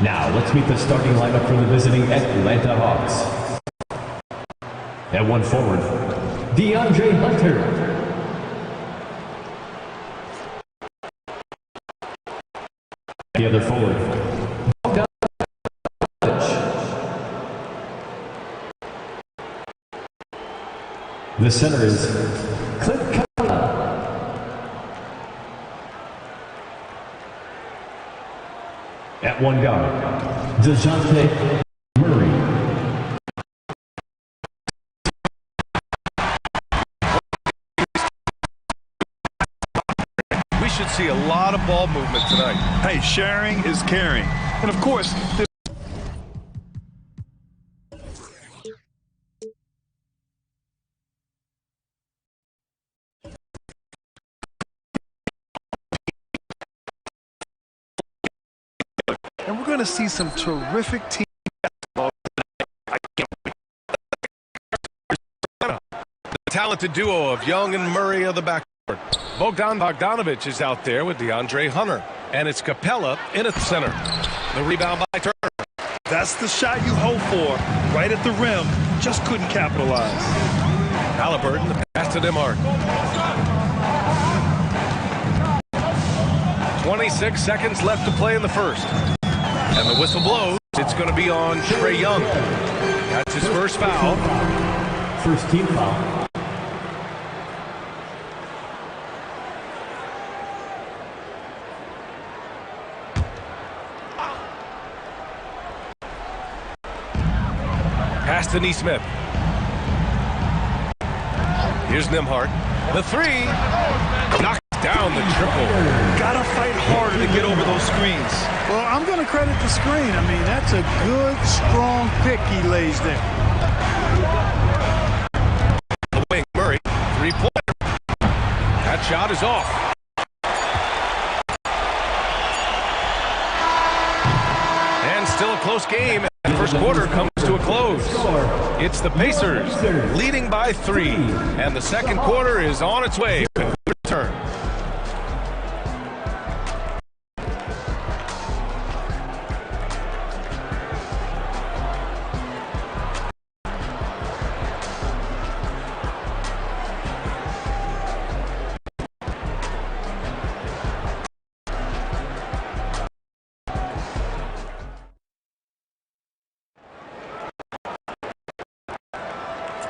Now, let's meet the starting lineup for the visiting Atlanta Hawks. At one forward, DeAndre Hunter. The other forward, the center is Kwai. At one guard, DeJounte Murray. We should see a lot of ball movement tonight. Hey, sharing is caring. And of course, and we're going to see some terrific team basketball tonight. The talented duo of Young and Murray of the backcourt. Bogdanovich is out there with DeAndre Hunter. And it's Capella in at the center. The rebound by Turner. That's the shot you hope for. Right at the rim. Just couldn't capitalize. Halliburton, the pass to Demar. 26 seconds left to play in the first. And the whistle blows. It's going to be on Trae Young. That's his first foul. First team foul. Pass to Nesmith. Here's Nembhard. The three. Knocks down the triple. Gotta fight harder to get over those screens. Well, I'm going to credit the screen. I mean, that's a good, strong pick he lays there. The wing, Murray. Three-pointer. That shot is off. And still a close game. The first quarter comes to a close. It's the Pacers leading by 3. And the second quarter is on its way. Return.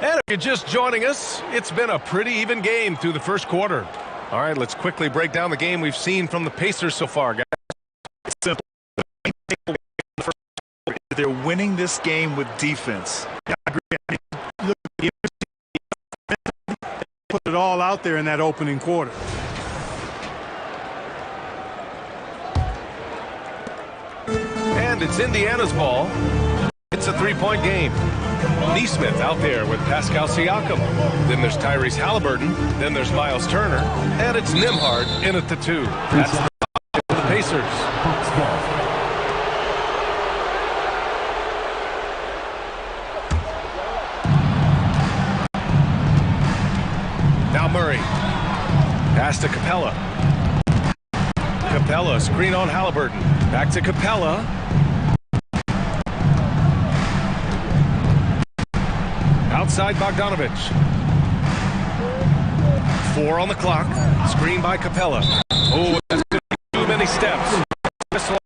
And if you're just joining us, it's been a pretty even game through the first quarter. All right, let's quickly break down the game we've seen from the Pacers so far, guys. Simple. They're winning this game with defense. I agree. Put it all out there in that opening quarter. And it's Indiana's ball. It's a three-point game. Nesmith out there with Pascal Siakam. Then there's Tyrese Halliburton. Then there's Miles Turner. And it's Nembhard in at the 2. That's the Pacers. Now Murray. Pass to Capella. Capella, screen on Halliburton. Back to Capella. Outside Bogdanovich. 4 on the clock. Screen by Capella. Oh, that's too many steps. Whistle.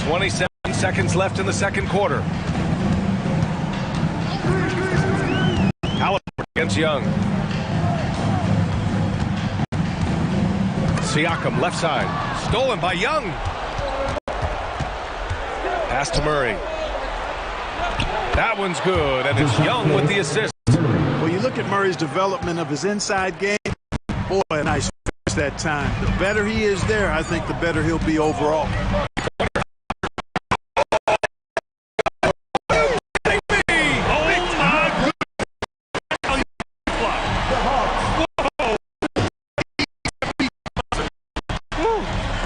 27 seconds left in the second quarter. Halliburton against Young. Siakam left side. Stolen by Young. Pass to Murray. That one's good, and it's Young with the assist. Well, you look at Murray's development of his inside game. Boy, a nice finish that time. The better he is there, I think the better he'll be overall.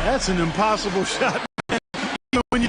That's an impossible shot. When you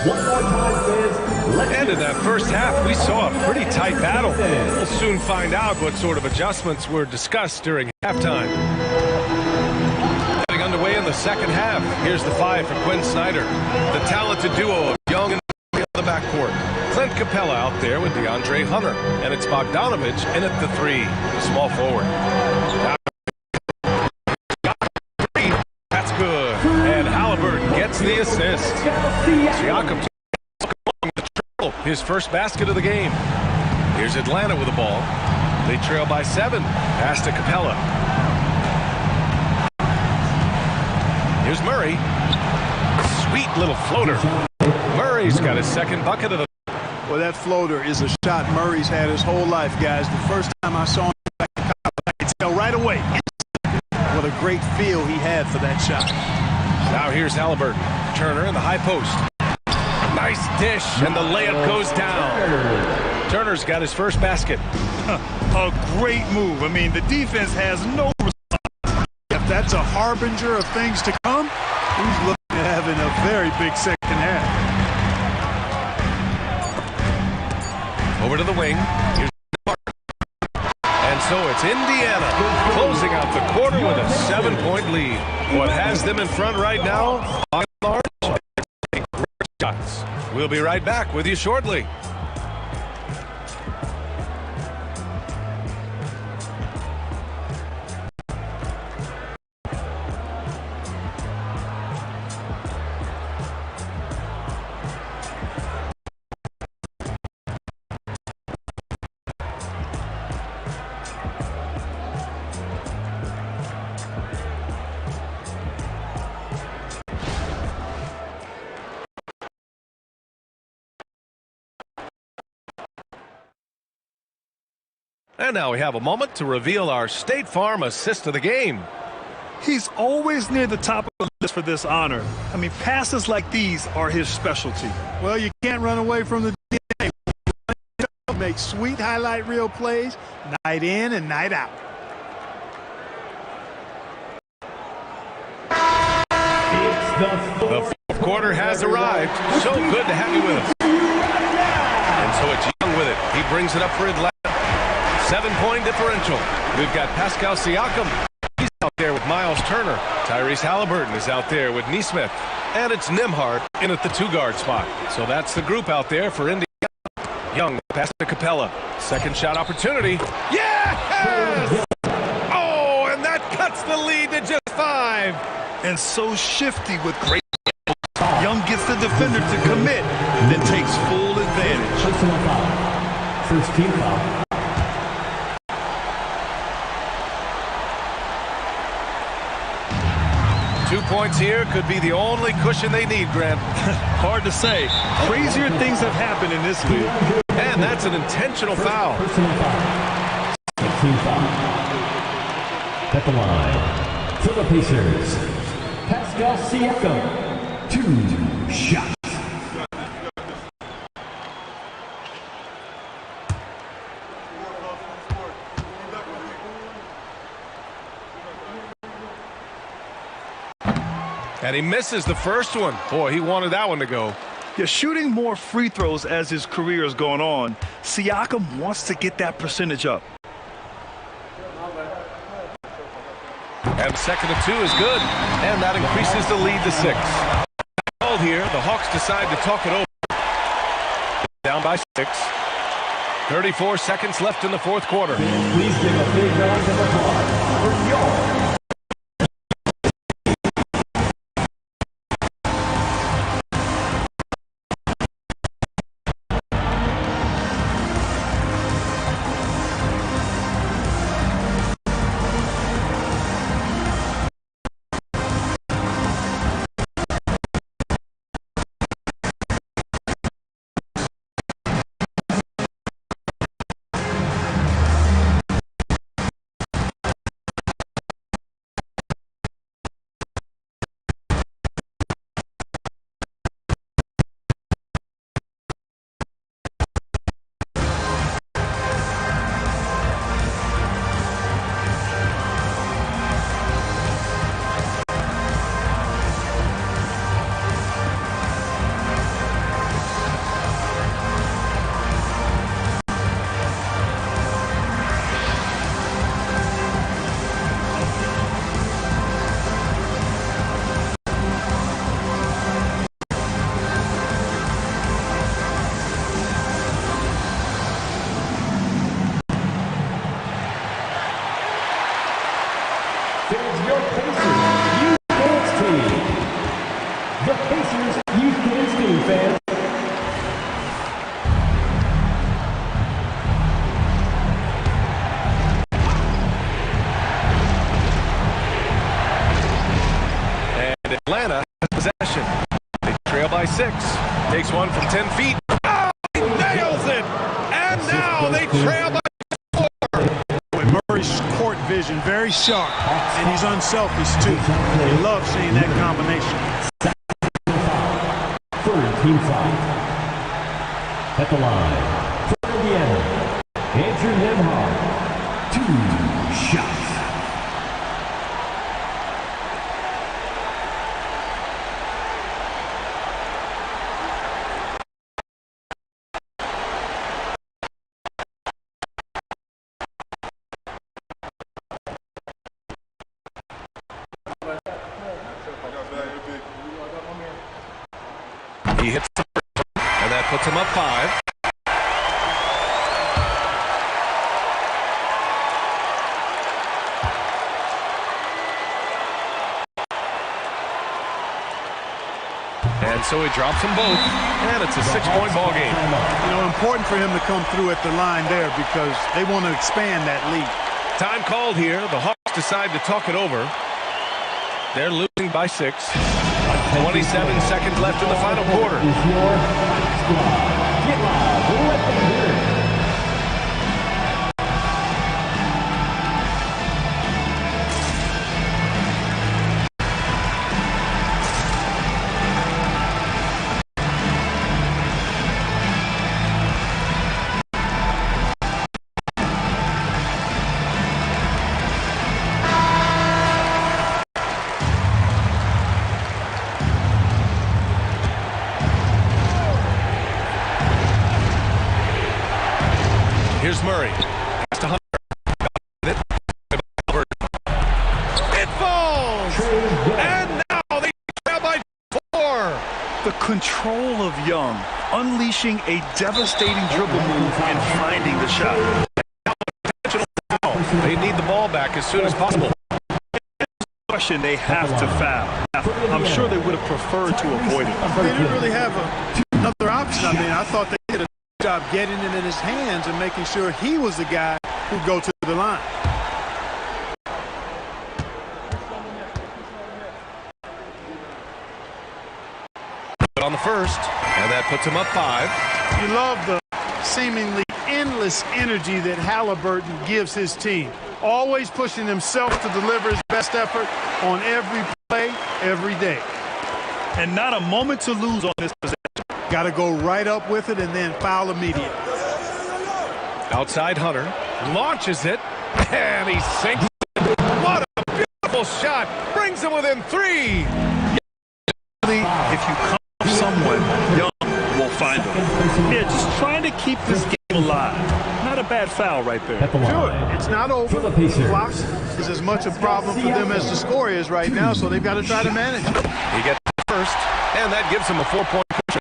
One more time, fans. Let's And in that first half, we saw a pretty tight battle. We'll soon find out what sort of adjustments were discussed during halftime. Getting underway in the second half. Here's the 5 for Quinn Snyder. The talented duo of Young and on the backcourt. Clint Capella out there with DeAndre Hunter. And it's Bogdanovich in at the 3, the small forward. That's good. And Halliburton gets the assist. Siakam his first basket of the game. Here's Atlanta with the ball. They trail by 7. Pass to Capella. Here's Murray. Sweet little floater. Murray's got his second bucket of the... Well, that floater is a shot Murray's had his whole life, guys. The first time I saw him, I could tell right away what a great feel he had for that shot. Now here's Halliburton. Turner in the high post. Nice dish, and the layup goes down. Turner's got his first basket. A great move. I mean, the defense has no response. If that's a harbinger of things to come, he's looking at having a very big second half. Over to the wing. Here's and so it's Indiana closing out the quarter with a 7-point lead. What has them in front right now, by and large, are great shots. We'll be right back with you shortly. And now we have a moment to reveal our State Farm assist of the game. He's always near the top of the list for this honor. I mean, passes like these are his specialty. Well, you can't run away from the DNA. Make sweet highlight reel plays night in and night out. The fourth quarter has arrived. So good to have you with us. And so it's Young with it. He brings it up for Atlanta. 7-point differential. We've got Pascal Siakam. He's out there with Miles Turner. Tyrese Halliburton is out there with Neesmith. And it's Nembhard in at the 2-guard spot. So that's the group out there for Indiana. Young pass to Capella. Second shot opportunity. Yes! Oh, and that cuts the lead to just 5. And so shifty with great. Young gets the defender to commit, then takes full advantage. Personal foul. First team foul. 2 points here could be the only cushion they need, Grant. Hard to say. Crazier things have happened in this league. And that's an intentional foul. Personal foul. Team foul. At the line. For the Pacers, Pascal Siakam. 2 shots. And he misses the first one. Boy, he wanted that one to go. Yeah, shooting more free throws as his career is going on, Siakam wants to get that percentage up. And second and 2 is good. And that increases the lead to 6. Ball here, the Hawks decide to talk it over. Down by 6. 34 seconds left in the fourth quarter. Please give a big round of applause for your Fans, your Pacers Youth Dance Team. The Pacers Youth Dance Team, fans. And Atlanta has possession. They trail by 6. Takes one from 10 feet. Oh, he nails it! And now they trail by 4. Murray's court vision very sharp, and he's unselfish too. They love seeing that combination. Third team foul. At the line, for Indiana, Andrew Nembhard. 2 shots. He hits the first one, and that puts him up 5. And so he drops them both, and it's a 6-point ball game. You know, important for him to come through at the line there because they want to expand that lead. Time called here. The Hawks decide to talk it over. They're losing by 6. 27 seconds left in the final quarter. Is your squad. Get loud. Let them hear it. Here's Murray. Pass to Hunter. It falls! And now they trail by 4. The control of Young, unleashing a devastating dribble move and finding the shot. They need the ball back as soon as possible. Question, they have to foul. I'm sure they would have preferred to avoid it. They didn't really have another option. I mean, I thought they did a good job getting it in his hands and making sure he was the guy who'd go to the line. On the first, and that puts him up 5. You love the seemingly endless energy that Halliburton gives his team. Always pushing himself to deliver his best effort on every play, every day. And not a moment to lose on this possession. Got to go right up with it and then foul immediately. Outside Hunter, launches it, and he sinks it. What a beautiful shot. Brings him within 3. If you come someone, Young will find them. Yeah, just trying to keep this game alive. Not a bad foul right there. Sure, it's not over. The clock is as much a problem for them as the score is right now, so they've got to try to manage it. He gets first, and that gives him a 4-point cushion.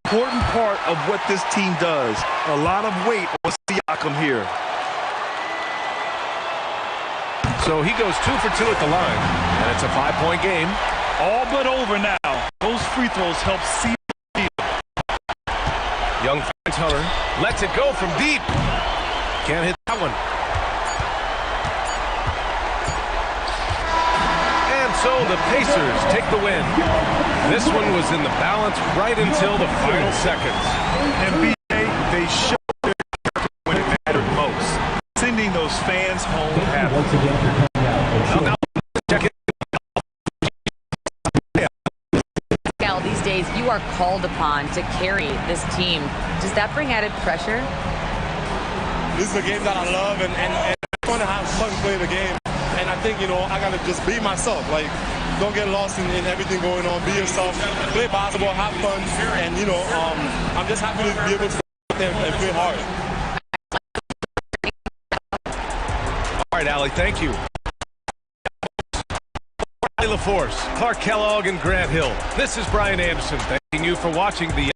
Important part of what this team does. A lot of weight on Siakam here. So he goes 2 for 2 at the line, and it's a 5-point game. All but over now. Those free throws help see. Young finds Hunter, lets it go from deep. Can't hit that one. And so the Pacers take the win. This one was in the balance right until the final seconds. And BA, they showed their character when it mattered most. Sending those fans home happy. Once again for coming out. Now, check it. These days, you are called upon to carry this team. Does that bring added pressure? This is a game that I love, and it's fun to have fun play the game. And I think, you know, I got to just be myself. Like, don't get lost in everything going on. Be yourself. Play basketball, have fun. And, you know, I'm just happy to be able to and play hard. All right, Allie, thank you. LaForce, Clark Kellogg, and Grant Hill. This is Brian Anderson thanking you for watching the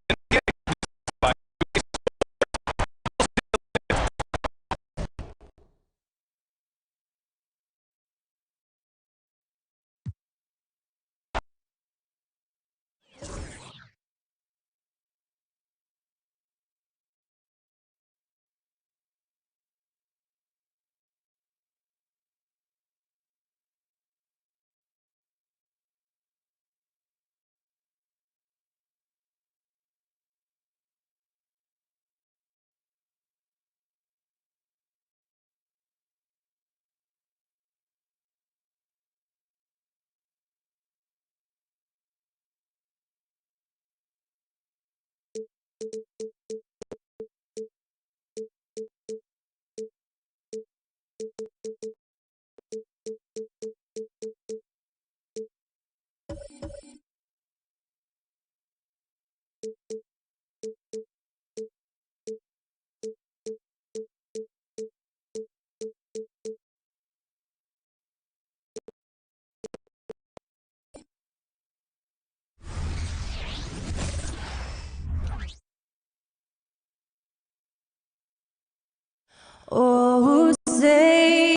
Oh, say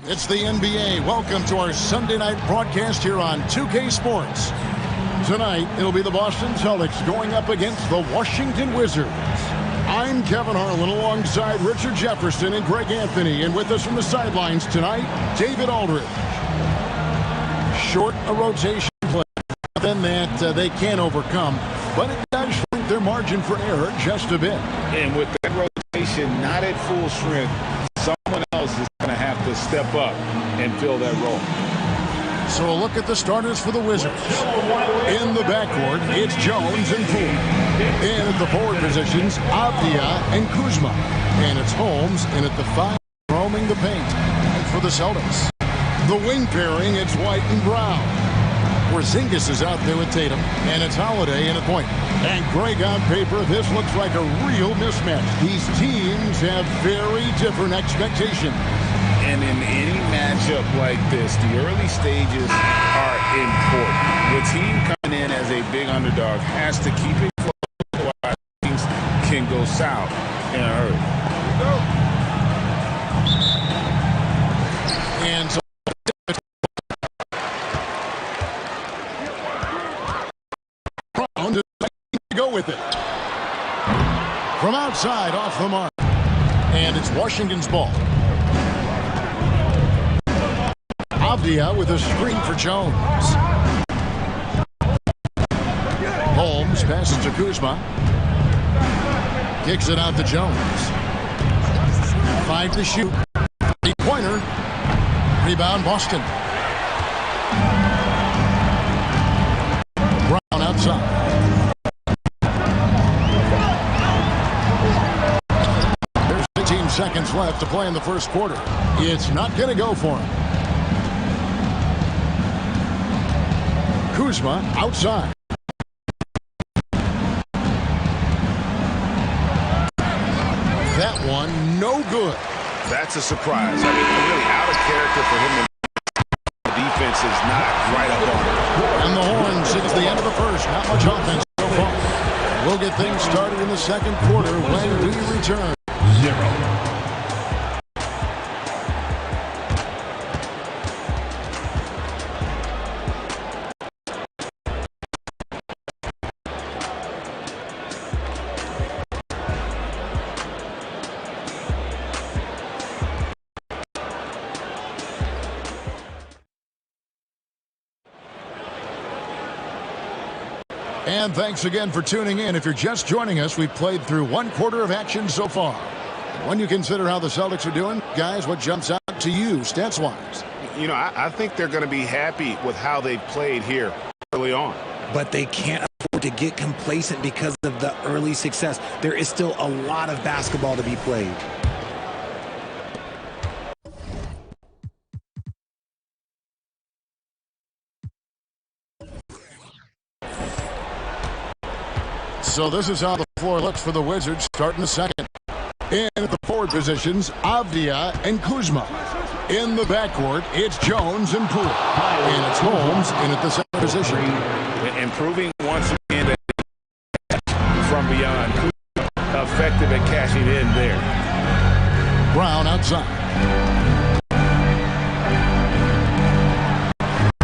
it's the NBA. Welcome to our Sunday night broadcast here on 2K Sports. Tonight, it'll be the Boston Celtics going up against the Washington Wizards. I'm Kevin Harlan alongside Richard Jefferson and Greg Anthony. And with us from the sidelines tonight, David Aldridge. Short a rotation play. Then that they can overcome. But it does shrink their margin for error just a bit. And with that rotation not at full strength, someone else is going to have to step up and fill that role. So a look at the starters for the Wizards. In the backcourt, it's Jones and Poole. And at the forward positions, Avdia and Kuzma. And it's Holmes, and at the 5, roaming the paint. And for the Celtics, the wing pairing, it's White and Brown. Porzingis is out there with Tatum, and it's Holiday in a point. And Greg, on paper, this looks like a real mismatch. These teams have very different expectations. And in any matchup like this, the early stages are important. The team coming in as a big underdog has to keep it close while things can go south in a hurry. And so Brown to go with it. From outside, off the mark. And it's Washington's ball. Avdia with a screen for Jones. Holmes passes to Kuzma. Kicks it out to Jones. 5 to shoot. 3-pointer. Rebound Boston. Brown outside. There's 15 seconds left to play in the first quarter. It's not going to go for him. Kuzma outside. That one no good. That's a surprise. I mean, really out of character for him. The defense is not right up on him. And the horn since the end of the first. Not much offense so far. We'll get things started in the second quarter when we return. 0. And thanks again for tuning in. If you're just joining us, we've played through 1 quarter of action so far. When you consider how the Celtics are doing, guys, what jumps out to you stats-wise? You know, I think they're going to be happy with how they've played here early on. But they can't afford to get complacent because of the early success. There is still a lot of basketball to be played. So this is how the floor looks for the Wizards starting the second. And at the forward positions, Avdia and Kuzma. In the backcourt, it's Jones and Poole. And it's Holmes in at the center position. Improving once again from beyond. Effective at cashing in there. Brown outside.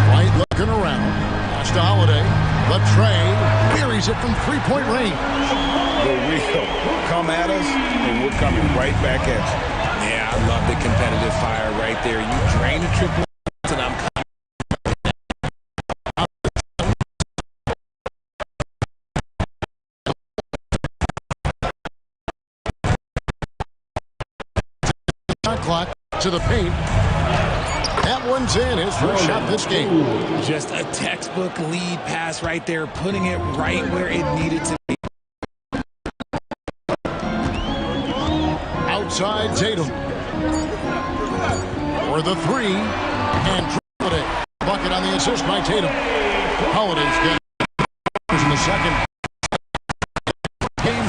White looking around. Pass to Holiday. The trade. Buries it from 3-point range. The real come at us, and we're coming right back at you. Yeah, I love the competitive fire right there. You drain the triple, and I'm coming. Shot clock to the paint. That one's in. His first shot this game. Just a textbook lead pass right there, putting it right where it needed to be. Outside Tatum. For the three. And Holiday. Bucket on the assist by Tatum. Holiday's got in the second. Game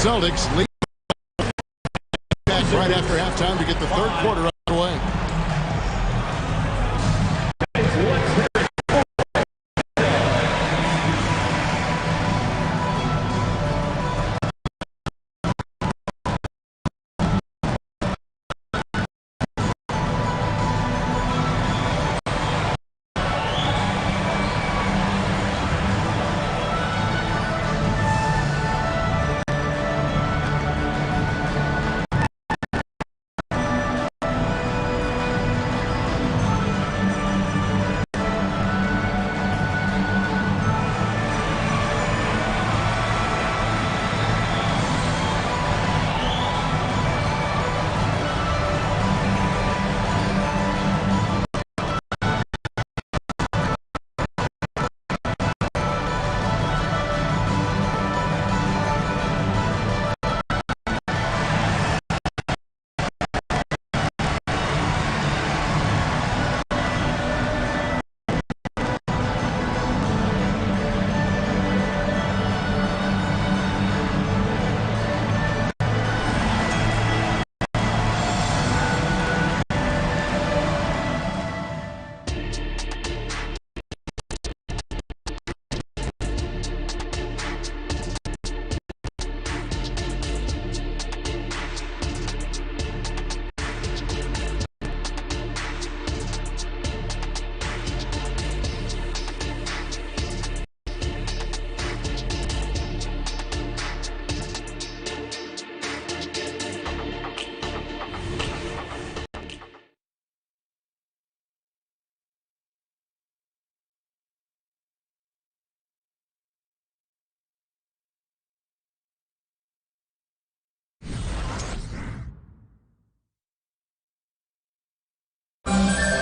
Celtics lead back right after halftime to get the third quarter underway.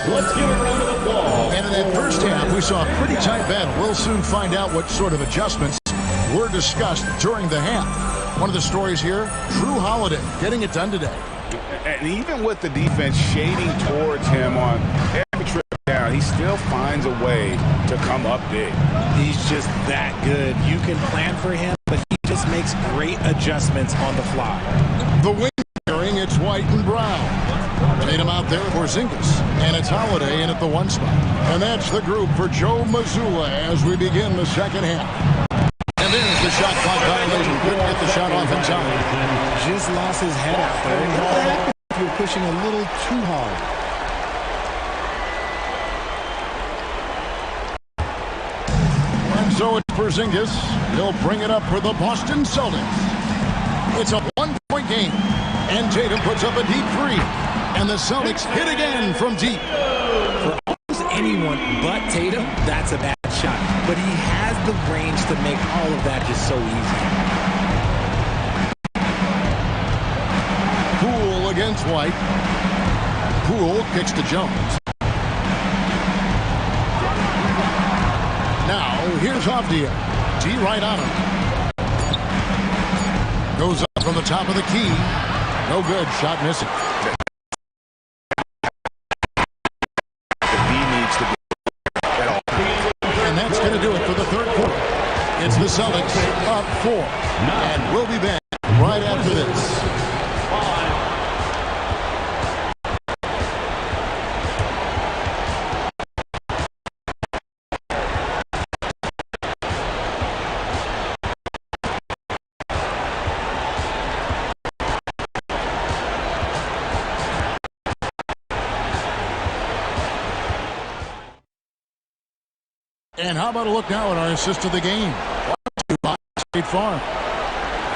Let's give a round of applause. And in that first half, we saw a pretty tight battle. We'll soon find out what sort of adjustments were discussed during the half. One of the stories here, Drew Holiday getting it done today. And even with the defense shading towards him on every trip down, he still finds a way to come up big. He's just that good. You can plan for him, but he just makes great adjustments on the fly. The wing carrying, it's white and brown. Tatum out there for Zingas. And it's Holiday in at the one spot. And that's the group for Joe Mazzulla as we begin the second half. And there's the shot clock violation. Couldn't get the shot off in time. Just lost his head out there. What the heck if you're pushing a little too hard? And so it's Porzingis. He'll bring it up for the Boston Celtics. It's a one-point game. And Tatum puts up a deep three. And the Celtics hit again from deep. For almost anyone but Tatum, that's a bad shot. But he has the range to make all of that just so easy. Poole against White. Poole kicks to Jones. Now, here's Avdia. D right on him. Goes up from the top of the key. No good. Shot missing. And that's going to do it for the third quarter. It's the Celtics up 4. And we'll be back right after this. And how about a look now at our assist of the game? State Farm.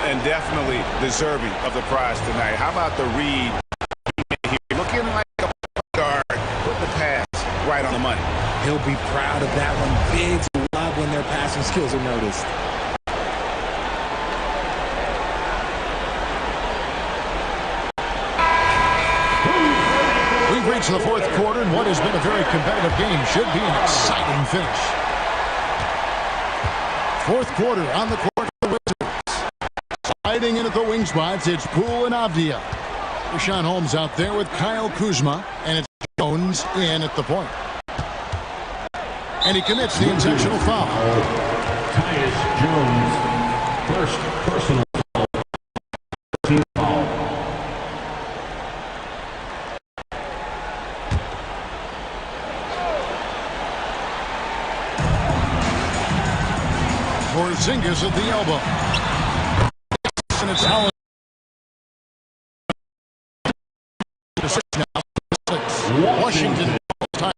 And definitely deserving of the prize tonight. How about the read here? Looking like a guard. Put the pass right on the money. He'll be proud of that one. Bigs love when their passing skills are noticed. minutes in the fourth quarter, and what has been a very competitive game should be an exciting finish. Fourth quarter on the court for the Wizards. Sliding in at the wing spots, it's Poole and Avdia. Richaun Holmes out there with Kyle Kuzma, and it's Jones in at the point. And he commits the intentional foul. Tyus Jones, first personal foul. Team foul. Porzingis at the elbow. And it's Allen. Washington timeout.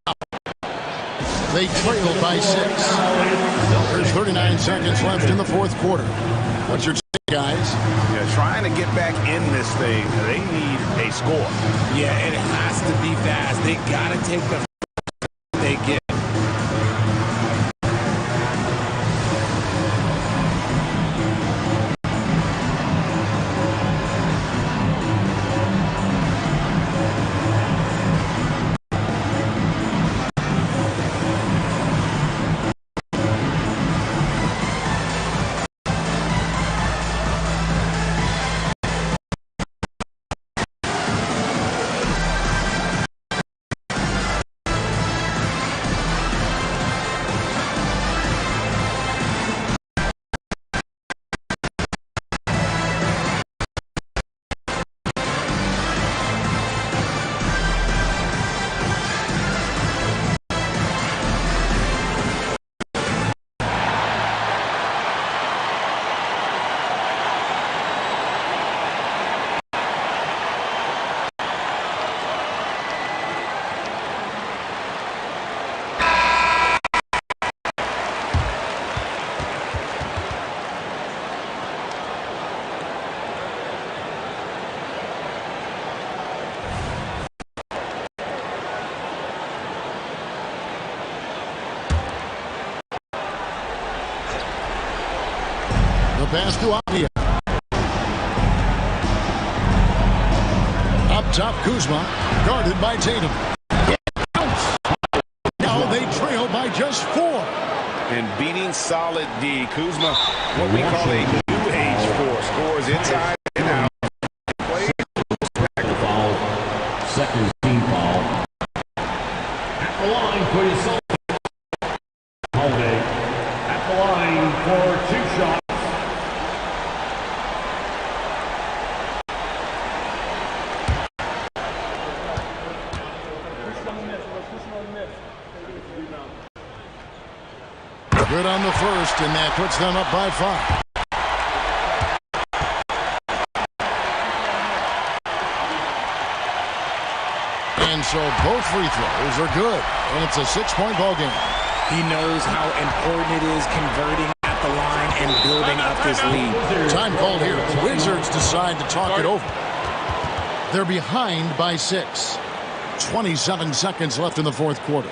They trail by 6. There's 39 seconds left in the fourth quarter. What's your take, guys? Yeah, trying to get back in this thing, they need a score. Yeah, it has to be fast. They got to take the they get. Pass to Avdia. Up top, Kuzma, guarded by Tatum. Now they trail by just 4. And beating solid D, Kuzma, what we call a new age 4, scores inside and out. Foul. Second team foul. At the line for yourself. Holiday. At the line for 2 shots. Good on the first, and that puts them up by 5. And so both free throws are good, and it's a 6-point ball game. He knows how important it is converting at the line and building up this lead. Time called here. The Wizards decide to talk it over. They're behind by 6. 27 seconds left in the fourth quarter.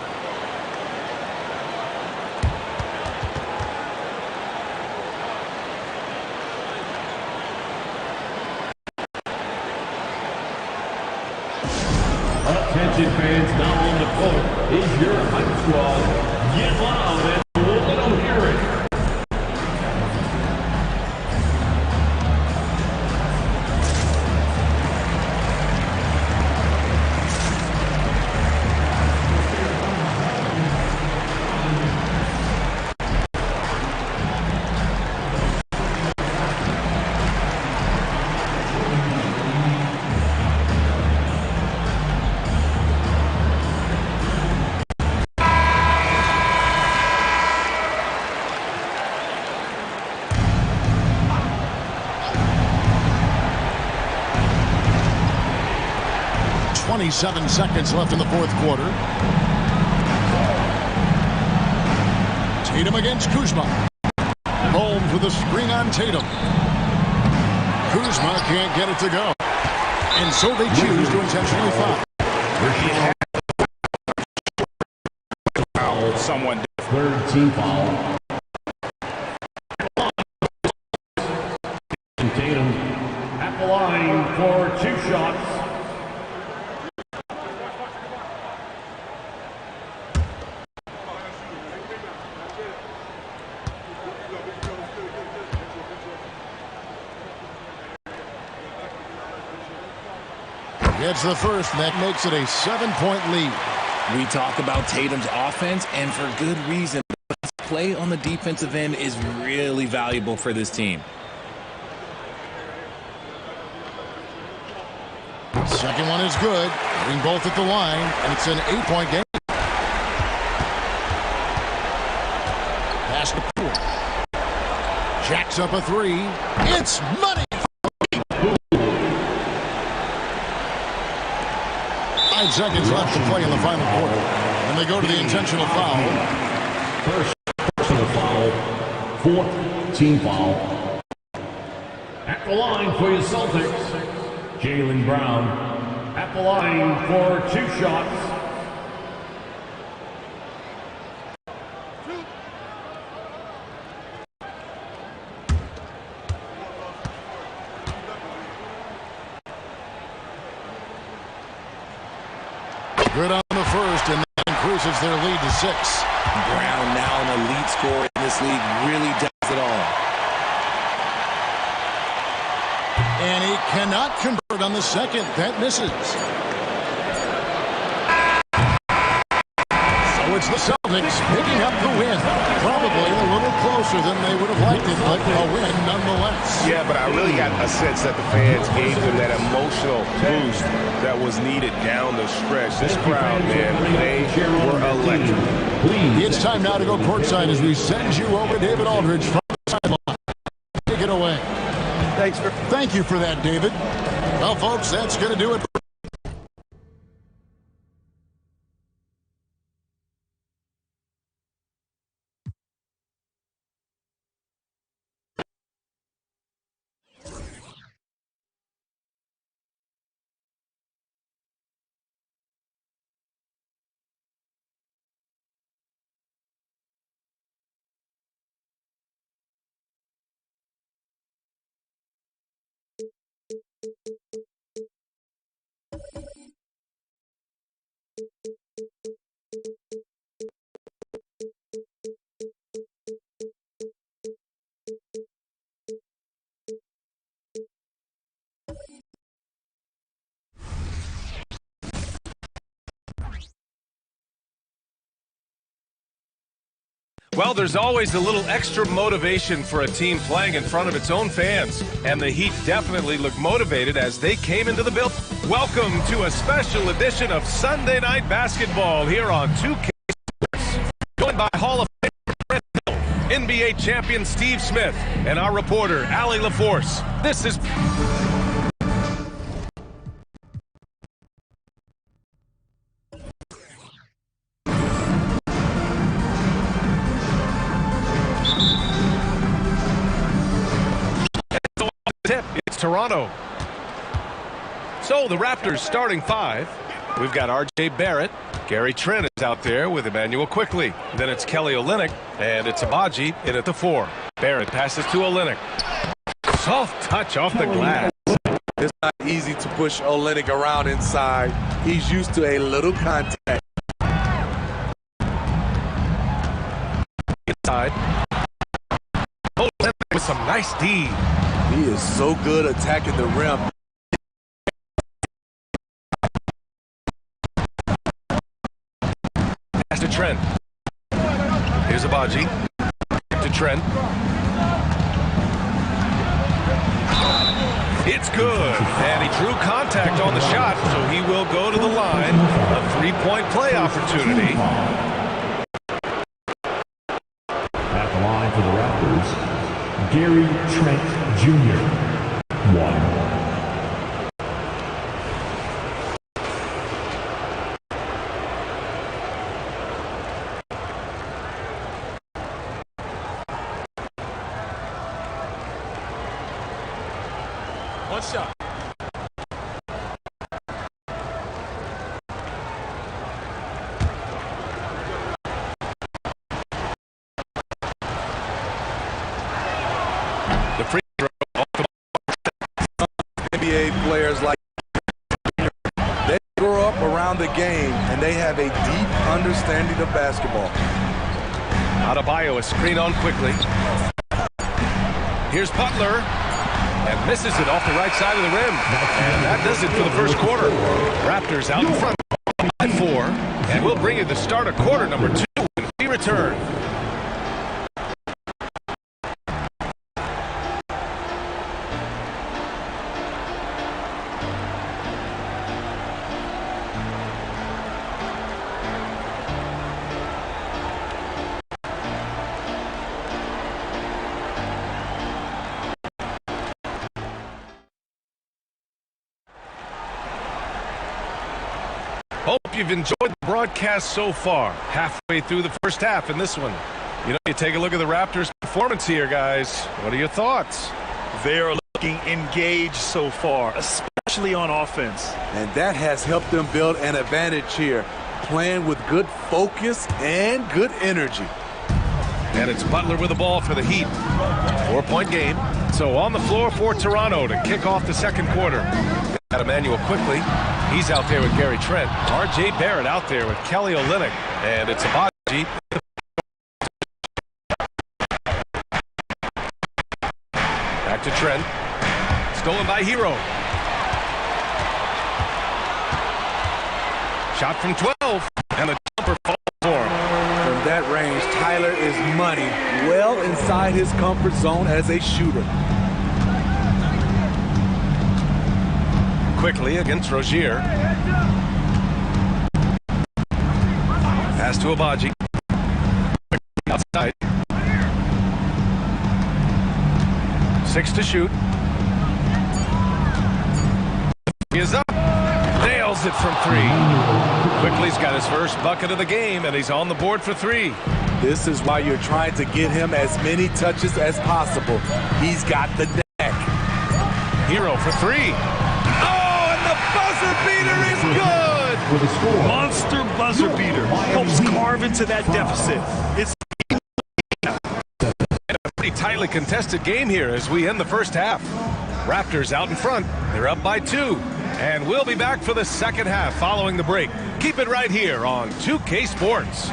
Attention fans, now on the court is your hype squad. Get loud and let them hear it. Seven seconds left in the fourth quarter. Tatum against Kuzma. Holmes with a screen on Tatum. Kuzma can't get it to go. And so they choose to intentionally foul. Someone. Third team foul. Tatum at the line for 2 shots. It's the first, and that makes it a 7-point lead. We talk about Tatum's offense, and for good reason. Play on the defensive end is really valuable for this team. Second one is good. Hitting both at the line, and it's an 8-point game. Pass to Poole. Jacks up a three. It's money. 5 seconds left to play in the final quarter. And they go to the intentional foul. First personal foul, 4th team foul. At the line for your Celtics, Jaylen Brown. At the line for 2 shots. Good on the first, and that increases their lead to 6. Brown, now an elite scorer in this league, really does it all. And he cannot convert on the second. That misses. So it's the Celtics picking up the win. Probably a little closer than they would have liked it, but a win nonetheless. Yeah, but I really got a sense that the fans gave them that emotional boost that was needed down the stretch. This crowd, man, they were electric. It's time now to go courtside as we send you over to David Aldridge from the sideline. Take it away. Thank you for that, David. Well, folks, that's going to do it. Well, there's always a little extra motivation for a team playing in front of its own fans. And the Heat definitely looked motivated as they came into the building. Welcome to a special edition of Sunday Night Basketball here on 2K Sports. Joined by Hall of Famer Brent Hill, NBA champion Steve Smith, and our reporter, Allie LaForce. This is... It's Toronto. So the Raptors starting 5. We've got R.J. Barrett. Gary Trent is out there with Emmanuel Quickly. Then it's Kelly Olynyk, and it's Abaji in at the 4. Barrett passes to Olynyk. Soft touch off the glass. It's not easy to push Olynyk around inside. He's used to a little contact. Inside. Olynyk with some nice D. He is so good attacking the rim. Pass to Trent. Here's Abaji. To Trent. It's good. And he drew contact on the shot, so he will go to the line. A 3-point play opportunity. At the line for the Raptors, Gary Trent Jr. 1. One shot. The free throw. NBA players like they grow up around the game and they have a deep understanding of basketball. Adebayo, a screen on Quickly. Here's Butler. and misses it off the right side of the rim. And that does it for the first quarter. Raptors out in front by 4, and we'll bring you the start of quarter number 2 when we return. Hope you've enjoyed the broadcast so far. Halfway through the first half in this one. You know, you take a look at the Raptors' performance here, guys. What are your thoughts? They are looking engaged so far, especially on offense. And that has helped them build an advantage here, playing with good focus and good energy. And it's Butler with the ball for the Heat. 4-point game. So on the floor for Toronto to kick off the second quarter. Got Emmanuel quickly. He's out there with Gary Trent. R.J. Barrett out there with Kelly Olynyk. And it's Abaji. Back to Trent. Stolen by Hero. Shot from 12. And the jumper falls for him. From that range, Tyler is money, well inside his comfort zone as a shooter. Quickly against Rozier. Pass to Abaji. Outside. 6 to shoot. He is up. Nails it from 3. Quickly's got his first bucket of the game, and he's on the board for 3. This is why you're trying to get him as many touches as possible. He's got the neck. Hero for 3. Buzzer beater is good. Monster buzzer beater helps carve into that deficit. It's a pretty tightly contested game here as we end the first half. Raptors out in front. They're up by 2. And we'll be back for the second half following the break. Keep it right here on 2K Sports.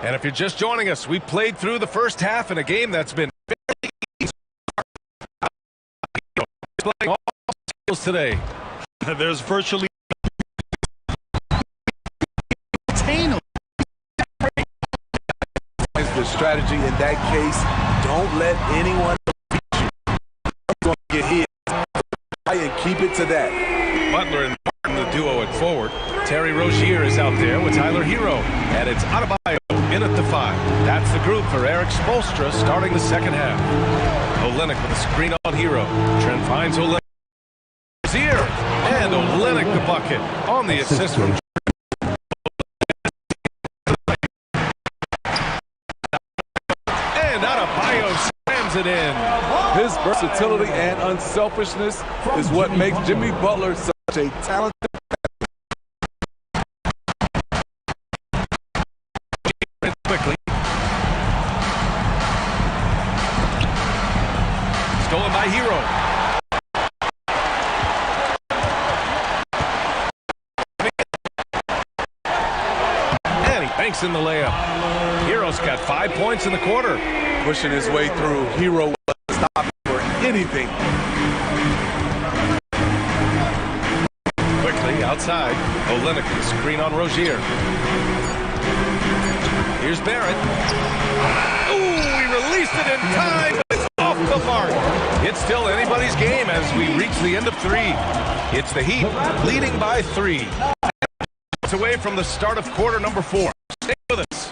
And if you're just joining us, we played through the first half in a game that's been fairly easy. Playing all skills today. There's virtually the strategy in that case. Don't let anyone beat you. I'm going to get hit. Try and keep it to that. Butler and Martin, the duo at forward. Terry Rozier is out there with Tyler Hero. And it's Adebayo in at the 5. That's the group for Eric Spoelstra starting the second half. Olynyk with a screen on Hero. Trent finds Olynyk. Rozier and Olynyk the bucket on the assist from and Adebayo slams it in. His versatility and unselfishness is what makes Jimmy Butler such a talented. Quickly. Stolen by Hero. And he banks in the layup. Hero's got 5 points in the quarter. Pushing his way through. Hero wasn't stopping for anything. Quickly outside. Olynyk with a screen on Rozier. Here's Barrett. Ooh, he released it in time, but it's off the mark. It's still anybody's game as we reach the end of 3. It's the Heat leading by 3. It's away from the start of quarter number 4. Stay with us.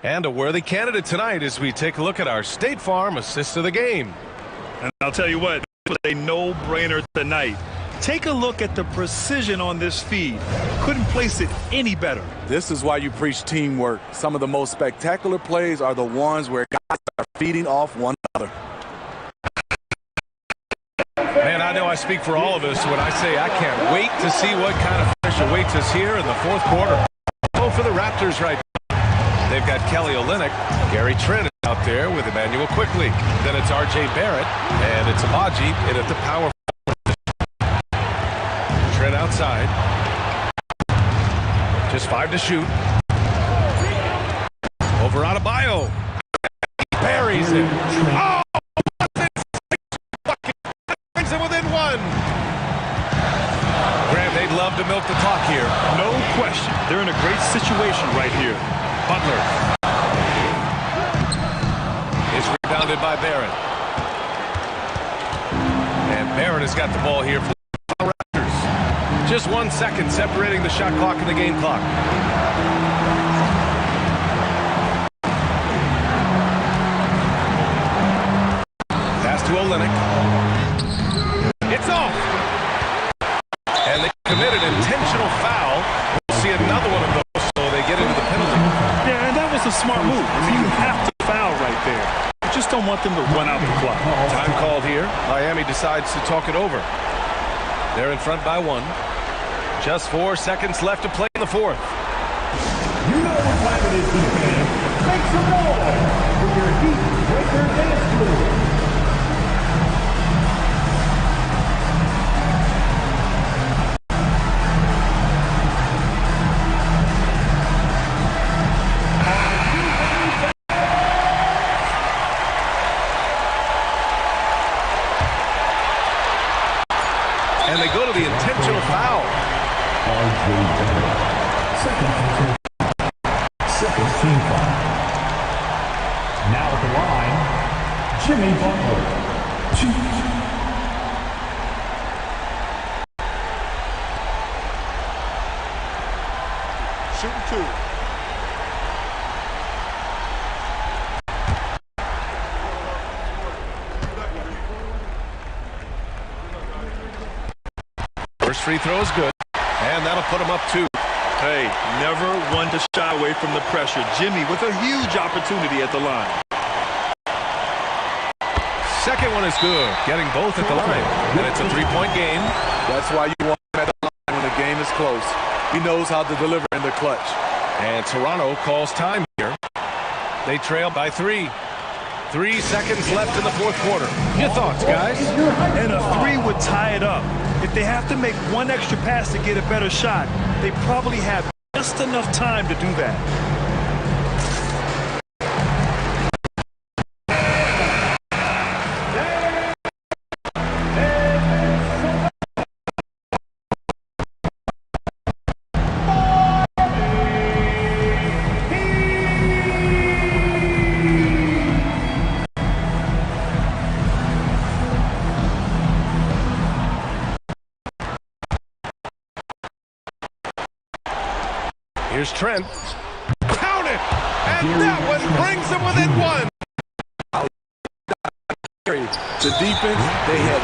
And a worthy candidate tonight as we take a look at our State Farm assist of the game. And I'll tell you what, it was a no-brainer tonight. Take a look at the precision on this feed. Couldn't place it any better. This is why you preach teamwork. Some of the most spectacular plays are the ones where guys are feeding off one another. Man, I know I speak for all of us when I say I can't wait to see what kind of finish awaits us here in the fourth quarter. Oh, for the Raptors right now. They've got Kelly Olynyk. Gary Trent is out there with Emmanuel Quickly. Then it's R.J. Barrett, and it's Abaji in at the power. Trent outside. Just 5 to shoot. Over Adebayo. Buries it. Oh! Brings it within 1. Graham, they'd love to milk the clock here. No question. They're in a great situation right here. Butler is rebounded by Barrett. And Barrett has got the ball here for the Raptors. Just 1 second separating the shot clock and the game clock. Pass to Olynyk. It's off. And they committed intentional foul. We'll see another one of those. Get into the penalty. Yeah, and that was a smart move. I mean, you have to foul right there. You just don't want them to run out the clock. Time called here. Miami decides to talk it over. They're in front by 1. Just 4 seconds left to play in the fourth. You know what time it is, man. Make some noise for your Heat Breaker dance crew. And they go to the intentional foul. Second team foul. Now at the line, Jimmy Butler. Shooting 2. First free throw is good, and that'll put him up 2. Hey, never one to shy away from the pressure. Jimmy with a huge opportunity at the line. Second one is good, getting both at the line. And it's a 3-point game. That's why you want him at the line when the game is close. He knows how to deliver in the clutch. And Toronto calls time here. They trail by 3. 3 seconds left in the fourth quarter. Your thoughts, guys? And a 3 would tie it up. If they have to make 1 extra pass to get a better shot, they probably have just enough time to do that. Here's Trent. Count it! And that one brings them within 1. The defense, they had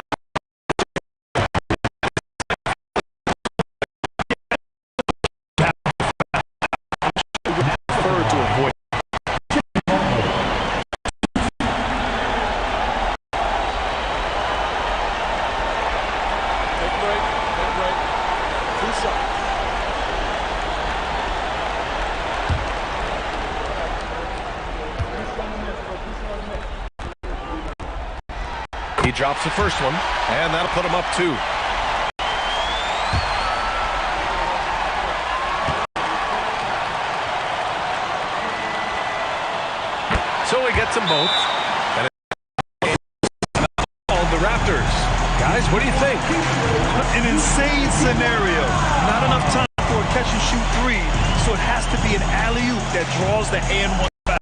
He drops the first one, and that'll put him up 2. So he gets them both. And it's the Raptors. Guys, what do you think? An insane scenario. Not enough time for a catch-and-shoot 3, so it has to be an alley-oop that draws the and one foul.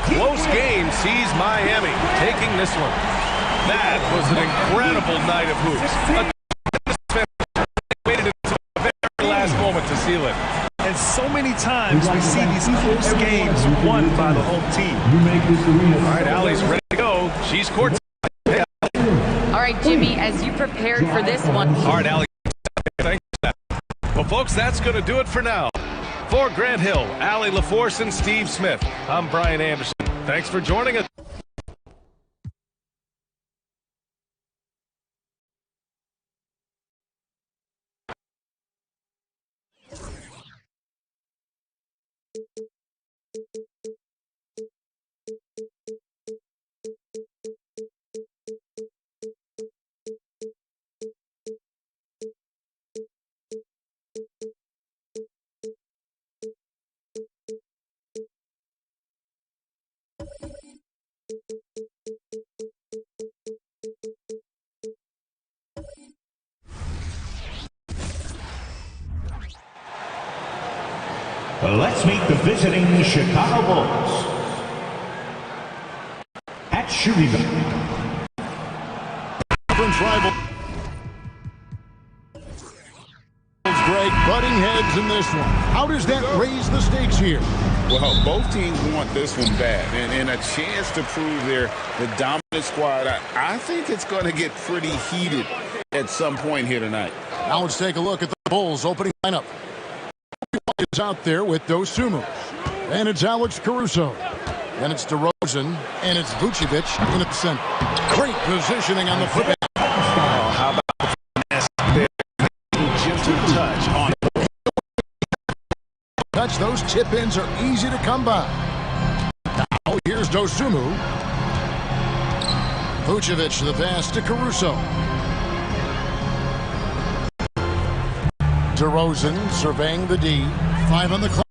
Close game sees Miami taking this one. That was an incredible night of hoops. Waited until the very last moment to seal it. And so many times we see these close games won by the home team. All right, Allie's ready to go. She's court. All right, Jimmy, as you prepared for this one. All right, Allie. Thanks for that. Well, folks, that's going to do it for now. For Grant Hill, Allie LaForce, and Steve Smith, I'm Brian Anderson. Thanks for joining us. Let's meet the visiting Chicago Bulls. At shooting guard. Conference rival. Greg, butting heads in this one. How does that raise the stakes here? Well, both teams want this one bad, and a chance to prove they're the dominant squad. I think it's going to get pretty heated at some point here tonight. Now let's take a look at the Bulls' opening lineup. Is out there with Dosunmu, and it's Alex Caruso. Then it's DeRozan, and it's Vucevic in at the center. Great positioning on the putback. How about the finesse there? Gentle touch on it. Touch, those chip-ins are easy to come by. Now here's Dosunmu. Vucevic the pass to Caruso. DeRozan surveying the D. 5 on the clock.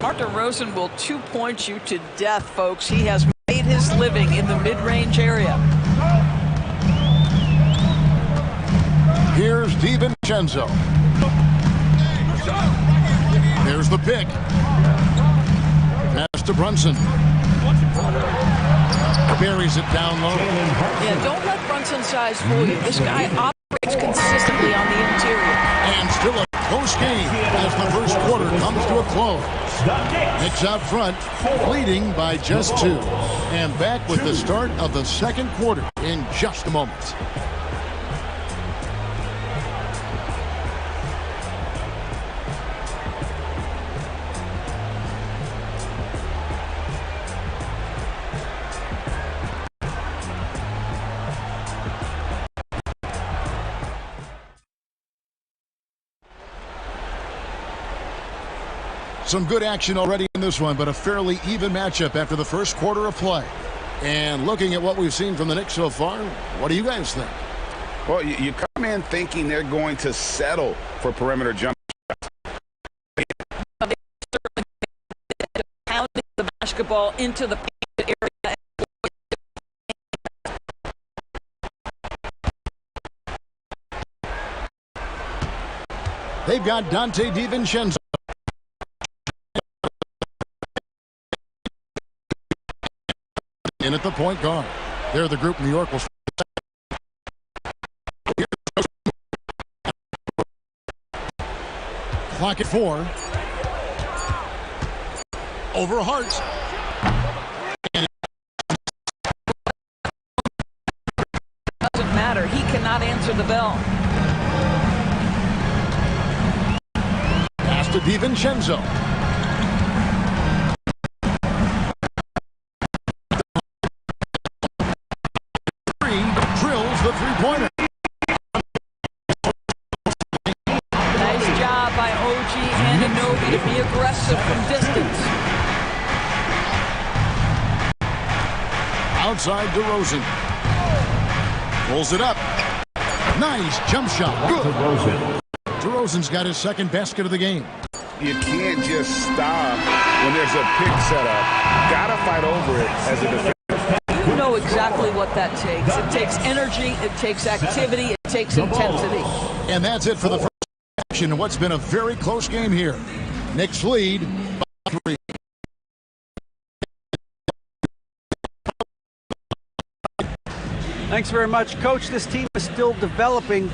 DeRozan will 2-point you to death, folks. He has made his living in the mid-range area. Here's DiVincenzo. There's the pick. Pass to Brunson. Buries it down low. Yeah, don't let Brunson's size fool you. This guy operates consistently on the interior. And still a close game as the first quarter comes to a close. Knicks out front, leading by just 2. And back with the start of the second quarter in just a moment. Some good action already in this one, but a fairly even matchup after the first quarter of play. And looking at what we've seen from the Knicks so far, what do you guys think? Well, you come in thinking they're going to settle for perimeter jump shots. Pounding the basketball into the painted area. They've got Dante DiVincenzo. at the point guard. There, the group in New York will. Clock at 4. Over Hart. Doesn't matter. He cannot answer the bell. Pass to DiVincenzo. Drills the three-pointer. Nice job by OG Anunoby to be aggressive from distance. Outside DeRozan. Pulls it up. Nice jump shot. DeRozan's got his second basket of the game. You can't just stop when there's a pick set up. Gotta fight over it as a defender. You know exactly what that takes. It takes energy, it takes activity, it takes intensity. And that's it for the first action in what's been a very close game here. Knicks lead by 3. Thanks very much, Coach. This team is still developing.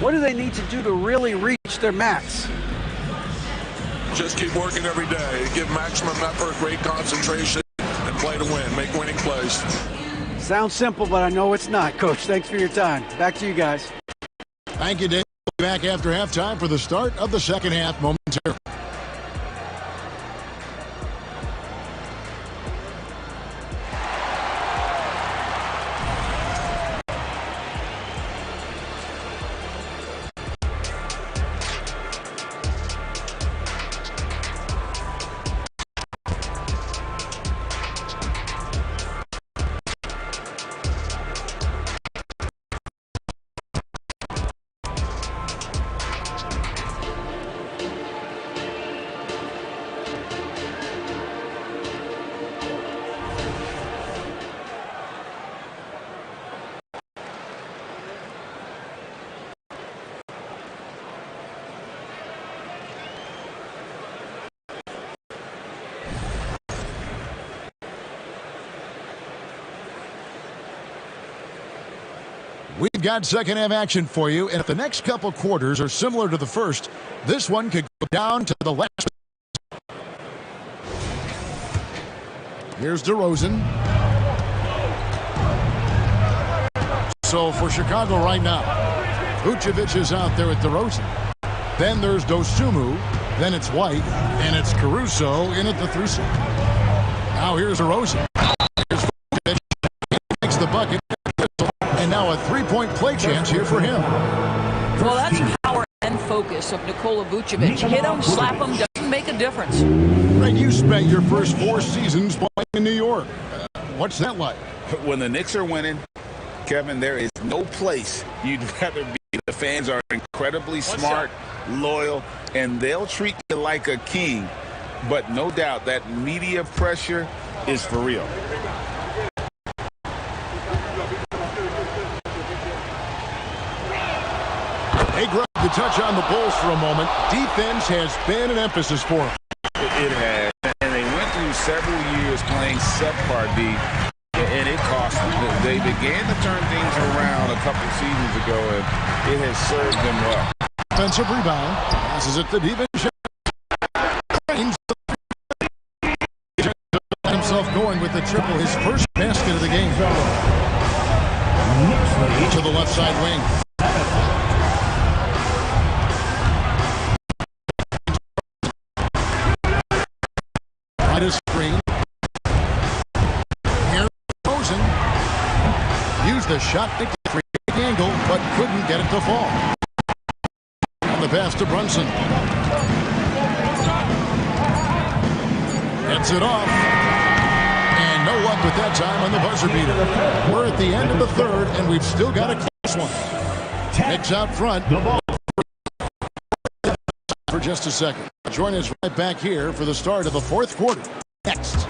What do they need to do to really reach their max? Just keep working every day. Give maximum effort, great concentration, and play to win. Make winning plays. Sounds simple, but I know it's not, Coach. Thanks for your time. Back to you guys. Thank you, Dave. We'll be back after halftime for the start of the second half momentarily. We've got second half action for you, and if the next couple quarters are similar to the first, this one could go down to the last. Here's DeRozan. So for Chicago right now, Vucevic is out there at DeRozan. Then there's Dosunmu, then it's White, and it's Caruso in at the 3 seat. Now here's DeRozan. Here's Vucevic. He makes the bucket. And now a three-point play chance here for him. Well, that's power and focus of Nikola Vucevic. Hit him, slap him, doesn't make a difference. Right, you spent your first 4 seasons playing in New York. What's that like? When the Knicks are winning, Kevin, there is no place you'd rather be. The fans are incredibly smart, loyal, and they'll treat you like a king. But no doubt that media pressure is for real. Hey, Greg, to touch on the Bulls for a moment, defense has been an emphasis for them. It has, and they went through several years playing subpar D, and it cost them. They began to turn things around a couple seasons ago, and it has served them well. Offensive rebound, passes it to DiVincenzo. Himself going with the triple, his first basket of the game. To the left side wing. His screen. Here's DeRozan. Used the shot to get the angle, but couldn't get it to fall. On the pass to Brunson. Gets it off. And no luck with that time on the buzzer beater. We're at the end of the third, and we've still got a close one. Knicks out front. For just a second. Join us right back here for the start of the fourth quarter. Next.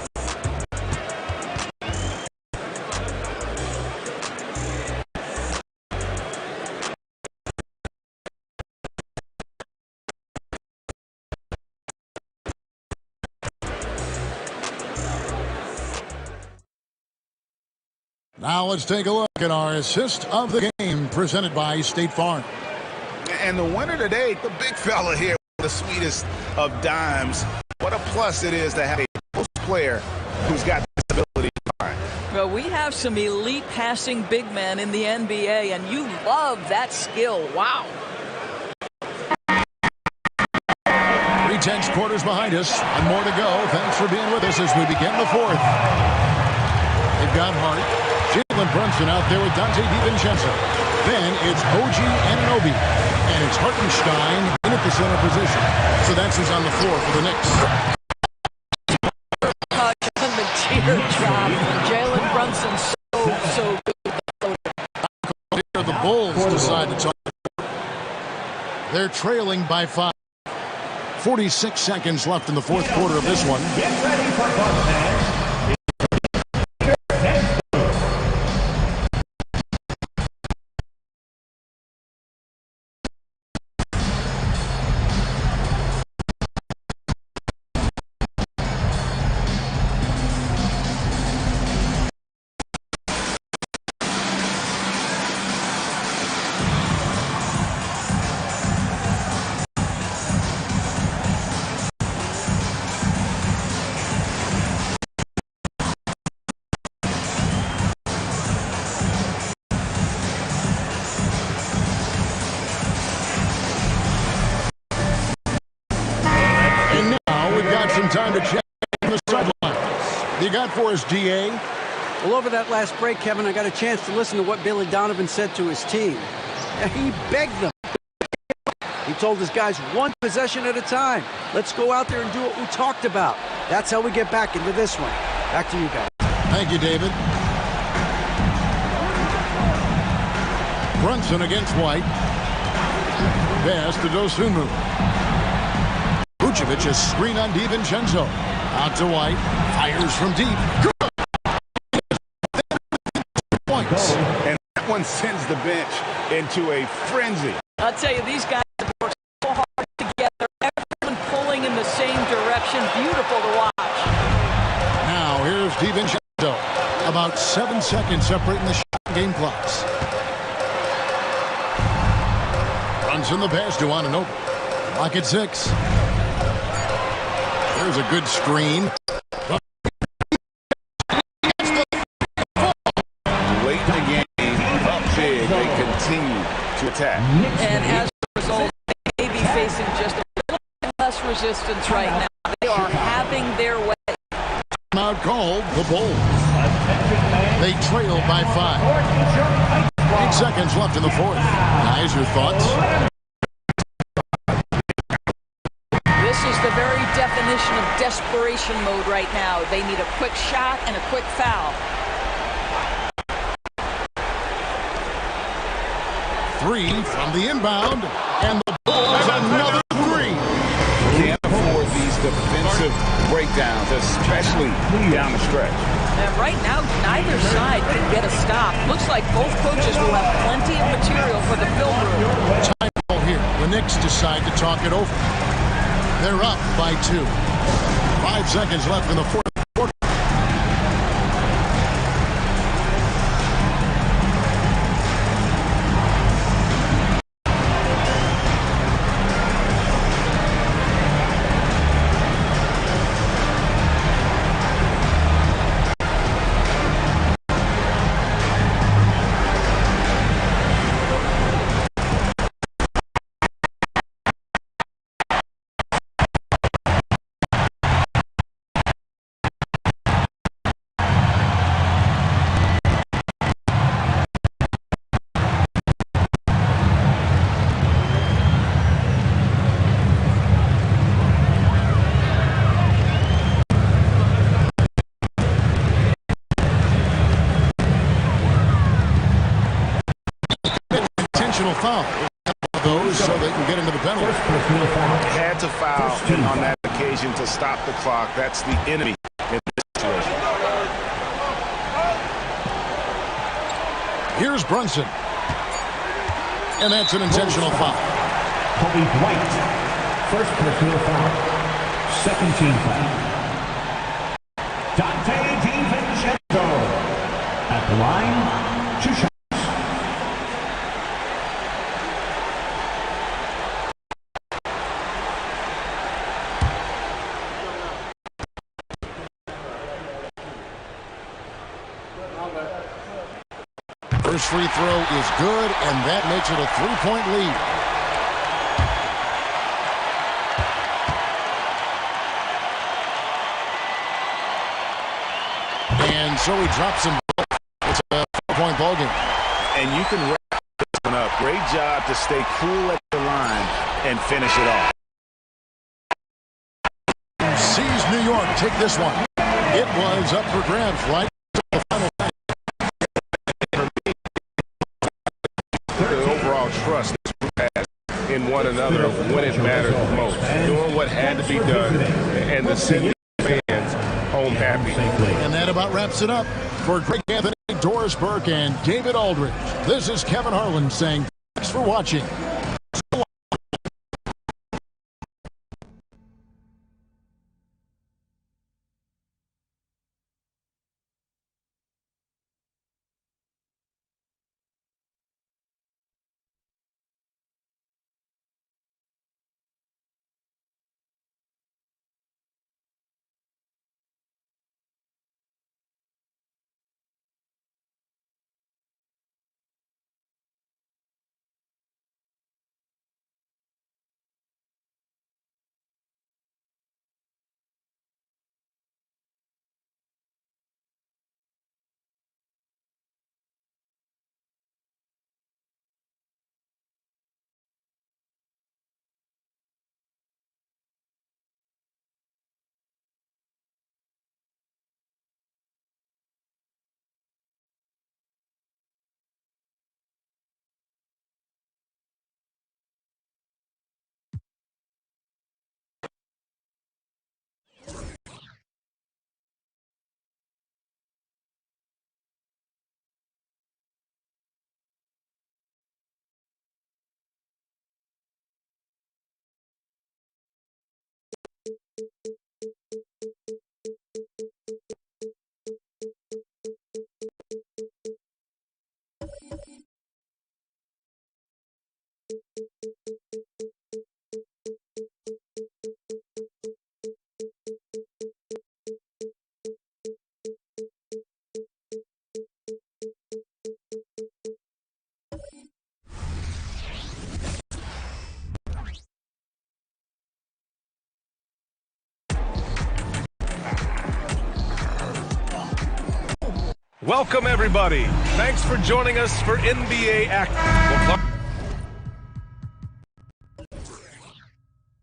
Now let's take a look at our assist of the game presented by State Farm. And the winner today, the big fella here, the sweetest of dimes. What a plus it is to have a post player who's got this ability to find. Well, we have some elite passing big men in the NBA, and you love that skill. Wow. 3/10 quarters behind us, and more to go. Thanks for being with us as we begin the fourth. They've got Hart, Jalen Brunson out there with Dante DiVincenzo. Then it's OG Anunoby, and it's Hartenstein in at the center position. So that's who's on the floor for the Knicks. And the teardrop. Jalen Brunson so good. The Bulls decide to talk. They're trailing by 5. 46 seconds left in the fourth quarter of this one. Get ready for Buckhead. Time to check the sidelines. You got for us, DA? Well, over that last break, Kevin, I got a chance to listen to what Billy Donovan said to his team. He begged them. He told his guys, one possession at a time. Let's go out there and do what we talked about. That's how we get back into this one. Back to you guys. Thank you, David. Brunson against White. Pass to Dosunmu. Vucevic, a screen on DiVincenzo. Out to White. Fires from deep. Good. Points. And that one sends the bench into a frenzy. I'll tell you, these guys work so hard together. Everyone pulling in the same direction. Beautiful to watch. Now, here's DiVincenzo. About 7 seconds separating the shot game clocks. Runs in the pass to Anunoby. Lock at 6. There's a good screen. Late in the game, up big, they continue to attack. And as a result, they may be facing just a little bit less resistance right now. They are having their way. Timeout called the Bulls. They trail by 5. 8 seconds left in the fourth. Guys, your thoughts? This is the very definition of desperation mode right now. They need a quick shot and a quick foul. 3 from the inbound, and the Bulls another 3. Can't afford these defensive breakdowns, especially down the stretch. And right now, neither side can get a stop. Looks like both coaches will have plenty of material for the film room. Time ball here. The Knicks decide to talk it over. They're up by 2. 5 seconds left in the fourth quarter. Foul. Those so they can get into the penalty. Had to foul on that occasion to stop the clock. That's the enemy in this situation. Here's Brunson. And that's an intentional foul. Kobe White. First personal foul. Second team foul. Dante DiVincenzo at the line First free throw is good, and that makes it a 3-point lead. And so he drops them both. It's a 4-point ball game. And you can wrap this one up. Great job to stay cool at the line and finish it off. Sees New York take this one. It was up for grabs right to the final. The overall trust in one another when it mattered the most. Doing what had to be done, and the city fans home happy. And that about wraps it up. For Greg Anthony, Doris Burke, and David Aldridge, this is Kevin Harlan saying thanks for watching. Welcome, everybody. Thanks for joining us for NBA Action.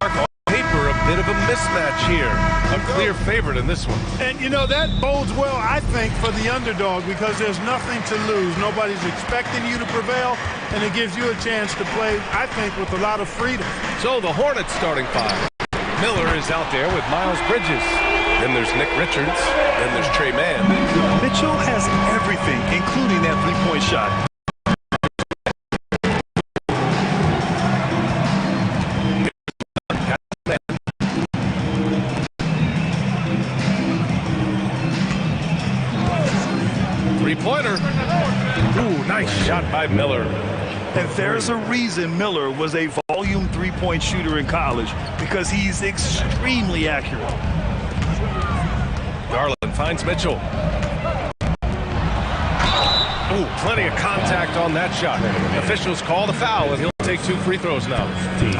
On paper, a bit of a mismatch here. A clear favorite in this one. And, you know, that bodes well, I think, for the underdog because there's nothing to lose. Nobody's expecting you to prevail, and it gives you a chance to play, I think, with a lot of freedom. So the Hornets starting five. Miller is out there with Miles Bridges. Then there's Nick Richards. Then there's Trey Mann. Mitchell has everything, including that three-point shot. Three-pointer. Ooh, nice shot by Miller. And there's a reason Miller was a volume three-point shooter in college, because he's extremely accurate. Garland finds Mitchell. Ooh, plenty of contact on that shot. Officials call the foul, and he'll take 2 free throws now.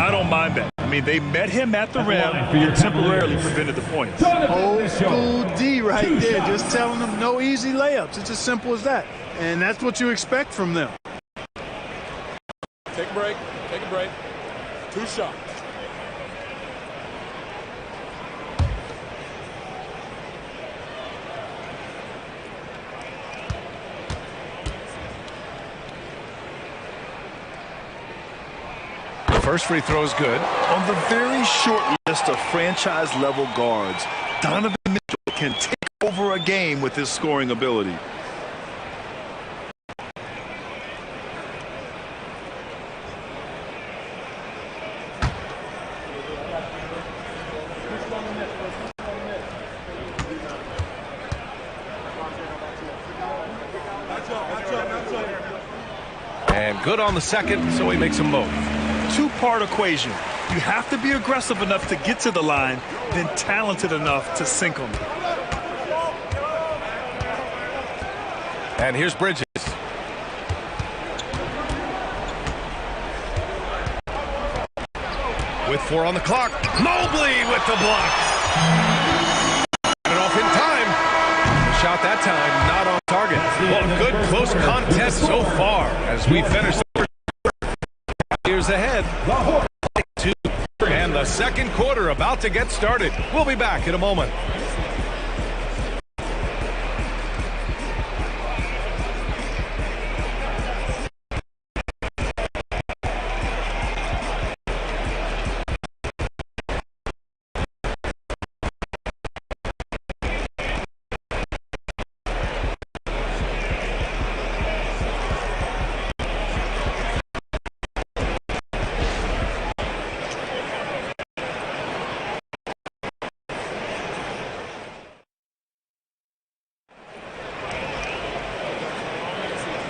I don't mind that. I mean, they met him at the rim and temporarily prevented the points. Old school D right there, just telling them no easy layups. It's as simple as that. And that's what you expect from them. Take a break. Take a break. 2 shots. First free throw is good. On the very short list of franchise-level guards, Donovan Mitchell can take over a game with his scoring ability. And good on the second, so he makes them both. Two-part equation. You have to be aggressive enough to get to the line, then talented enough to sink them. And here's Bridges. with 4 on the clock. Mobley with the block. Got it off in time. The shot that time, not on target. Well, good close contest so far as we finish the first quarter. Here's ahead. 2. And the second quarter about to get started. We'll be back in a moment.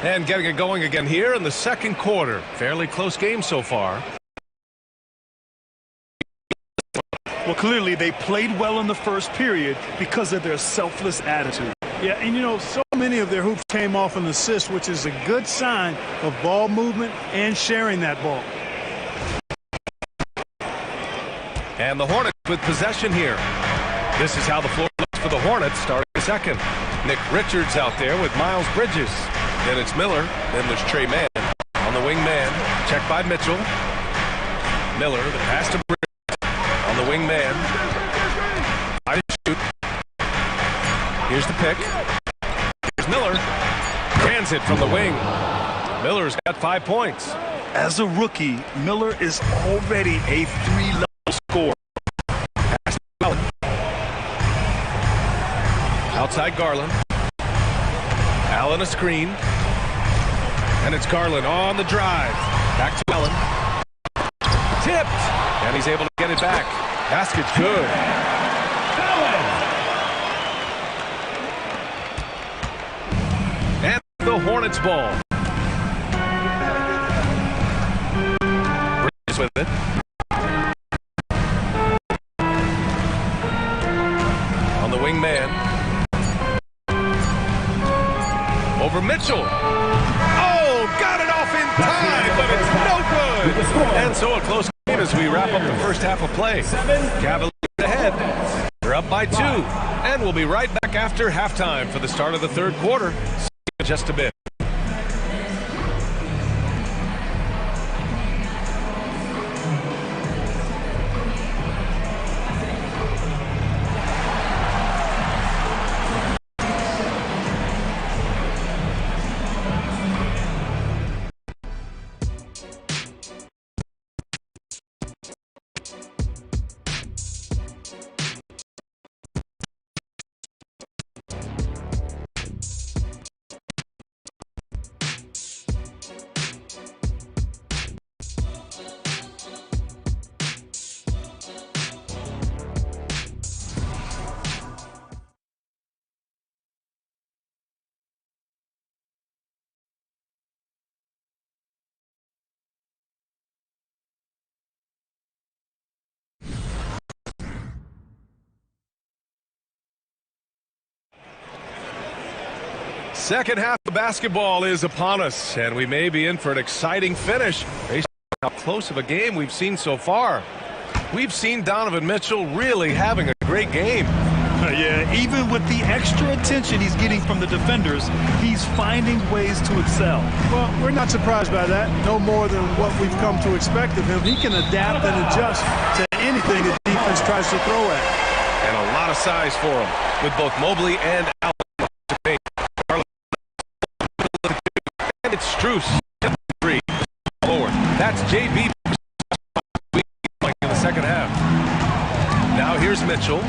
And getting it going again here in the second quarter. Fairly close game so far. Well, clearly they played well in the first period because of their selfless attitude. Yeah, and you know, so many of their hoops came off an assist, which is a good sign of ball movement and sharing that ball. And the Hornets with possession here. This is how the floor looks for the Hornets starting the second. Nick Richards out there with Miles Bridges. Then it's Miller. Then there's Trey Mann on the wing man. Checked by Mitchell. Miller, the pass to Bridges on the wing man. I shoot. Here's the pick. Here's Miller. Transit from the wing. Miller's got 5 points. As a rookie, Miller is already a 3-level scorer. Pass to Allen. Outside Garland. Allen a screen. And it's Garland on the drive. Back to Allen. Tipped. And he's able to get it back. Basket's good. And the Hornets ball. Bridges with it. On the wing man. Over Mitchell. Oh, got it off in time, but it's no good. And so a close game as we wrap up the first half of play. Cavaliers ahead. They're up by 2. And we'll be right back after halftime for the start of the third quarter. See you in just a bit. Second half of basketball is upon us, and we may be in for an exciting finish based on how close of a game we've seen so far. We've seen Donovan Mitchell really having a great game. Yeah, even with the extra attention he's getting from the defenders, he's finding ways to excel. Well, we're not surprised by that. No more than what we've come to expect of him. He can adapt and adjust to anything the defense tries to throw at him. And a lot of size for him, with both Mobley and Allen. And it's Strus. 3 forward. That's JB in the second half. Now here's Mitchell.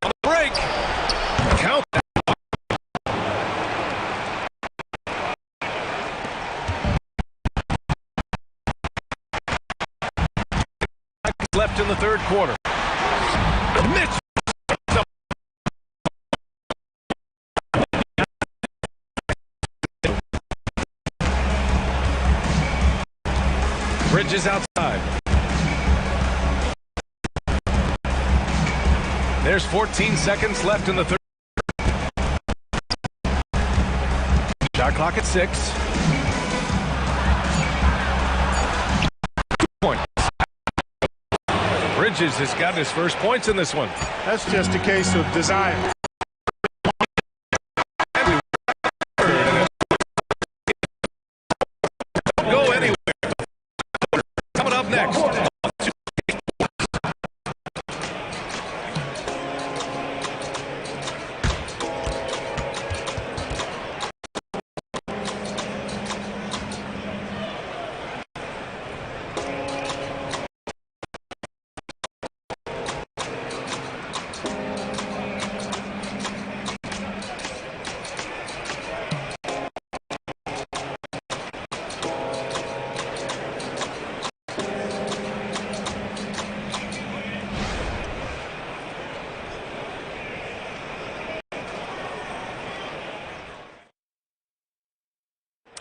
On the break. Count that. Left in the third quarter. Mitchell. Bridges outside. There's 14 seconds left in the third. Shot clock at 6. Bridges has got his first points in this one. That's just a case of desire. Go anywhere. Coming up next.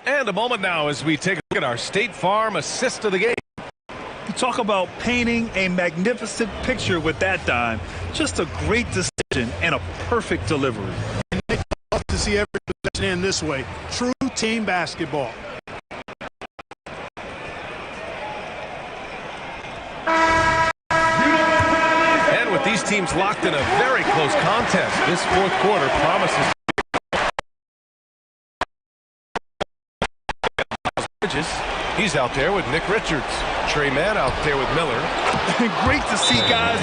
And a moment now as we take a look at our State Farm assist of the game. You talk about painting a magnificent picture with that dime. Just a great decision and a perfect delivery. And they love to see every possession in this way. True team basketball. And with these teams locked in a very close contest, this fourth quarter promises. He's out there with Nick Richards. Trey Mann out there with Miller. Great to see guys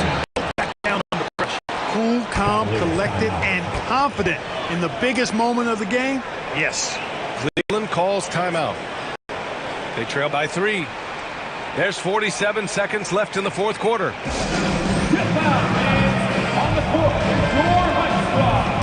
back down under pressure. Cool, calm, collected, and confident in the biggest moment of the game. Yes. Cleveland calls timeout. They trail by 3. There's 47 seconds left in the fourth quarter. On the court, your high squad.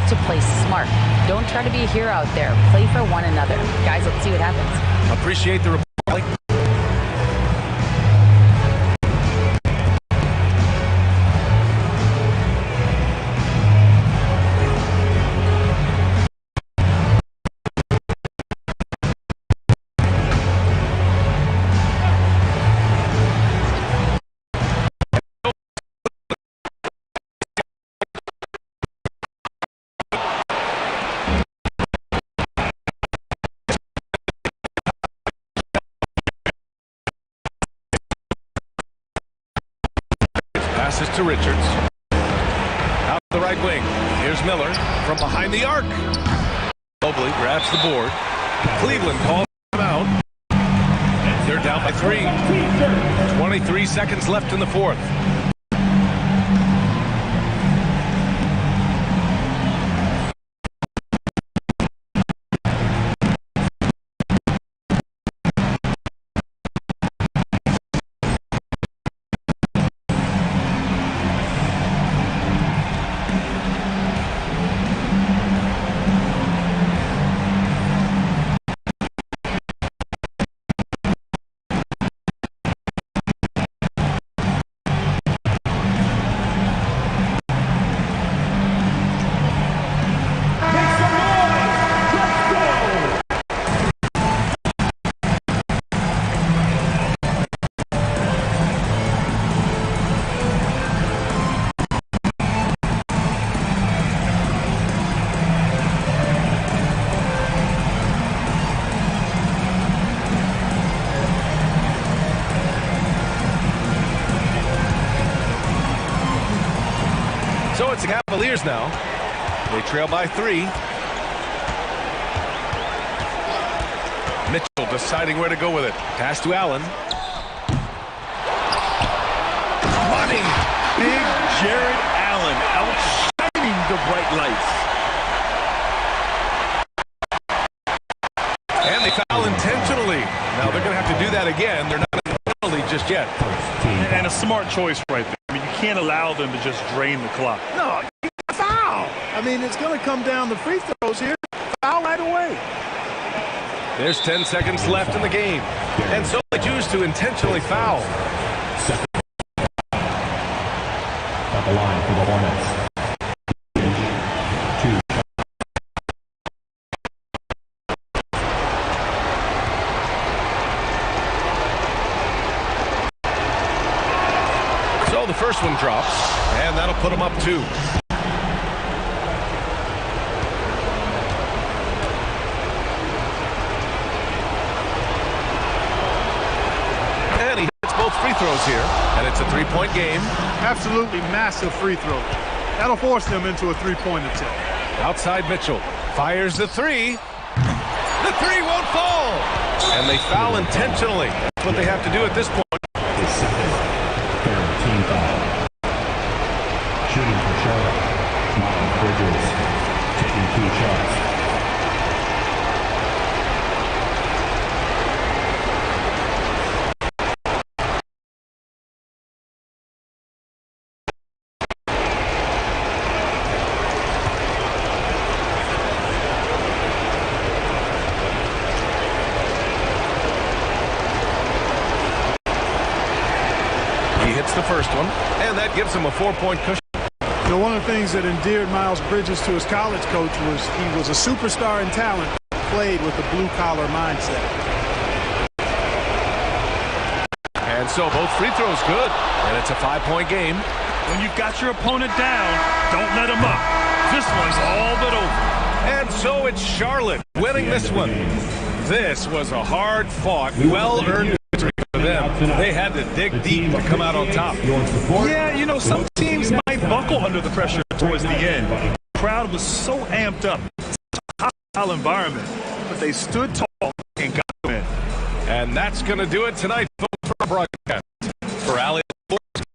To play smart. Don't try to be a hero out there. Play for one another. Guys, let's see what happens. Appreciate the report. Passes to Richards. Out the right wing. Here's Miller from behind the arc. Mobley grabs the board. Cleveland calls him out. They're down by 3. 23 seconds left in the fourth. So it's the Cavaliers now. They trail by 3. Mitchell deciding where to go with it. Pass to Allen. Money. Big Jared Allen outshining the bright lights. And they foul intentionally. Now they're going to have to do that again. They're not in the penalty just yet. And a smart choice right there. I mean, you can't allow them to just drain the clock. No, foul. I mean, it's going to come down to free throws here. Foul right away. There's 10 seconds left in the game. And so they choose to intentionally foul. At the line for the Hornets. So the first one drops, and that'll put them up 2. And he hits both free throws here, and it's a 3-point game. Absolutely massive free throw. That'll force them into a three-point attempt. Outside Mitchell fires the 3. The 3 won't fall. And they foul intentionally. That's what they have to do at this point. His second, third team foul. Shooting for Charlotte. Miles Bridges taking 2 shots. The first one, and that gives him a 4-point cushion. You know, one of the things that endeared Miles Bridges to his college coach was he was a superstar in talent, played with a blue-collar mindset. And so both free throws good, and it's a 5-point game. When you've got your opponent down, don't let him up. This one's all but over. And so it's Charlotte winning this one. This was a hard-fought, well-earned victory for them. They had to dig deep to come out on top. Yeah, you know, some teams might buckle under the pressure towards the end. The crowd was so amped up. It's a hostile environment, but they stood tall and got them in. And that's going to do it tonight for our broadcast. For Ali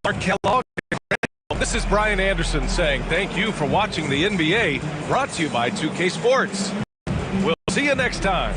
Mark Kellogg, this is Brian Anderson saying thank you for watching the NBA, brought to you by 2K Sports. We'll see you next time.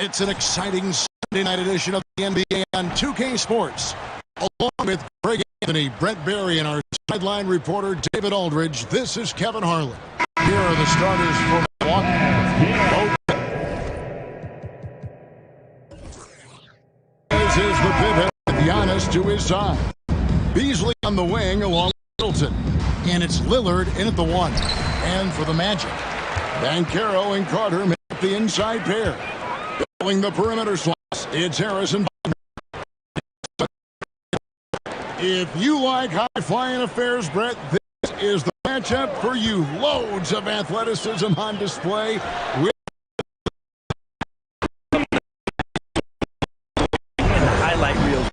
It's an exciting Sunday night edition of the NBA on 2K Sports. Along with Greg Anthony, Brent Berry, and our sideline reporter David Aldridge, this is Kevin Harlan. Here are the starters for Milwaukee. This is the pivot with Giannis to his side. Beasley on the wing along with Middleton. And it's Lillard in at the 1. And for the Magic, Banchero and Carter make the inside pair. Filling the perimeter slots, it's Harrison. If you like high-flying affairs, Brett, this is the matchup for you. Loads of athleticism on display. In the highlight reel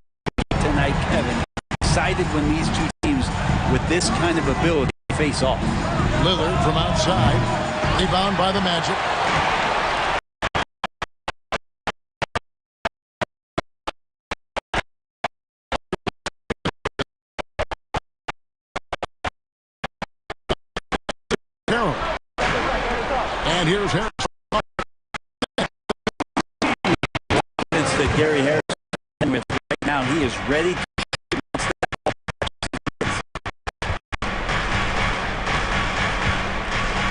tonight, Kevin. Excited when these two teams with this kind of ability face off. Lillard from outside. Rebound by the Magic. And here's Harris. That Gary Harris with right now, he is ready.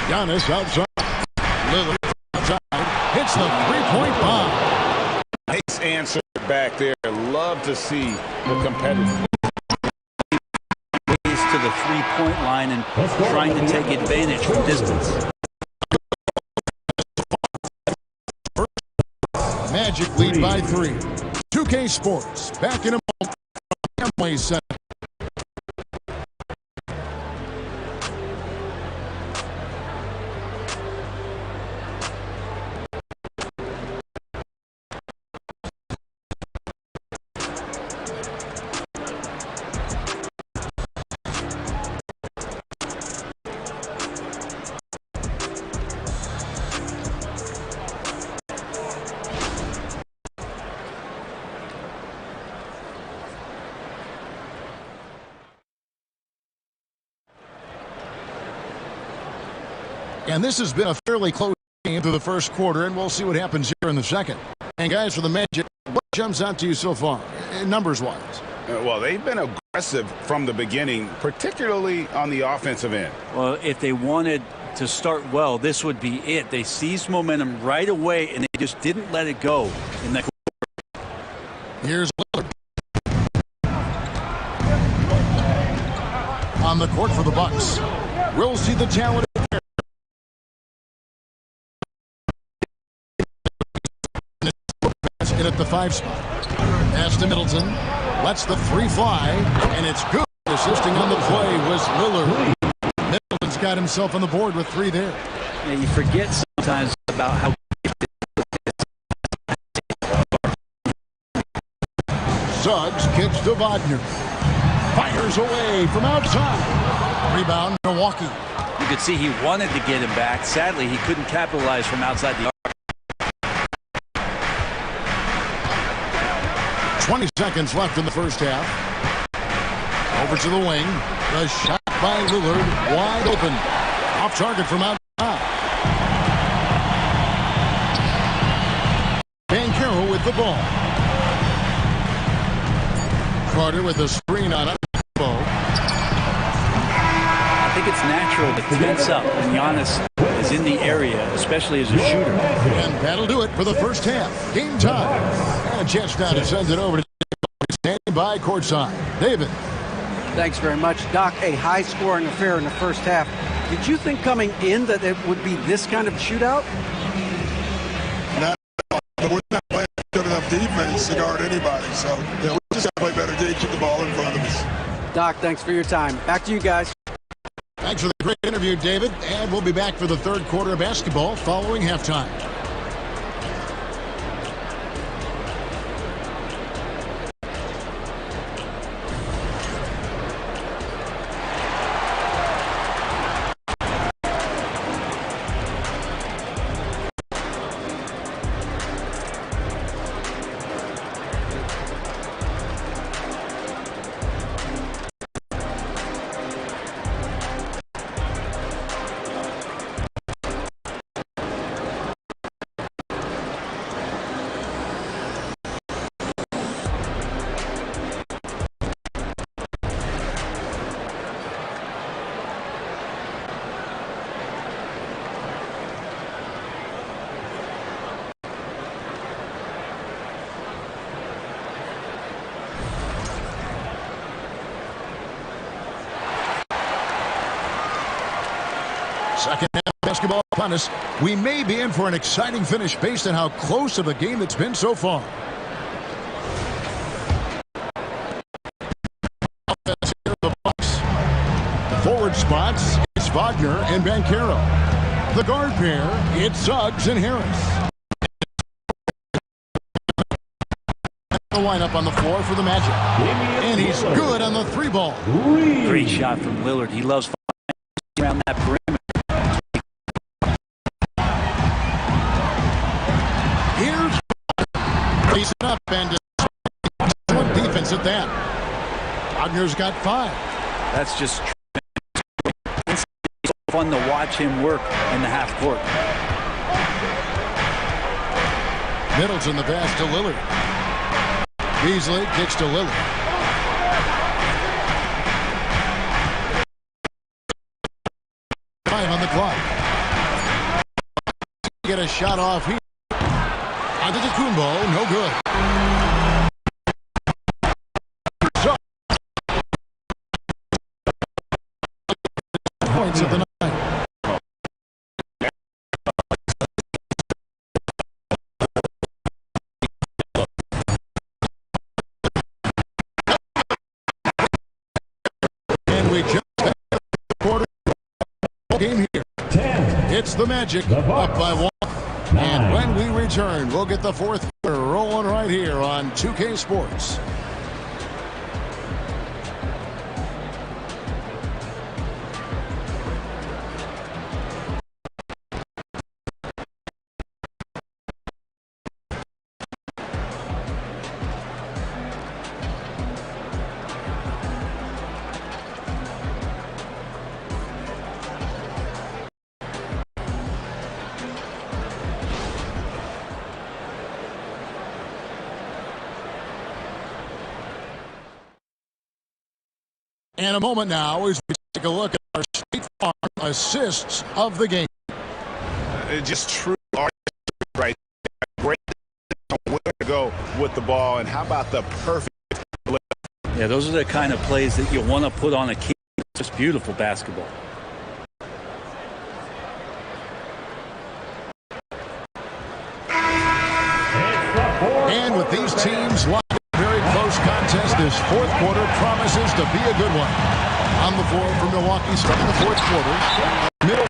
Giannis outside. Lillard outside. Hits the three-point bomb. Nice answer back there. Love to see the competitive. To the three-point line and trying to take advantage from distance. Magic lead by 3. 2K Sports back in a moment from Amway Center. And this has been a fairly close game through the first quarter, and we'll see what happens here in the second. And guys, for the Magic, what jumps out to you so far, numbers-wise? Well, they've been aggressive from the beginning, particularly on the offensive end. Well, if they wanted to start well, this would be it. They seized momentum right away, and they just didn't let it go in the quarter. Here's Lillard. On the court for the Bucks. We'll see the talent. In at the 5 spot. Pass to Middleton. Lets the 3 fly, and it's good. Assisting on the play was Lillard. Middleton's got himself on the board with 3 there. Yeah, you forget sometimes about how Suggs kicks to Wagner. Fires away from outside. Rebound, Milwaukee. You could see he wanted to get him back. Sadly, he couldn't capitalize from outside the arc. 20 seconds left in the first half. Over to the wing. The shot by Lillard. Wide open. Off target from outside. Banchero with the ball. Carter with a screen on it. I think it's natural to tense up when Giannis is in the area, especially as a shooter. And that'll do it for the first half. Game time. And a chance now to send it over to standing by courtside. David. Thanks very much, Doc. A high-scoring affair in the first half. Did you think coming in that it would be this kind of shootout? Not, but we're not playing good enough defense to guard anybody. So we just got to play better to keep the ball in front of us. Doc, thanks for your time. Back to you guys. Thanks for the great interview, David. And we'll be back for the third quarter of basketball following halftime. Second half basketball upon us. We may be in for an exciting finish based on how close of a game it's been so far. Offense here, the Bucks. Forward spots, it's Wagner and Banchero. The guard pair, it's Suggs and Harris. The lineup on the floor for the Magic. And he's good on the 3-ball. Great shot from Lillard. He loves around that perimeter. Here's facing up and defense at that. Wagner's got 5. That's just fun to watch him work in the half court. Middleton the pass to Lillard. Beasley kicks to Lillard. Time on the clock. Get a shot off here. Antetokounmpo, no good. Points of the night. And we just had the quarter game here. 10. It's the Magic up by 1. And when we return, we'll get the fourth quarter rolling right here on 2K Sports. And a moment now as we take a look at our State Farm assists of the game. Just true art right there. Great where to go with the ball, and how about the perfect flip? Yeah, those are the kind of plays that you want to put on a key. Just beautiful basketball. And with these teams locked in a very close contest, this fourth quarter promises to be a good one. On the floor for Milwaukee starting the fourth quarter. Middle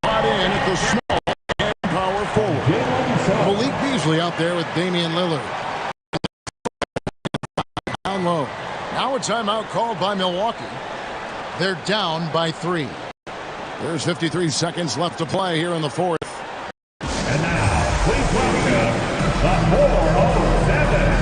spot in at the small and power forward. Malik Beasley out there with Damian Lillard. Down low. Now a timeout called by Milwaukee. They're down by 3. There's 53 seconds left to play here in the fourth. And now, please welcome the 407.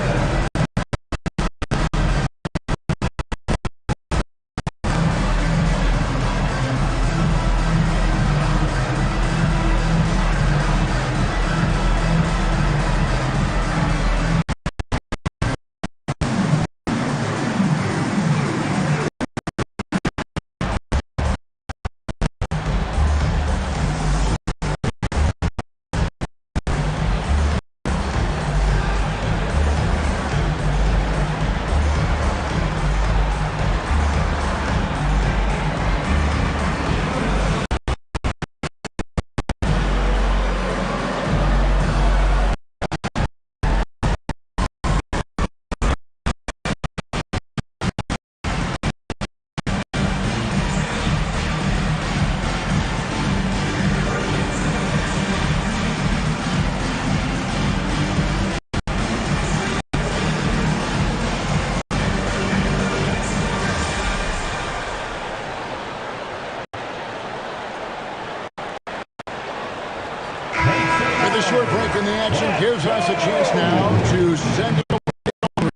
The short break in the action gives us a chance now to send it over.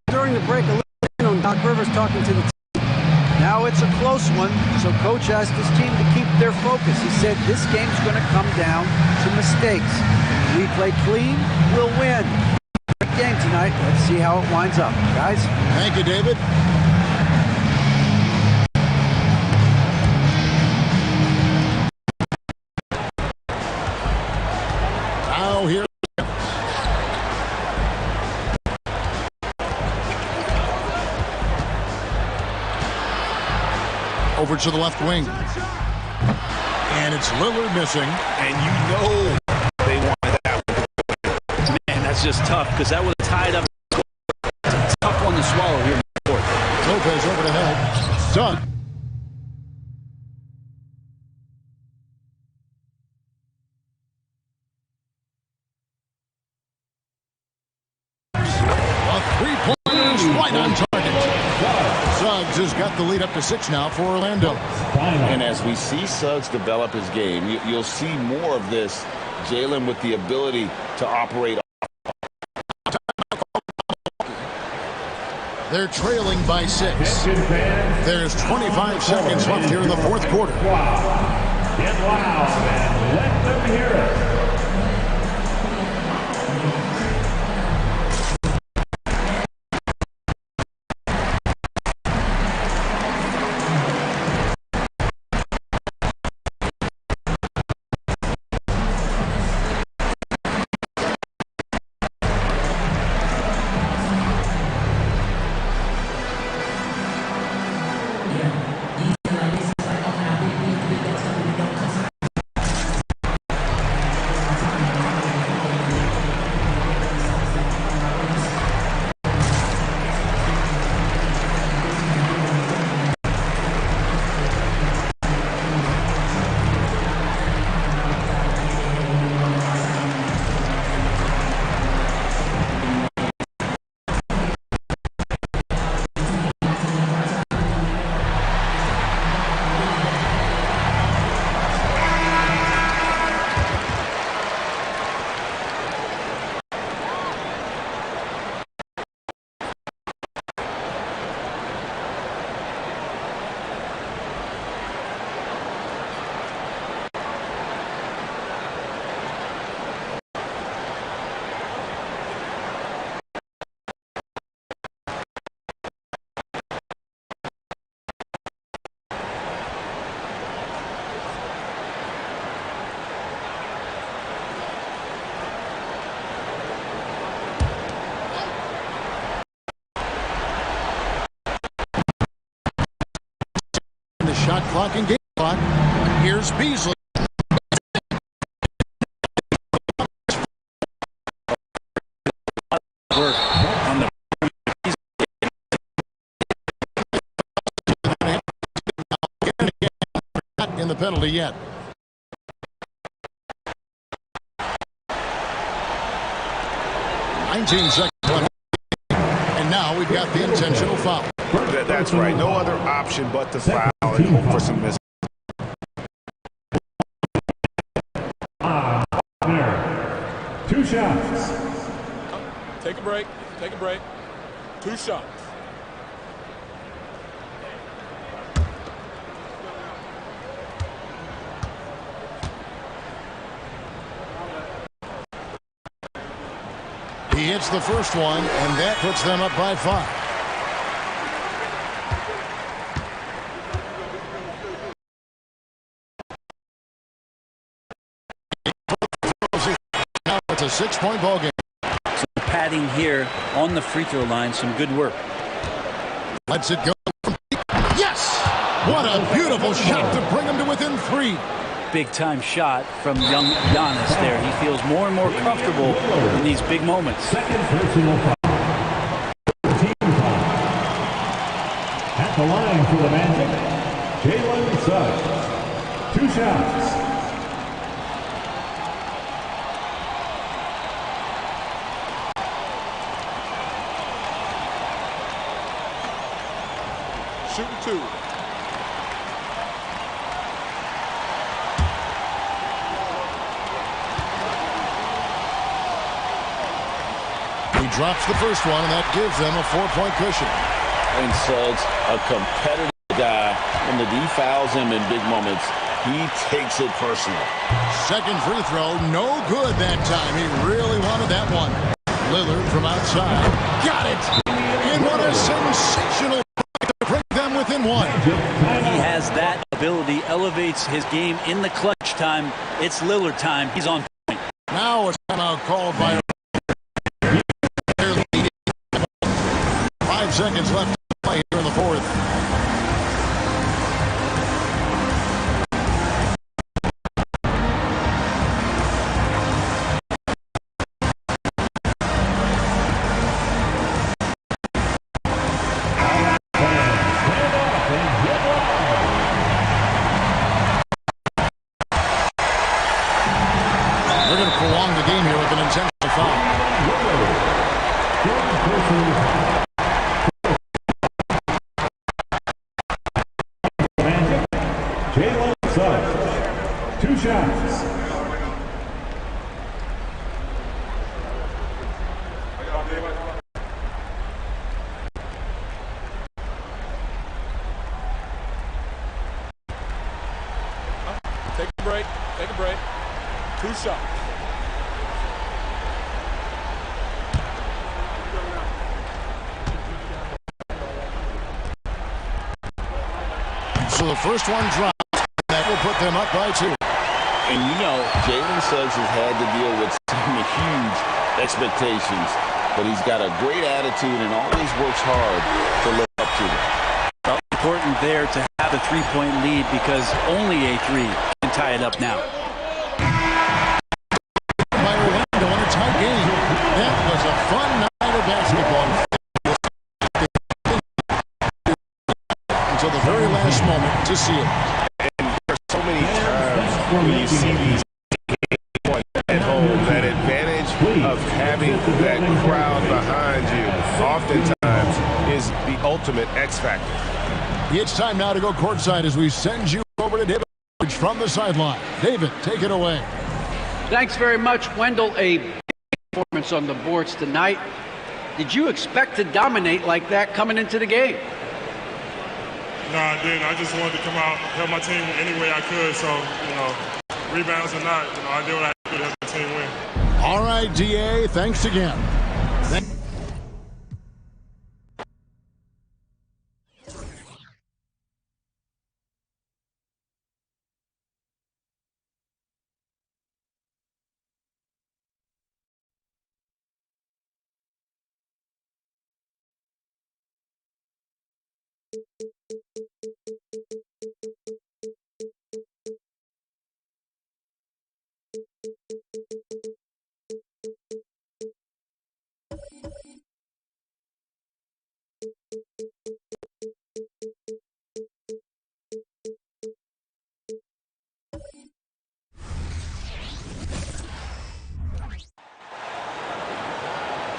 During the break, a little on Doc Rivers talking to the team. Now it's a close one, so coach asked his team to keep their focus. He said this game's going to come down to mistakes. We play clean, we'll win. Great game tonight. Let's see how it winds up, guys. Thank you, David. Now here. Over to the left wing. And it's Lillard missing. And you know they wanted that one. Man, that's just tough because that would have tied up. It's a tough one to swallow here in the fourth. Lopez over the head. Done. Right on target. Suggs has got the lead up to 6 now for Orlando. And as we see Suggs develop his game, you'll see more of this. Jalen with the ability to operate. They're trailing by 6. There's 25 seconds left here in the fourth quarter. Get loud and let them hear it. Shot clock and game clock. Here's Beasley. Work on the not in the penalty yet. Seconds left. And now we've got the intentional foul. That's right. No other option but to foul and hope for some miss. Two shots. Take a break. Take a break. 2 shots. He hits the first one, and that puts them up by 5. Now it's a 6-point ball game. Some padding here on the free throw line. Some good work. Lets it go. Yes! What a beautiful shot to bring him to within 3. Big-time shot from young Giannis there. He feels more and more comfortable in these big moments. Second personal foul. Team foul. At the line for the Magic, Jalen Suggs. 2 shots. Shooting 2. Drops the first one, and that gives them a 4-point cushion. And Suggs, a competitive guy. When the D fouls him in big moments, he takes it personal. Second free throw, no good that time. He really wanted that one. Lillard from outside. Got it! And what a sensational play to bring them within 1. He has that ability, elevates his game in the clutch time. It's Lillard time. He's on point. Now a timeout called by 5 seconds left to play here in the fourth. They're going to prolong the game here with an intentional foul. Jalen Suggs. 2 shots. Take a break. 2 shots. So the first one drops. That will put them up by 2. And you know, Jalen Suggs has had to deal with some huge expectations, but he's got a great attitude and always works hard to live up to them. Well, important there to have a 3-point lead because only a 3 can tie it up now. By Orlando in a tight game. That was a fun night of basketball. Until the very last moment to see it. And there's so many times when you see these games at home, that advantage of having that crowd behind you oftentimes is the ultimate X factor. It's time now to go courtside as we send you over to David from the sideline. David, take it away. Thanks very much, Wendell. A big performance on the boards tonight. Did you expect to dominate like that coming into the game? No, I didn't. I just wanted to come out, help my team any way I could. So, rebounds or not, I did what I could to help my team win. All right, DA, thanks again.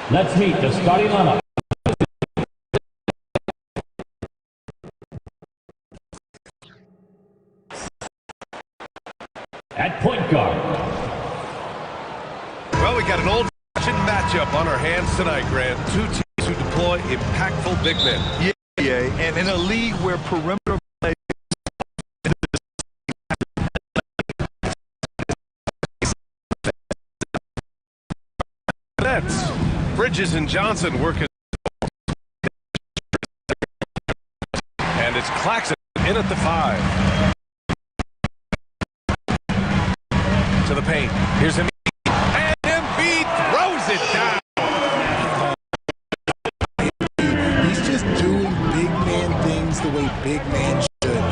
Let's meet the starting lineup. At point guard. Well, we got an old-fashioned matchup on our hands tonight, Grant. 2 teams who deploy impactful big men. Yeah, and in a league where perimeter play Nets. Bridges and Johnson working. And it's Claxton in at the 5. To the paint. Here's Embiid. And Embiid throws it down. He's just doing big man things the way big man should.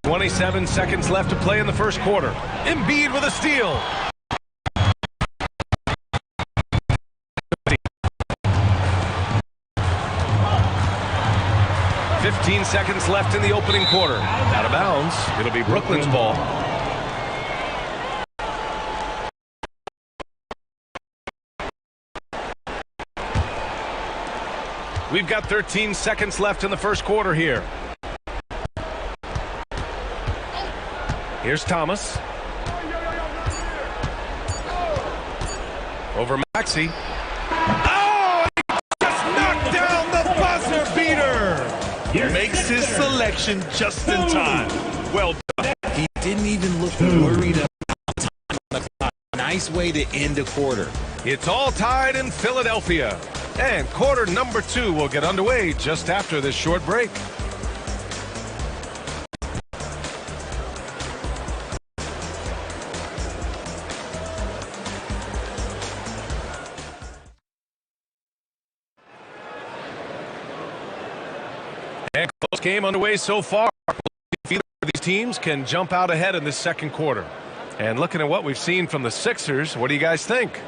27 seconds left to play in the first quarter. Embiid with a steal. 15 seconds left in the opening quarter. Out of bounds. It'll be Brooklyn's ball. We've got 13 seconds left in the first quarter here. Here's Thomas. Over Maxey. Oh, he just knocked down the buzzer beater. makes his selection just in time. Well done. He didn't even look worried about time on the clock. Nice way to end a quarter. It's all tied in Philadelphia. And quarter number 2 will get underway just after this short break. And close game underway so far. These teams can jump out ahead in this second quarter. And looking at what we've seen from the Sixers, what do you guys think?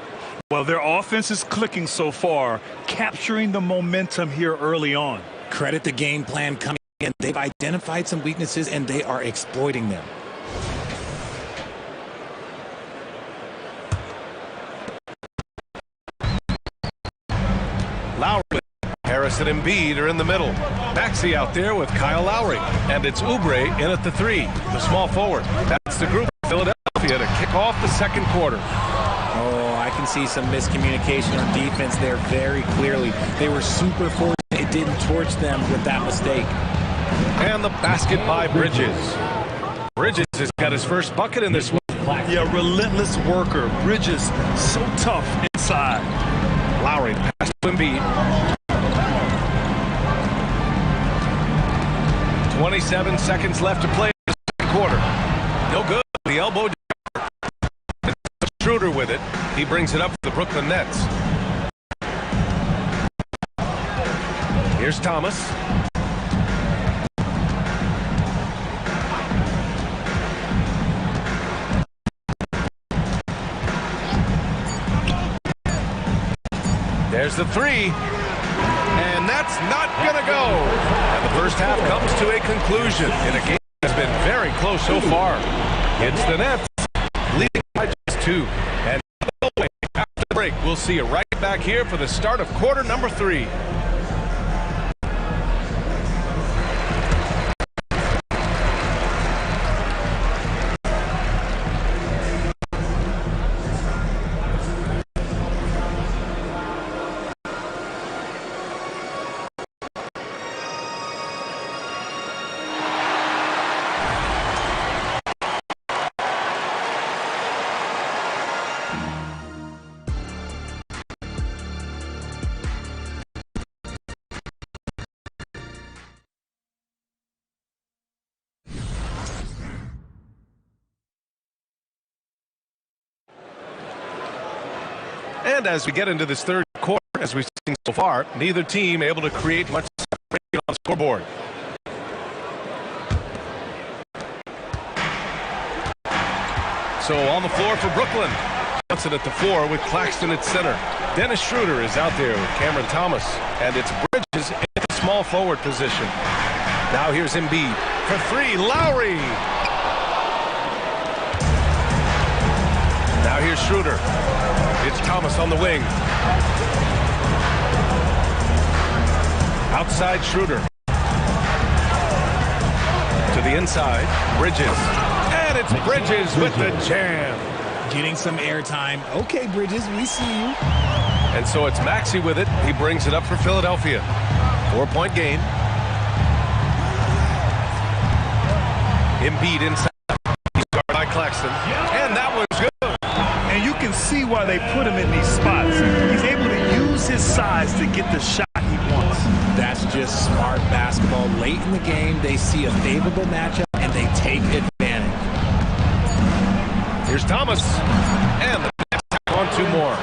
Well, their offense is clicking so far, capturing the momentum here early on. Credit the game plan coming in. They've identified some weaknesses, and they are exploiting them. Lowry. Harris and Embiid are in the middle. Maxey out there with Kyle Lowry. And it's Oubre in at the 3, the small forward. That's the group of Philadelphia to kick off the second quarter. Oh, I can see some miscommunication on defense there very clearly. They were super fortunate it didn't torch them with that mistake. And the basket by Bridges. Bridges has got his first bucket in this one. Yeah, relentless worker. Bridges, so tough inside. Lowry pass to Embiid. 27 seconds left to play in the second quarter. No good. The elbow. Schroeder with it. He brings it up for the Brooklyn Nets. Here's Thomas. There's the three. And that's not going to go. And the first half comes to a conclusion in a game that's been very close so far. It's the Nets leading by just 2. And after the break, we'll see you right back here for the start of quarter number 3. And as we get into this third quarter, as we've seen so far, neither team able to create much separation on the scoreboard. So on the floor for Brooklyn. Johnson at the 4 with Claxton at center. Dennis Schroeder is out there with Cameron Thomas. And it's Bridges in the small forward position. Now here's Embiid for 3. Lowry. Now here's Schroeder. It's Thomas on the wing. Outside Schroeder. To the inside, Bridges. And it's Bridges with the jam. Getting some airtime. Okay, Bridges, we see you. And so it's Maxey with it. He brings it up for Philadelphia. 4-point game. Embiid inside. He's guarded by Claxton. And that was good. And you can see why they put him in these spots. He's able to use his size to get the shot he wants. That's just smart basketball. Late in the game, they see a favorable matchup, and they take advantage. Here's Thomas. And the Nets tack on 2 more.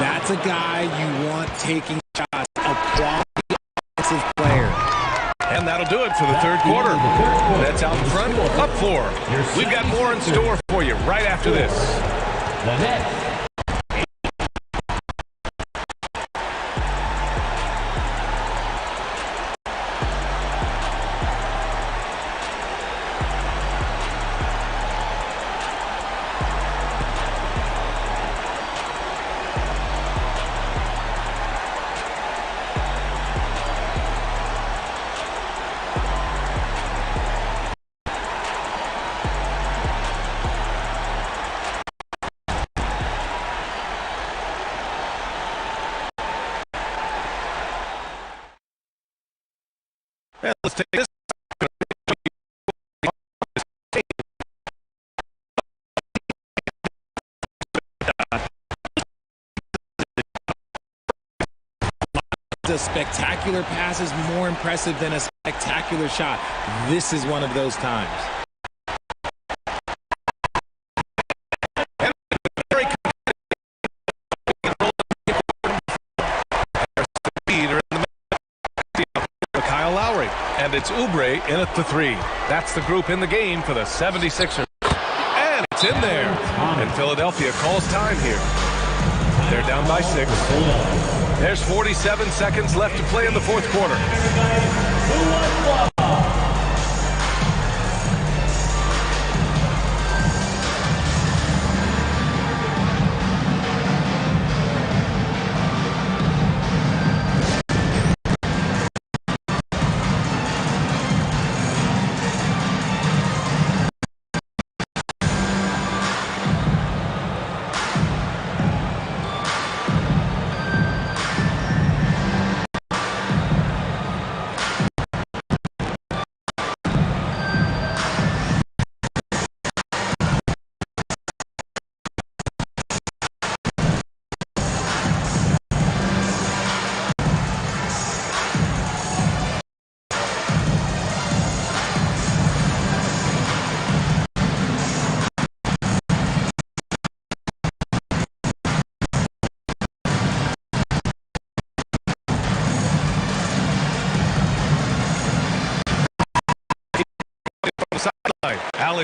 That's a guy you want taking shots. A quality offensive player. And that'll do it for the third quarter. Nets out in front, up 4. We've got more in store for you right after this. The Nets. And let's take this. A spectacular pass is more impressive than a spectacular shot. This is one of those times. And it's Oubre in at the 3. That's the group in the game for the 76ers. And it's in there. And Philadelphia calls time here. They're down by 6. There's 47 seconds left to play in the fourth quarter.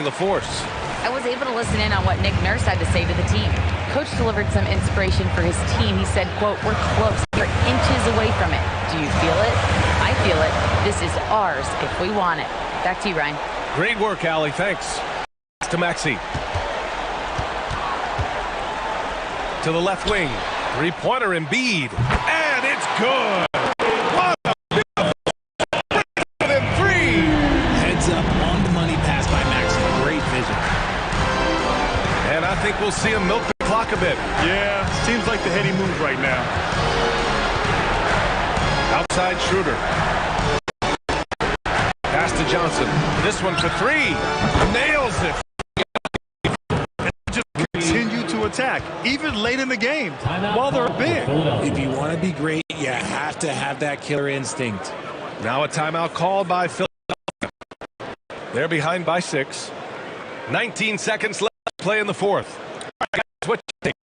feeling the force. I was able to listen in on what Nick Nurse had to say to the team. Coach delivered some inspiration for his team. He said, quote, "We're close. We're inches away from it. Do you feel it? I feel it. This is ours if we want it." Back to you, Ryan. Great work, Allie. Thanks. To Maxey. To the left wing. Three-pointer Embiid. And it's good. What a beautiful within three. Heads up on the money pass by Maxey. Great vision. And I think we'll see him milk the clock a bit. Yeah, seems like the heady move right now. Outside Schroeder. Pass to Johnson. This one for three. Nails it. Just continue to attack, even late in the game, while they're big. If you want to be great, you have to have that killer instinct. Now a timeout called by Philadelphia. They're behind by 6. 19 seconds left to play in the fourth. All right, guys, what you think?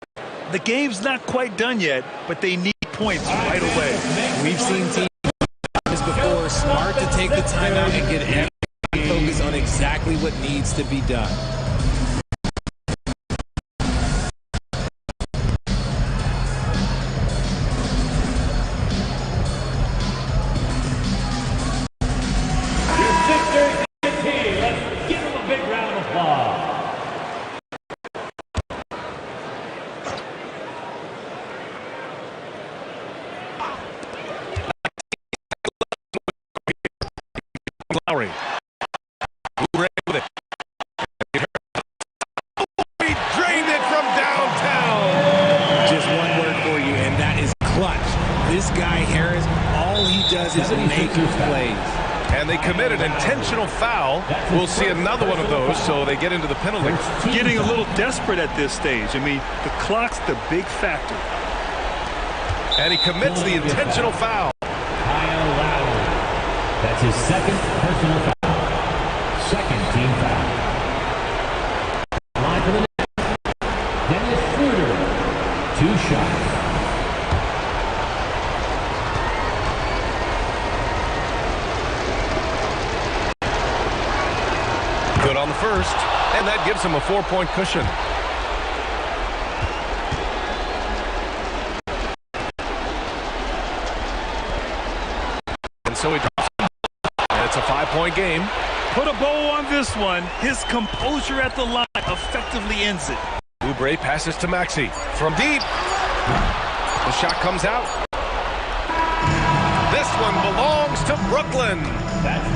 The game's not quite done yet, but they need points right away. We've seen teams before, smart to take the timeout and get everybody focused on exactly what needs to be done. Let's give them a big round of applause. Lowry. With it. He drained it from downtown. Just one word for you, and that is clutch. This guy, Harris, all he does is make plays. And they committed intentional foul. We'll see another one of those, so they get into the penalty. Getting a little desperate at this stage. I mean, the clock's the big factor. And he commits the intentional foul. Kyle Lowry. That's his second personal foul. Second team foul. Line for the net. Dennis Schroeder. 2 shots. Good on the first, and that gives him a 4-point cushion. And so he drops. And it's a 5-point game. Put a bow on this one. His composure at the line effectively ends it. Oubre passes to Maxey from deep. The shot comes out. This one belongs to Brooklyn.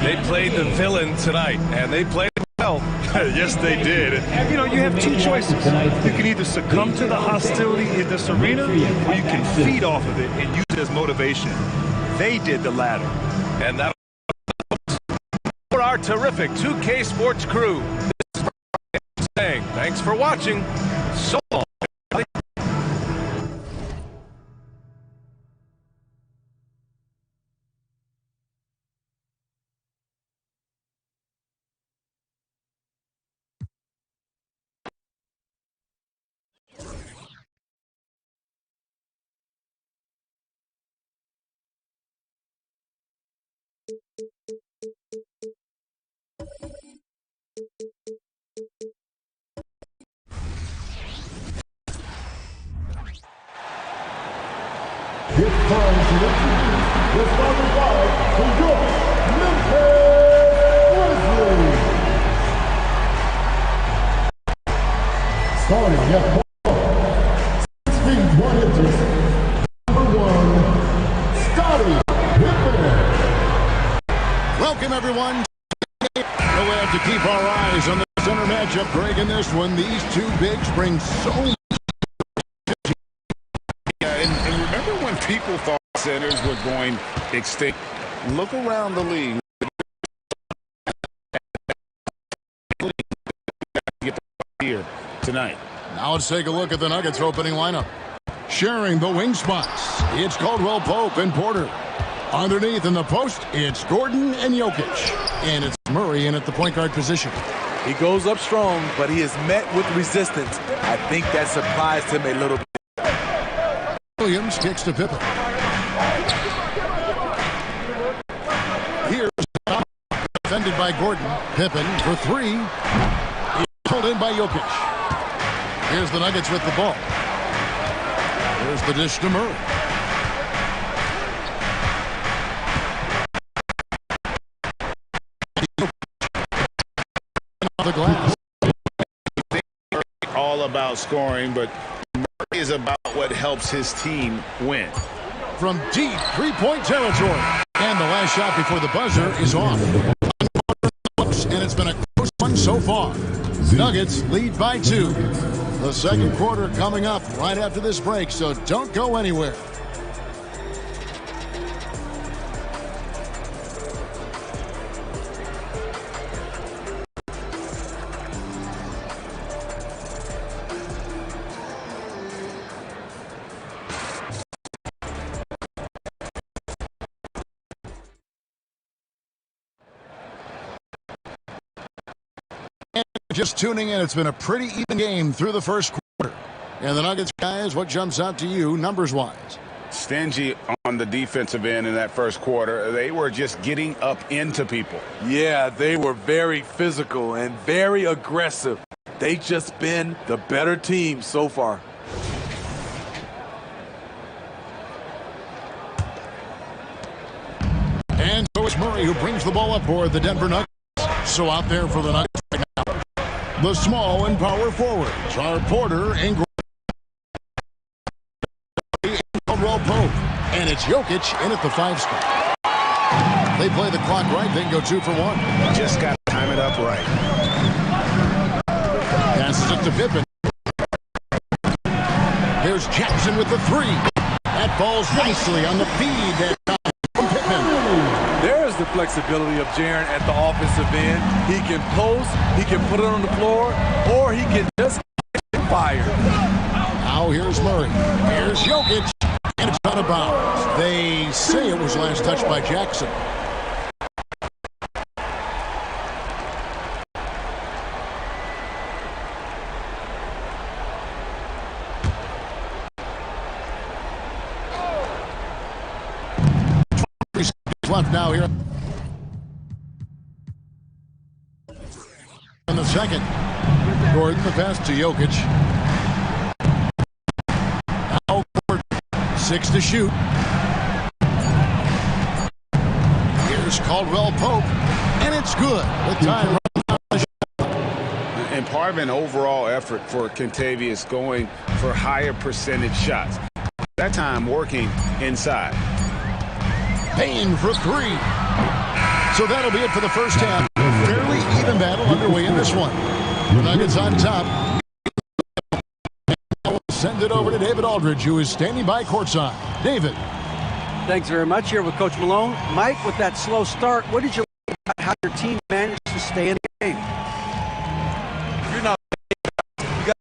They played the villain tonight, and they played it well. Yes, they did. You know, you have two choices. You can either succumb to the hostility in this arena, or you can feed off of it and use it as motivation. They did the latter. And that for our terrific 2K Sports crew. This is saying thanks for watching. So long. It's time to introduce the starting five for your Memphis Grizzlies. Starting at 6 feet 1 inches, number 1, Scottie Pippen. Welcome everyone. We have to keep our eyes on the center matchup. Greg, in this one, these two bigs bring so much. And remember when people thought centers were going extinct? Look around the league. Get here tonight. Now let's take a look at the Nuggets opening lineup. Sharing the wing spots, it's Caldwell Pope and Porter. Underneath in the post, it's Gordon and Jokic. And it's Murray in at the point guard position. He goes up strong, but he is met with resistance. I think that surprised him a little bit. Williams kicks to Pippen. Here's defended by Gordon. Pippen for 3. Pulled in by Jokic. Here's the Nuggets with the ball. Here's the dish to Murray. The glass. All about scoring, but Murray is about what helps his team win. From deep three-point territory. And the last shot before the buzzer is off. And it's been a close one so far. Nuggets lead by 2. The second quarter coming up right after this break, so don't go anywhere. Just tuning in, it's been a pretty even game through the first quarter. And the Nuggets, guys, what jumps out to you numbers-wise? Stingy on the defensive end in that first quarter. They were just getting up into people. Yeah, they were very physical and very aggressive. They just been the better team so far. And so it's Murray who brings the ball up for the Denver Nuggets. So out there for the Nuggets right now, the small and power forwards are Porter and Pope. And it's Jokic in at the 5 spot. They play the clock right, then go 2 for 1. Just got to time it up right. Passes it to Pippen. Here's Jackson with the 3. That falls nicely on the feed that time from Pippen. There's the flexibility of Jaren at the offensive end. He can post, he can put it on the floor, or he can just fire. Now here's Murray. Here's Jokic. And it's out of bounds. They say it was last touched by Jackson. Left now here in the second. Gordon the pass to Jokic. Now Gordon, 6 to shoot. Here's Caldwell Pope, and it's good. The time runs out the shot. And part of an overall effort for Kentavious going for higher percentage shots. That time working inside. Payne for 3. So that'll be it for the first half. Fairly even battle underway in this one. The Nuggets on top. I'll send it over to David Aldridge, who is standing by courtside. David. Thanks very much. Here with Coach Malone. Mike, with that slow start, what did you like about how your team managed to stay in the game? You're not. You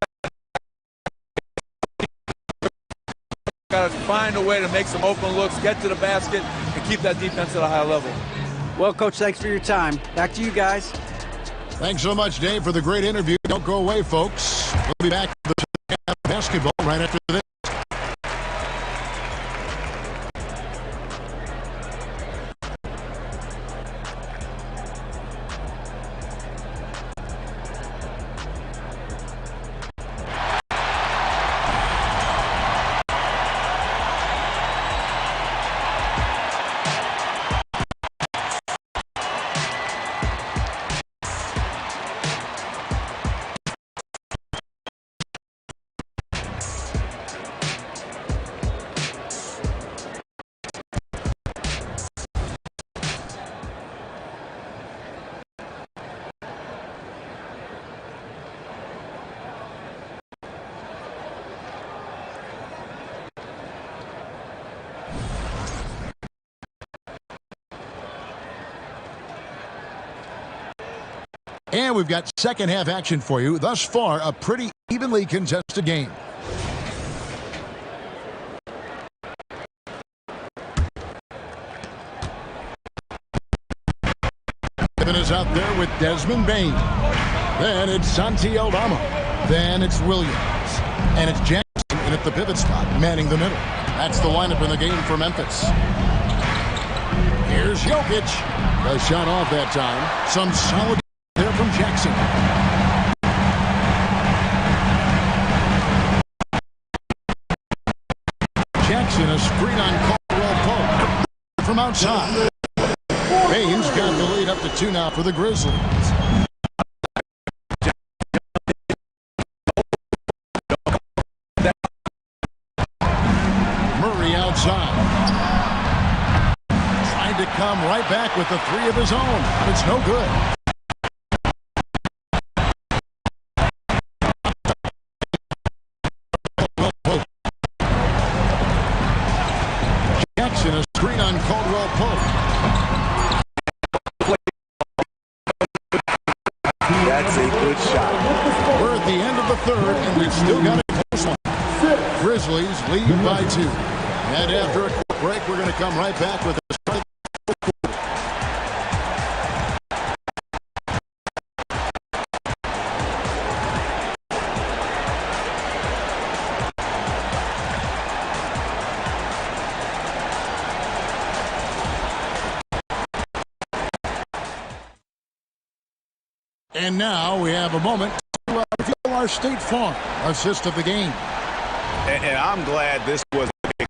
got to find a way to make some open looks, get to the basket, and keep that defense at a high level. Well, Coach, thanks for your time. Back to you guys. Thanks so much, Dave, for the great interview. Don't go away, folks. We'll be back to the basketball right after this. And we've got second half action for you. Thus far, a pretty evenly contested game. Pippen is out there with Desmond Bain. Then it's Santi Aldama. Then it's Williams. And it's Jackson in at the pivot spot, manning the middle. That's the lineup in the game for Memphis. Here's Jokic. A shot off that time. Some solid there from Jackson. Jackson, a screen on Caldwell Pope from outside. Baines got the lead up to 2 now for the Grizzlies. Murray outside. Trying to come right back with the 3 of his own. It's no good. Jackson, a screen on Caldwell Pope. That's a good shot. We're at the end of the third, and we've still got a close one. Grizzlies lead by 2. And after a quick break, we're going to come right back with the start of the fourth quarter. And now we have a moment to reveal our State Farm assist of the game. And I'm glad this was a big.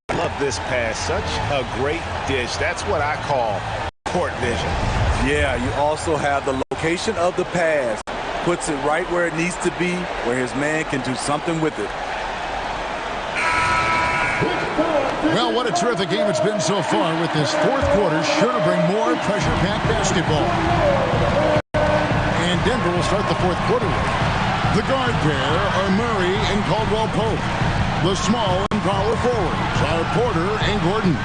I love this pass. Such a great dish. That's what I call court vision. Yeah, you also have the location of the pass. Puts it right where it needs to be, where his man can do something with it. Well, what a terrific game it's been so far, with this fourth quarter sure to bring more pressure-packed basketball. And Denver will start the fourth quarter with. The guard pair are Murray and Caldwell Pope. The small and power forwards are Porter and Gordon.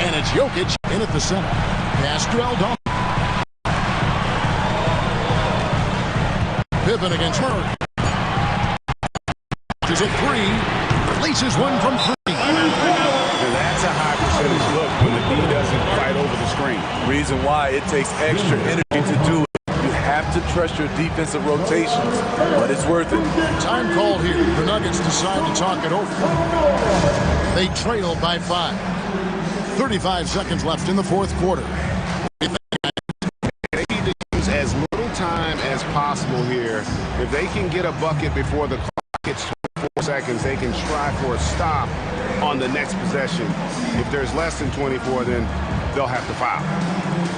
And it's Jokic in at the center. Pass to Eldon. Pippen against Murray. There's a 3. Places one from 3. That's a high percentage look when the D doesn't fight over the screen. Reason why it takes extra energy to do it. You have to trust your defensive rotations, but it's worth it. Time called here. The Nuggets decide to talk it over. They trail by 5. 35 seconds left in the fourth quarter. They need to use as little time as possible here. If they can get a bucket before the clock hits 24 seconds, they can strive for a stop on the next possession. If there's less than 24, then they'll have to foul.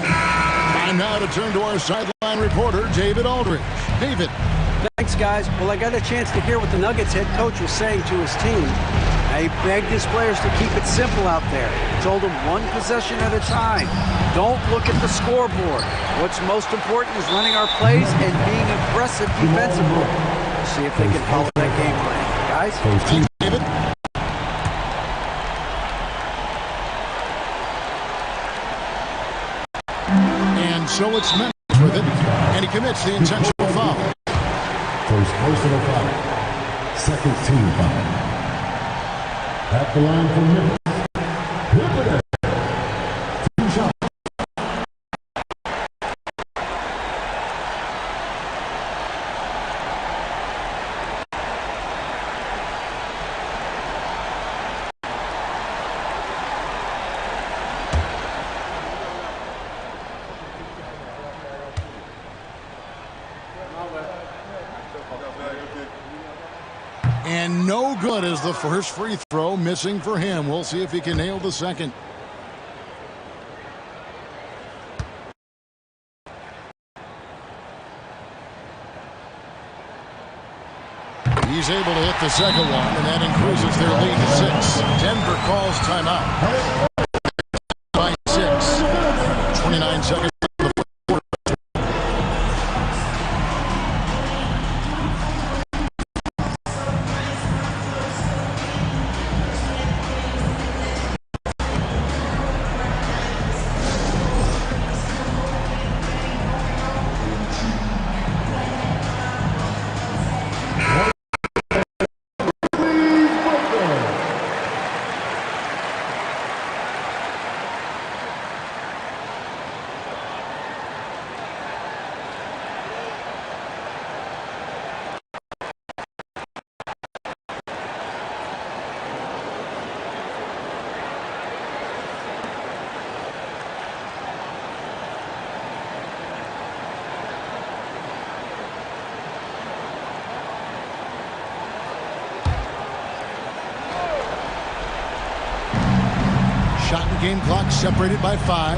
Time now to turn to our sideline reporter, David Aldridge. David. Thanks, guys. Well, I got a chance to hear what the Nuggets head coach was saying to his team. He begged his players to keep it simple out there. He told them one possession at a time. Don't look at the scoreboard. What's most important is running our plays and being aggressive defensively. See if they can follow that game plan. Guys? David. And so it's Memphis with it, and he commits the intentional foul. First personal foul. Second team foul. At the line for Memphis. Pippen. 2 shots. And no good as the first free throw, missing for him. We'll see if he can nail the second. He's able to hit the second one, and that increases their lead to 6. Denver calls timeout. By 6. 29 seconds. Game clock separated by 5.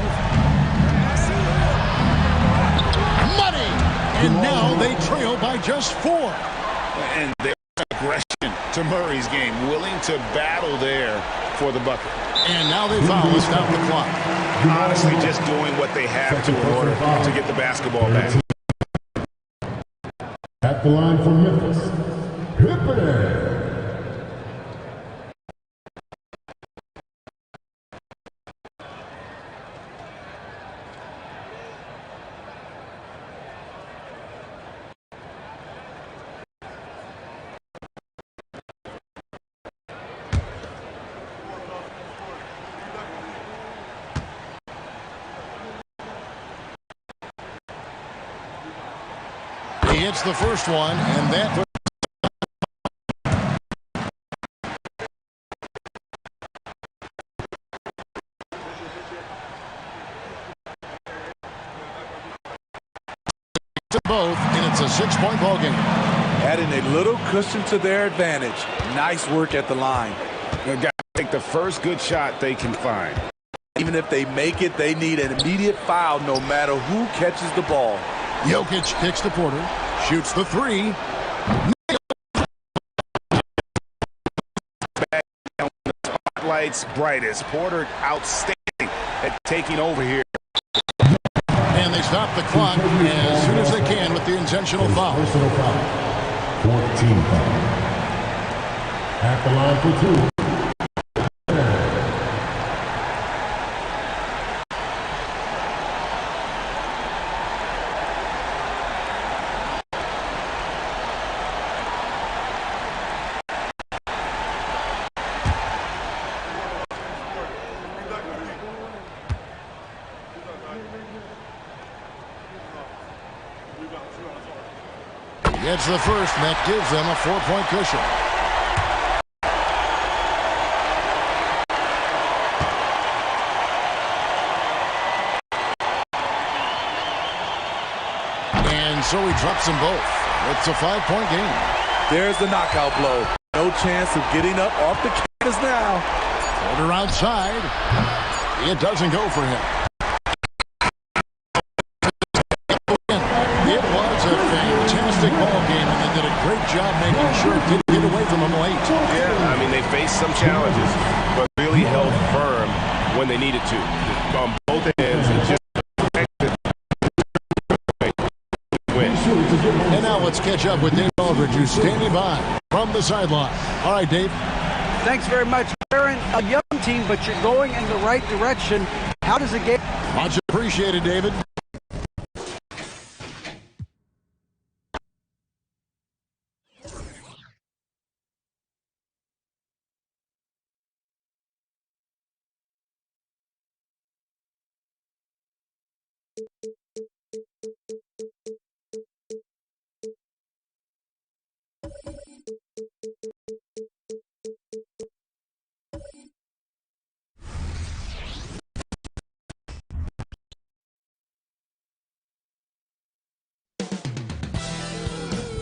Money! And now they trail by just 4. And there's aggression to Murray's game, willing to battle there for the bucket. And now they foul to stop the clock. Honestly, just doing what they have to in order to get the basketball back. At the line for Memphis, Hippner. He hits the first one, and that to both, and it's a 6-point ball game. Adding a little cushion to their advantage. Nice work at the line. They've got to take the first good shot they can find. Even if they make it, they need an immediate foul no matter who catches the ball. Jokic kicks to Porter, shoots the 3. Spotlight's brightest. Porter outstanding at taking over here. And they stop the clock as soon as they can with the intentional foul. 14 foul. At the line for 2. Gets the first, and that gives them a 4-point cushion. And so he drops them both. It's a 5-point game. There's the knockout blow. No chance of getting up off the canvas now. Porter outside. It doesn't go for him. It was a fantastic ball game, and they did a great job making sure it didn't get away from them late. Yeah, I mean, they faced some challenges, but really held firm when they needed to. On both ends, and just win. And now let's catch up with Dave Aldridge, who's standing by from the sideline. All right, Dave. Thanks very much, Aaron. A young team, but you're going in the right direction. How does it get? Much appreciated, David.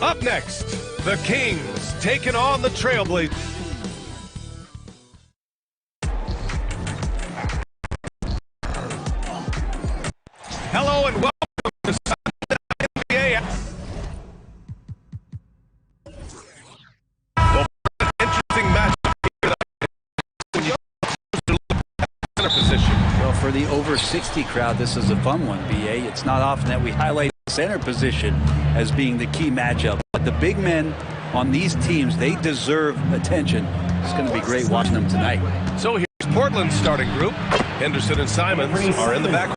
Up next, the Kings taking on the Trailblazers. Hello and welcome to NBA. Well, an interesting matchup here. Center position. Well, for the over 60 crowd, this is a fun one, BA. It's not often that we highlight center position as being the key matchup. But the big men on these teams, they deserve attention. It's going to be great watching them tonight. So here's Portland's starting group. Henderson and Simons are in the back.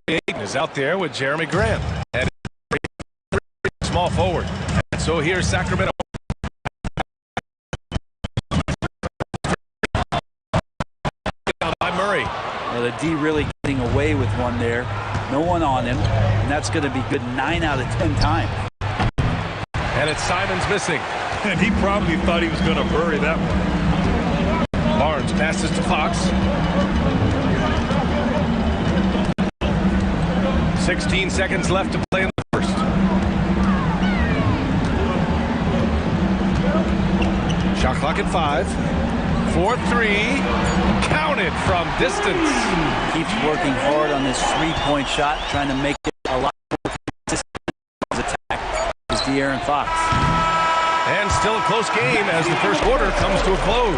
Ayton is out there with Jeremy Grant. And small forward. And so here's Sacramento. By Murray. Well, the D really getting away with one there. No one on him, and that's going to be good 9 out of 10 times. And it's Simons missing. And he probably thought he was going to bury that one. Barnes passes to Fox. 16 seconds left to play in the first. Shot clock at 5. 4-3. counted from distance. Keeps working hard on this three-point shot, trying to make it a lot more consistent. His attack is De'Aaron Fox. And still a close game as the first quarter comes to a close.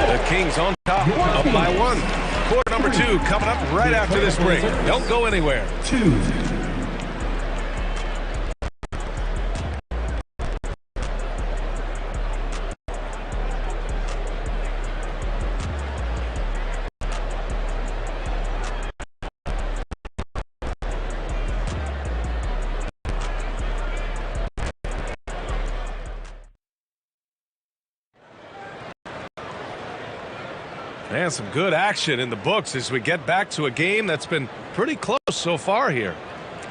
The Kings on top, up by 1. Quarter number 2 coming up right after this break. Don't go anywhere. 2. And some good action in the books as we get back to a game that's been pretty close so far here.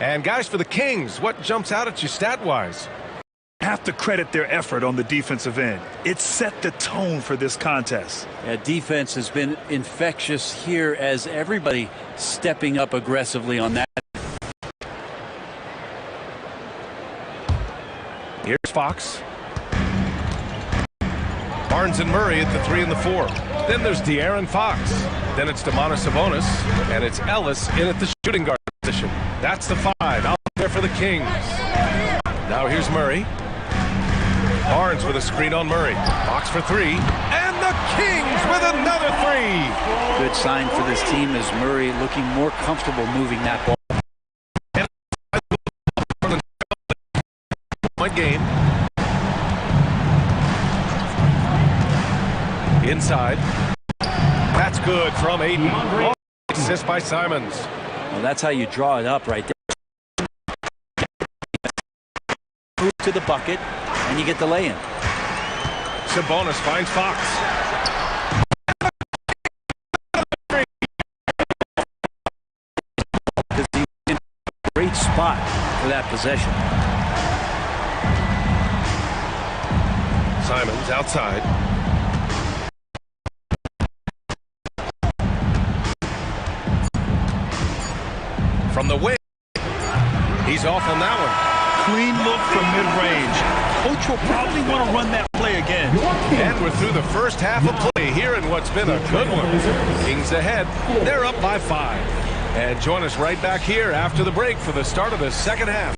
And guys, for the Kings, what jumps out at you stat-wise? Have to credit their effort on the defensive end. It set the tone for this contest. Yeah, defense has been infectious here as everybody stepping up aggressively on that. Here's Fox. Barnes and Murray at the 3 and the 4. Then there's De'Aaron Fox. Then it's Domantas Sabonis. And it's Ellis in at the shooting guard position. That's the 5 out there for the Kings. Now here's Murray. Barnes with a screen on Murray. Fox for 3. And the Kings with another 3. Good sign for this team as Murray looking more comfortable moving that ball. Point game. Inside. That's good from Aiden. Assist by Simons. Well, that's how you draw it up right there. Move to the bucket, and you get the lay-in. Sabonis finds Fox. Great spot for that possession. Simons outside. From the wing. He's off on that one. Clean look from mid-range. Coach will probably want to run that play again. And we're through the first half of play here in what's been a good one. Kings ahead. They're up by 5. And join us right back here after the break for the start of the second half.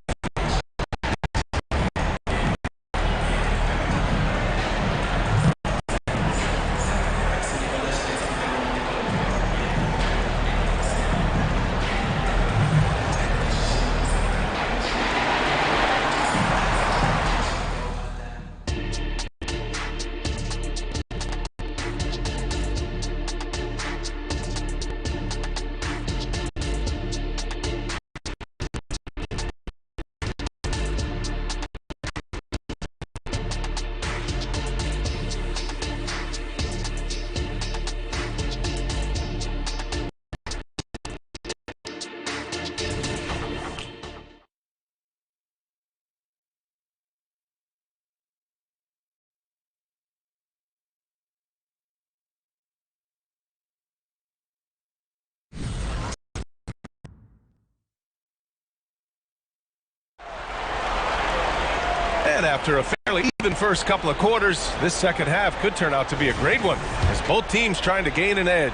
And after a fairly even first couple of quarters, this second half could turn out to be a great one as both teams trying to gain an edge.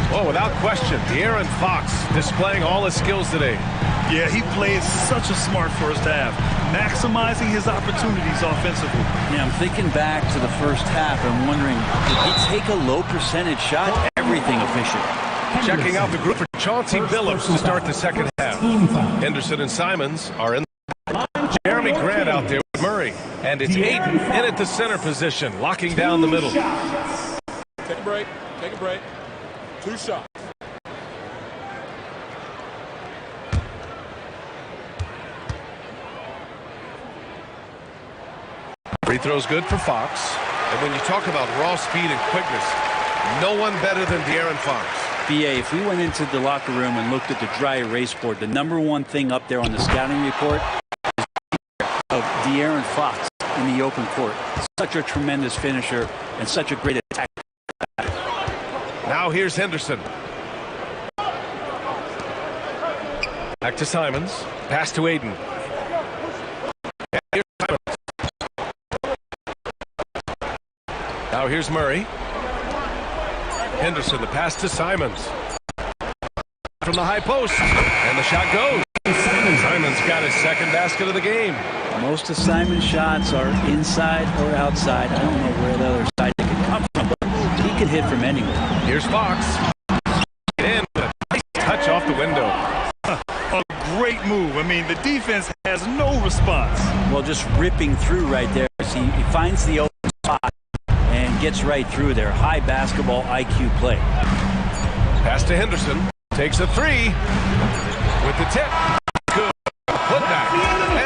Well, without question, De'Aaron Fox displaying all his skills today. Yeah, he played such a smart first half, maximizing his opportunities offensively. Yeah, I'm thinking back to the first half and wondering, did he take a low percentage shot? Everything efficient. Checking out the group for Chauncey Billups to start the second half. Henderson and Simons are in. Jeremy Grant out there with Murray. And it's Aiden in at the center position, locking down the middle. Take a break. Take a break. 2 shots. Free throw's good for Fox. And when you talk about raw speed and quickness, no one better than De'Aaron Fox. BA, if we went into the locker room and looked at the dry erase board, the #1 thing up there on the scouting report is of De'Aaron Fox in the open court. Such a tremendous finisher and such a great attack. Now here's Henderson. Back to Simons. Pass to Aiden. And here's Simons. Now here's Murray. Henderson, the pass to Simons. From the high post, and the shot goes. Simons got his second basket of the game. Most of Simon's shots are inside or outside. I don't know where the other side they could come from, but he can hit from anywhere. Here's Fox. And a nice touch off the window. A great move. I mean, the defense has no response. Well, just ripping through right there. He finds the open spot and gets right through there. High basketball IQ play. Pass to Henderson. Takes a three. With the tip. Good. Putback.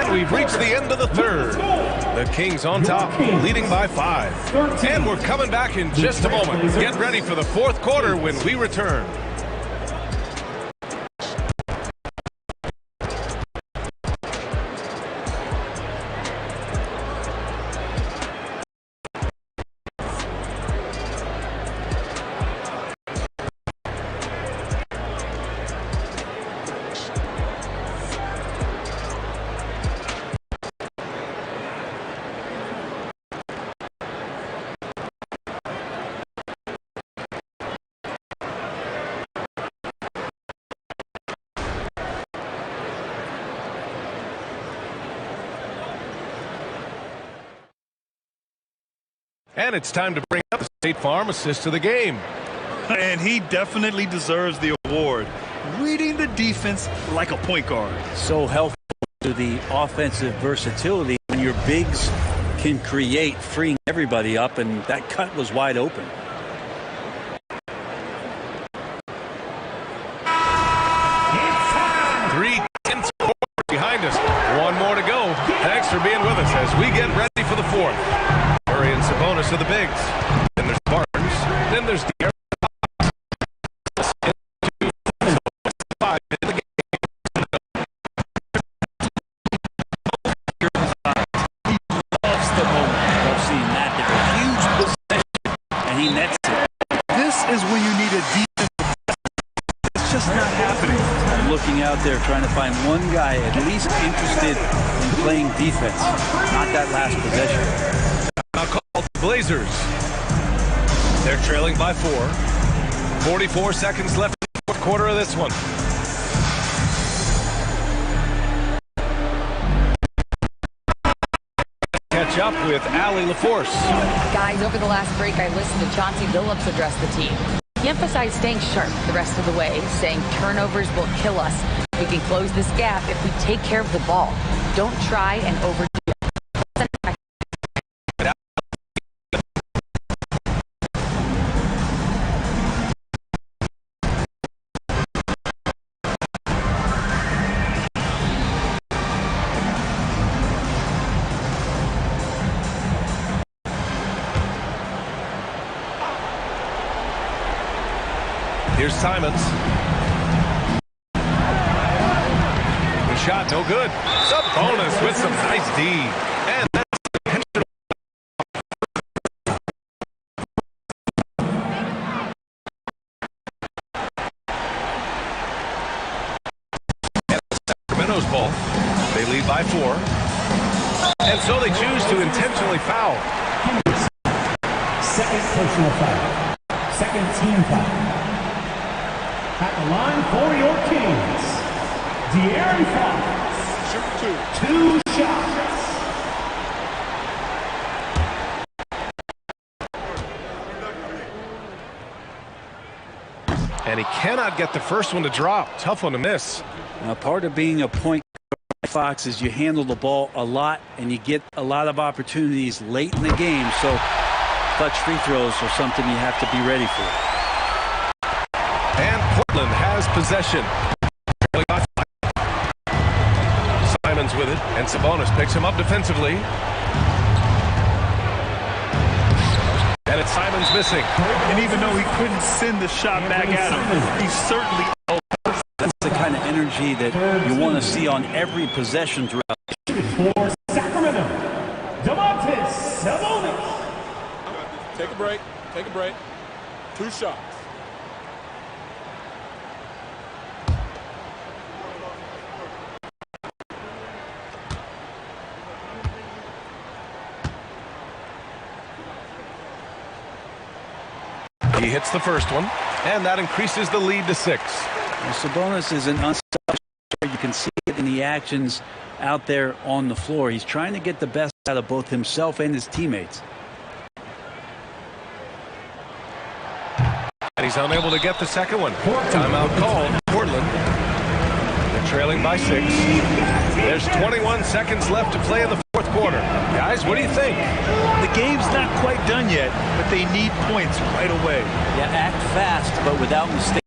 And we've reached the end of the third. The Kings on top, leading by 5. And we're coming back in just a moment. Get ready for the fourth quarter when we return. And it's time to bring up the State Farm assist of the game. And he definitely deserves the award. Reading the defense like a point guard. So helpful to the offensive versatility when your bigs can create, freeing everybody up, and that cut was wide open. Behind us. One more to go. Thanks for being with us as we get ready for the fourth. Murray and Sabonis are the bigs. Then there's Barnes. Then there's the five in the game. He loves the moment of seeing that. They're a huge possession, and he nets it. This is when you need a defense. It's just not happening. Looking out there trying to find one guy at least interested in playing defense, not that last possession. Now called the Blazers. They're trailing by 4. 44 seconds left in the fourth quarter of this one. Catch up with Allie LaForce. Guys, over the last break, I listened to Chauncey Billups address the team. He emphasized staying sharp the rest of the way, saying turnovers will kill us. We can close this gap if we take care of the ball. Don't try and overdo it. Here's Simons. The shot, no good. Sabonis with some nice D. And that's intentional. And Sacramento's ball. They lead by 4. And so they choose to intentionally foul. Second personal foul. Second team foul. At the line for your Kings, De'Aaron Fox. Shoot 2 shots. And he cannot get the first one to drop. Tough one to miss. Now, part of being a point guard, Fox, is you handle the ball a lot and you get a lot of opportunities late in the game. So clutch free throws are something you have to be ready for. And Portland has possession. Simons with it, and Sabonis picks him up defensively. And it's Simons missing. And even though he couldn't send the shot back at him, he certainly... That's the kind of energy that you want to see on every possession throughout. For Sacramento, Sabonis. Take a break. Take a break. 2 shots. He hits the first one, and that increases the lead to 6. Well, Sabonis is an unselfish player. You can see it in the actions out there on the floor. He's trying to get the best out of both himself and his teammates. And he's unable to get the second one. Timeout called. Portland. They're trailing by 6. There's 21 seconds left to play in the fourth quarter. Guys, what do you think? The game's not quite done yet, but they need points right away. Yeah, act fast, but without mistakes.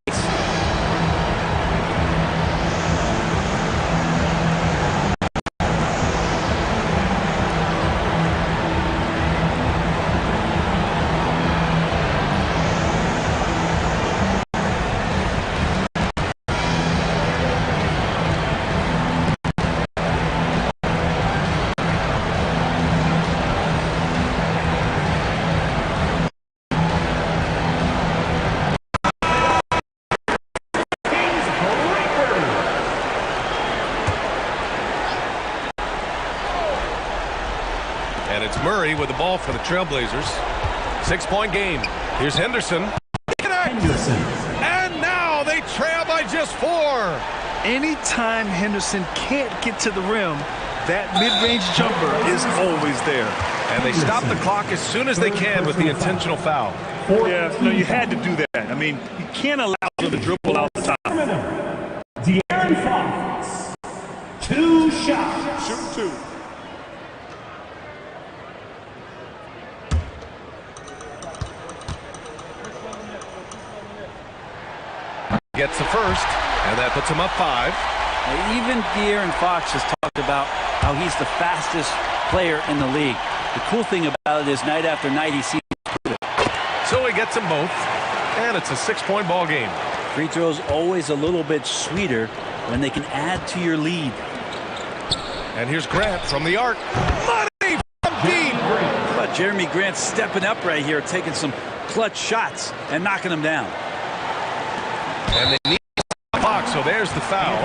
And it's Murray with the ball for the Trailblazers. 6-point game. Here's Henderson. And now they trail by just 4. Anytime Henderson can't get to the rim, that mid-range jumper is always there. And they stop the clock as soon as they can with the intentional foul. Yeah, no, you had to do that. I mean, you can't allow them to dribble out the top. De'Aaron Fox. 2 shots. Shoot 2. Gets the first, and that puts him up 5. Now, even De'Aaron Fox has talked about how he's the fastest player in the league. The cool thing about it is night after night he seems to prove it. So he gets them both, and it's a 6-point ball game. Free throws always a little bit sweeter when they can add to your lead. And here's Grant from the arc. Money from deep. But Jeremy Grant stepping up right here, taking some clutch shots and knocking them down. And they need the clock, so there's the foul.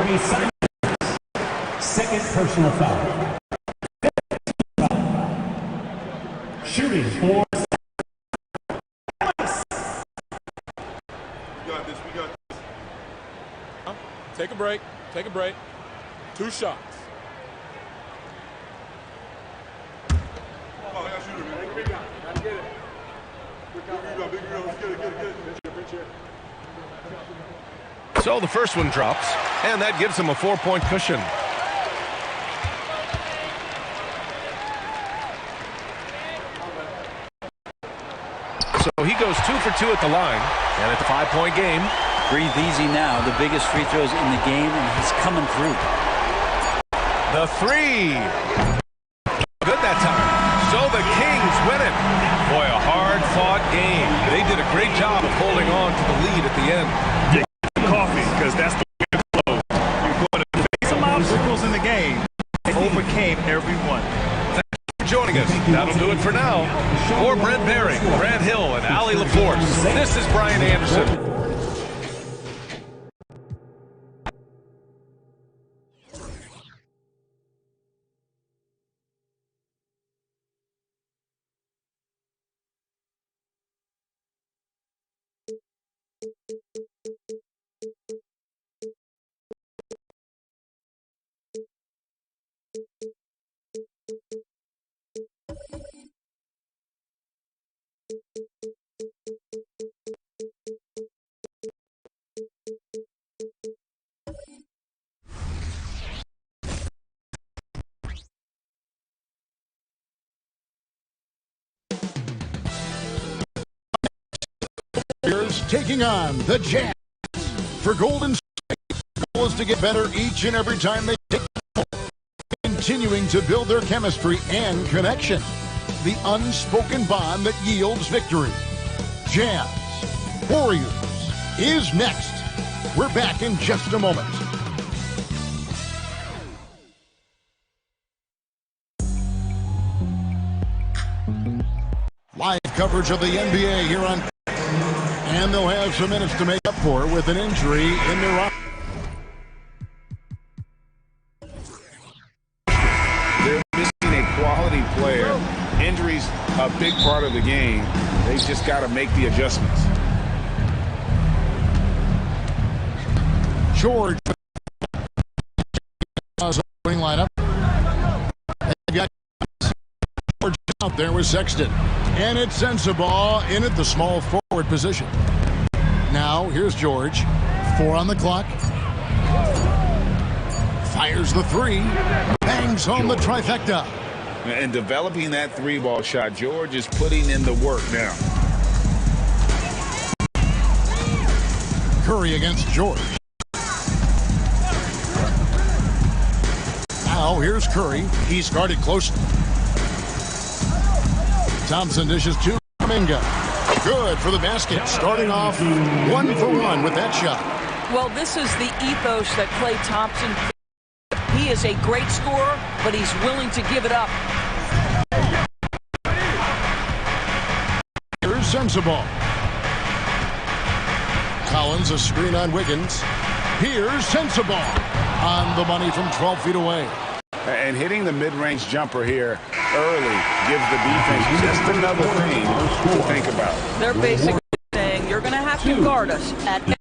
Second personal foul. Shooting for. We got this. Take a break. Take a break. 2 shots. So the first one drops, and that gives him a 4-point cushion. So he goes 2 for 2 at the line, and it's a 5-point game. Breathe easy now. The biggest free throws in the game, and he's coming through. The 3. Good that time. So the Kings win it. Boy, a hard-fought game. They did a great job of holding on to the lead at the end. Coffee, because that's the way it flows. You're going to face some obstacles in the game. They overcame every one. Thanks for joining us. That'll do it for now. For Brent Baring, Grant Hill, and Allie LaForce, this is Brian Anderson. Taking on the Jazz. For Golden State, the goal is to get better each and every time they take the ball, continuing to build their chemistry and connection. The unspoken bond that yields victory. Jazz Warriors is next. We're back in just a moment. Live coverage of the NBA here on, and they'll have some minutes to make up for with an injury in their roster. They're missing a quality player. Injuries a big part of the game. They just got to make the adjustments. George. Opening lineup. They've got George out there with Sexton. And it's Sensabaugh in at the small forward position. Now, here's George. 4 on the clock. Fires the 3. Bangs home the trifecta. And developing that 3-ball shot, George is putting in the work now. Curry against George. Now, here's Curry. He's guarded close. Thompson dishes to Kuminga. Good for the basket. Starting off 1 for 1 with that shot. Well, this is the ethos that Klay Thompson. He is a great scorer, but he's willing to give it up. Here's Sensabaugh. Collins, a screen on Wiggins. Here's Sensabaugh on the money from 12 feet away. And hitting the mid-range jumper here early gives the defense just another thing to think about. They're basically saying you're going to have to guard us at the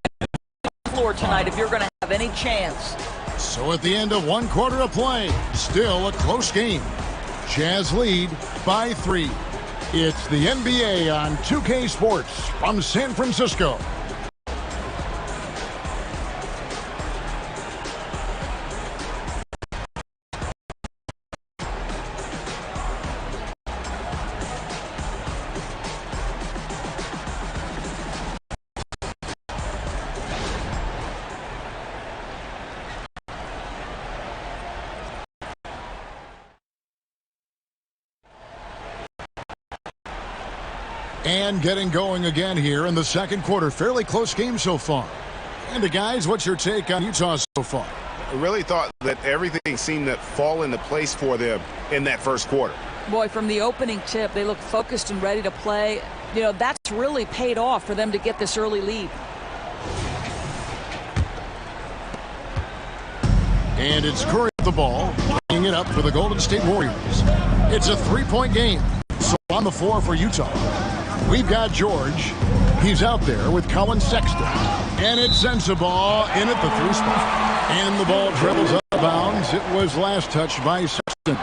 floor tonight if you're going to have any chance. So at the end of 1 quarter of play, still a close game. Jazz lead by 3. It's the NBA on 2K Sports from San Francisco. And getting going again here in the second quarter. Fairly close game so far. And guys, what's your take on Utah so far? I really thought that everything seemed to fall into place for them in that first quarter. Boy, from the opening tip, they look focused and ready to play. You know, that's really paid off for them to get this early lead. And it's Curry with the ball, bringing it up for the Golden State Warriors. It's a 3-point game. So on the floor for Utah, we've got George. He's out there with Colin Sexton. And it's Sensabaugh in at the 3 spot. And the ball travels out of bounds. It was last touched by Sexton.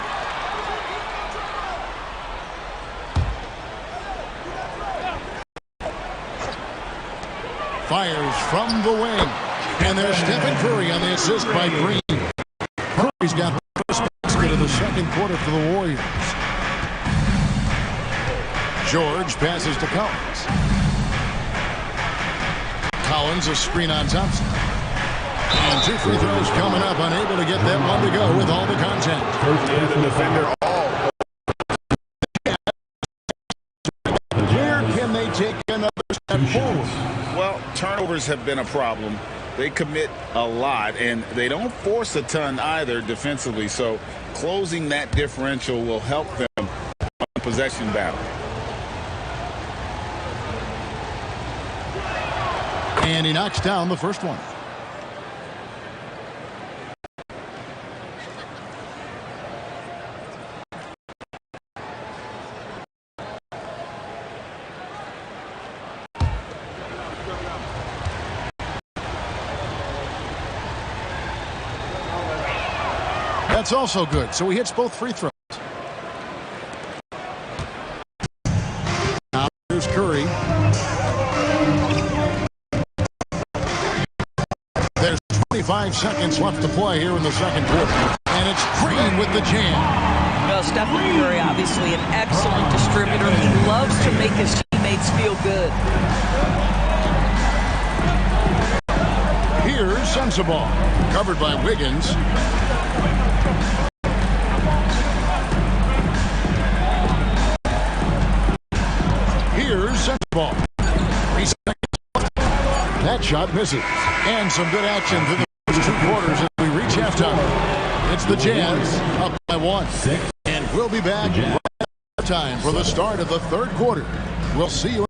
Fires from the wing. And there's Stephen Curry on the assist by Green. Curry's got the first basket of the second quarter for the Warriors. George passes to Collins. Collins, a screen on Thompson. And 2 free throws coming up, unable to get that one to go with all the contact. First defender all. Where can they take another step forward? Well, turnovers have been a problem. They commit a lot, and they don't force a ton either defensively. So closing that differential will help them on the possession battle. And he knocks down the first one. That's also good. So he hits both free throws. Now here's Curry. There's 25 seconds left to play here in the second quarter. And it's Green with the jam. Well, Stephen Curry, obviously an excellent distributor. He loves to make his teammates feel good. Here's Sensabaugh. Covered by Wiggins. Here's Sensabaugh. 3 seconds left. That shot misses. And some good action through the first 2 quarters as we reach halftime. It's the Jazz up by 1. And we'll be back right at time for the start of the third quarter. We'll see you.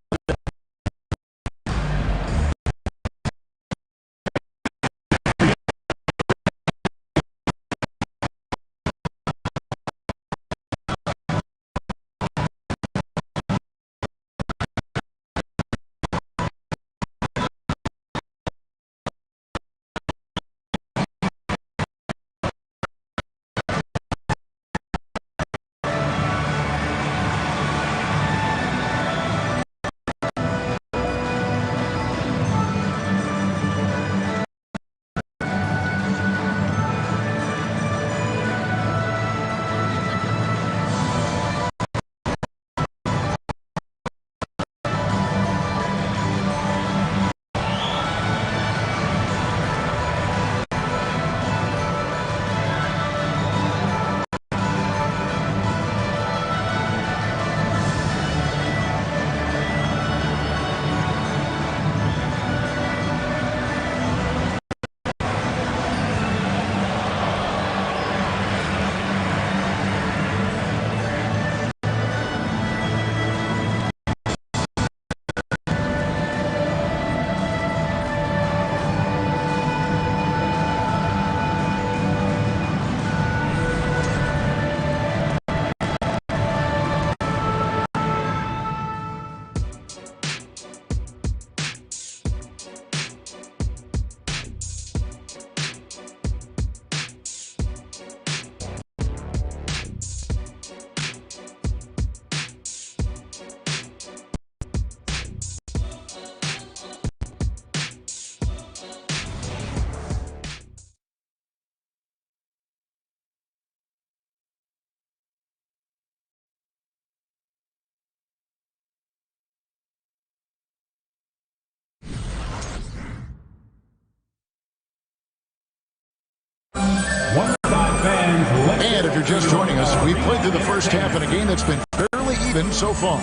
if you're just joining us, we've played through the first half in a game that's been fairly even so far.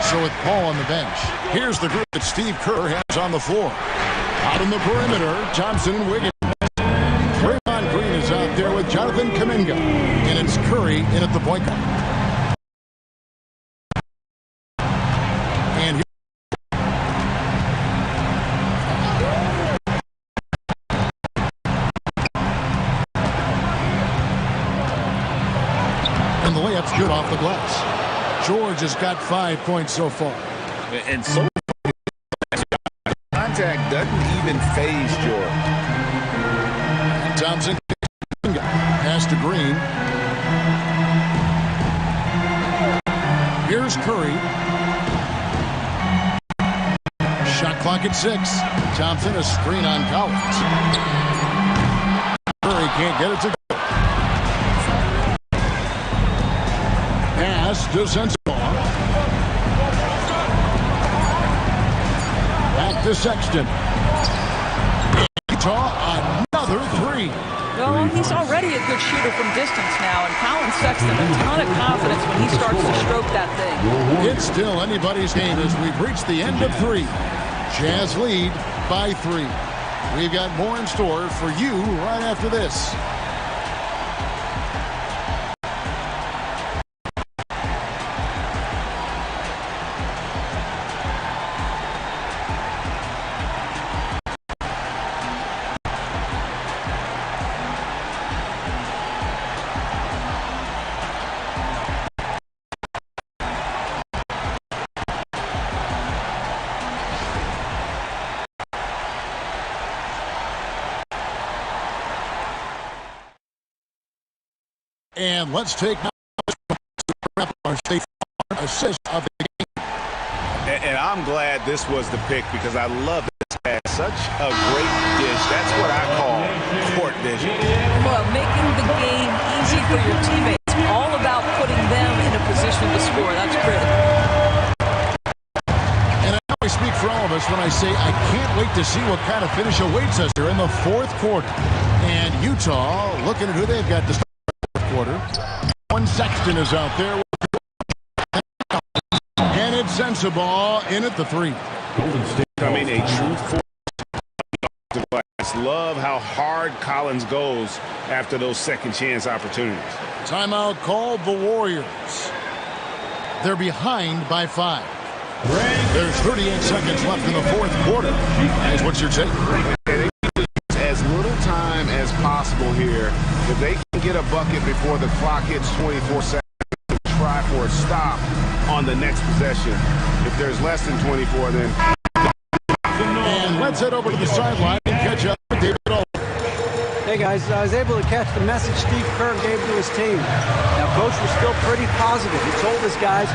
So with Paul on the bench, here's the group that Steve Kerr has on the floor. Out on the perimeter, Thompson and Wiggins. Draymond Green is out there with Jonathan Kuminga. And it's Curry in at the point guard. And the layup's good off the glass. George has got 5 points so far. And so contact doesn't even phase George. Thompson pass to Green. Here's Curry. Shot clock at 6. Thompson a screen on Collins. Curry can't get it to go. Pass to Sensabaugh. Back to Sexton. Utah, another 3. Well, he's already a good shooter from distance now, and Colin Sexton, a ton of confidence when he starts to stroke that thing. It's still anybody's game as we've reached the end of 3. Jazz lead by 3. We've got more in store for you right after this. And let's take our state assist of the game. And I'm glad this was the pick because I love this pass. Such a great dish. That's what I call court vision. Well, making the game easy for your teammates. All about putting them in a position to score. That's critical. And I always speak for all of us when I say I can't wait to see what kind of finish awaits us here in the 4th quarter. And Utah looking at who they've got to start. Quarter. One Sexton is out there. And it's Sensabaugh in at the 3. I mean, a true force. Love how hard Collins goes after those second chance opportunities. Timeout called the Warriors. They're behind by 5. There's 38 seconds left in the 4th quarter. Guys, what's your take? As little time as possible here. If they can get a bucket before the clock hits 24 seconds, try for a stop on the next possession. If there's less than 24, then... And let's head over to the sideline and catch up with David O. Hey, guys, I was able to catch the message Steve Kerr gave to his team. Now, Coach was still pretty positive. He told his guys a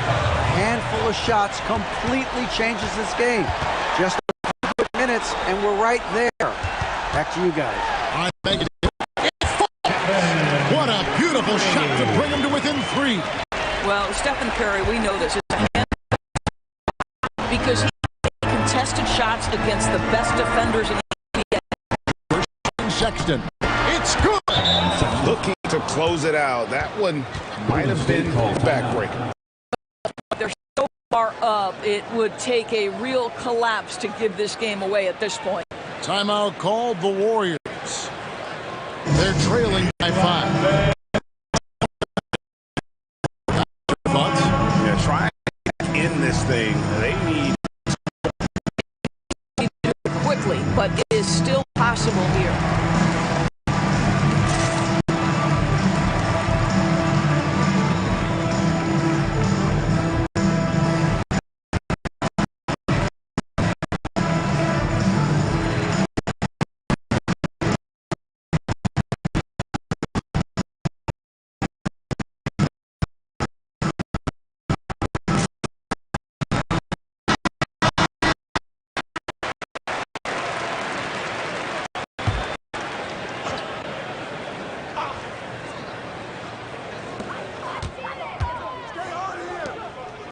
handful of shots completely changes this game. Just a few minutes, and we're right there. Back to you guys. I think it. What a beautiful shot to bring him to within 3. Well, Stephen Curry, we know this is a hand because he contested shots against the best defenders in the NBA. Sexton, it's good. Looking to close it out. That one might have been backbreaker. They're so far up, it would take a real collapse to give this game away at this point. Timeout called the Warriors. They're trailing by 5. Yeah, trying to end this thing. They need quickly, but it is still possible here.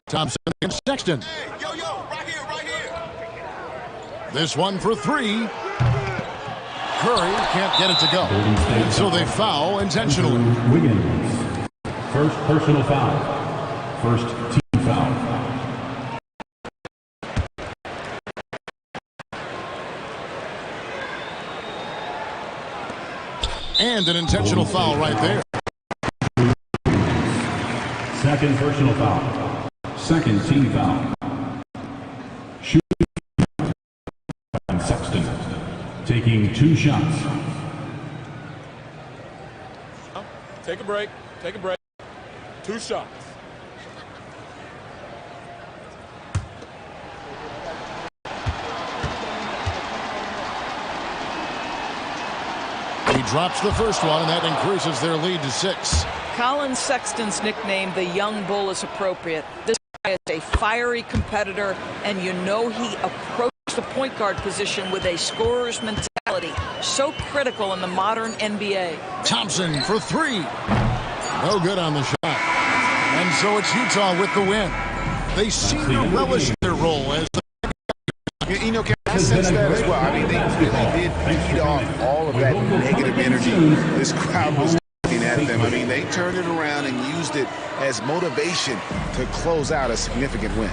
Thompson against Sexton. Hey, yo, right here. This one for 3. Curry can't get it to go. And so they foul intentionally. Wiggins. First personal foul. First team foul. And an intentional foul right there. Second personal foul. Second team foul. Shooting Sexton. Taking 2 shots. Take a break. Take a break. 2 shots. He drops the first one, and that increases their lead to 6. Colin Sexton's nickname, the Young Bull, is appropriate. This guy is a fiery competitor, and you know he approaches the point guard position with a scorer's mentality. So critical in the modern NBA. Thompson for 3. No good on the shot. And so it's Utah with the win. They seem to relish their role as the... You know, I sense that as well. I mean, they really did feed off all of that negative energy this crowd was looking at them. I mean, they turned it around and used it as motivation to close out a significant win.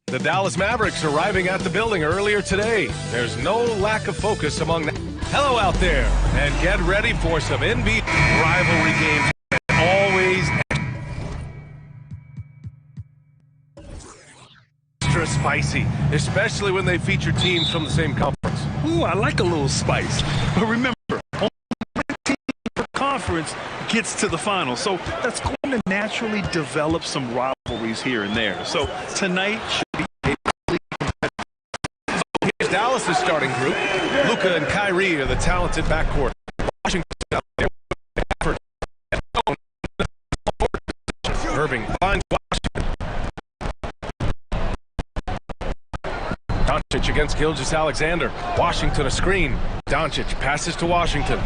The Dallas Mavericks arriving at the building earlier today. There's no lack of focus among them. Hello out there, and get ready for some NBA rivalry games. Always extra spicy, especially when they feature teams from the same conference. Ooh, I like a little spice. But remember, only one team in the conference gets to the final. So that's going to naturally develop some rivalries here and there. So tonight should be Dallas' starting group. Luka and Kyrie are the talented backcourt. Washington out there with effort. Irving finds Washington. Doncic against Gilgeous-Alexander. Washington a screen. Doncic passes to Washington.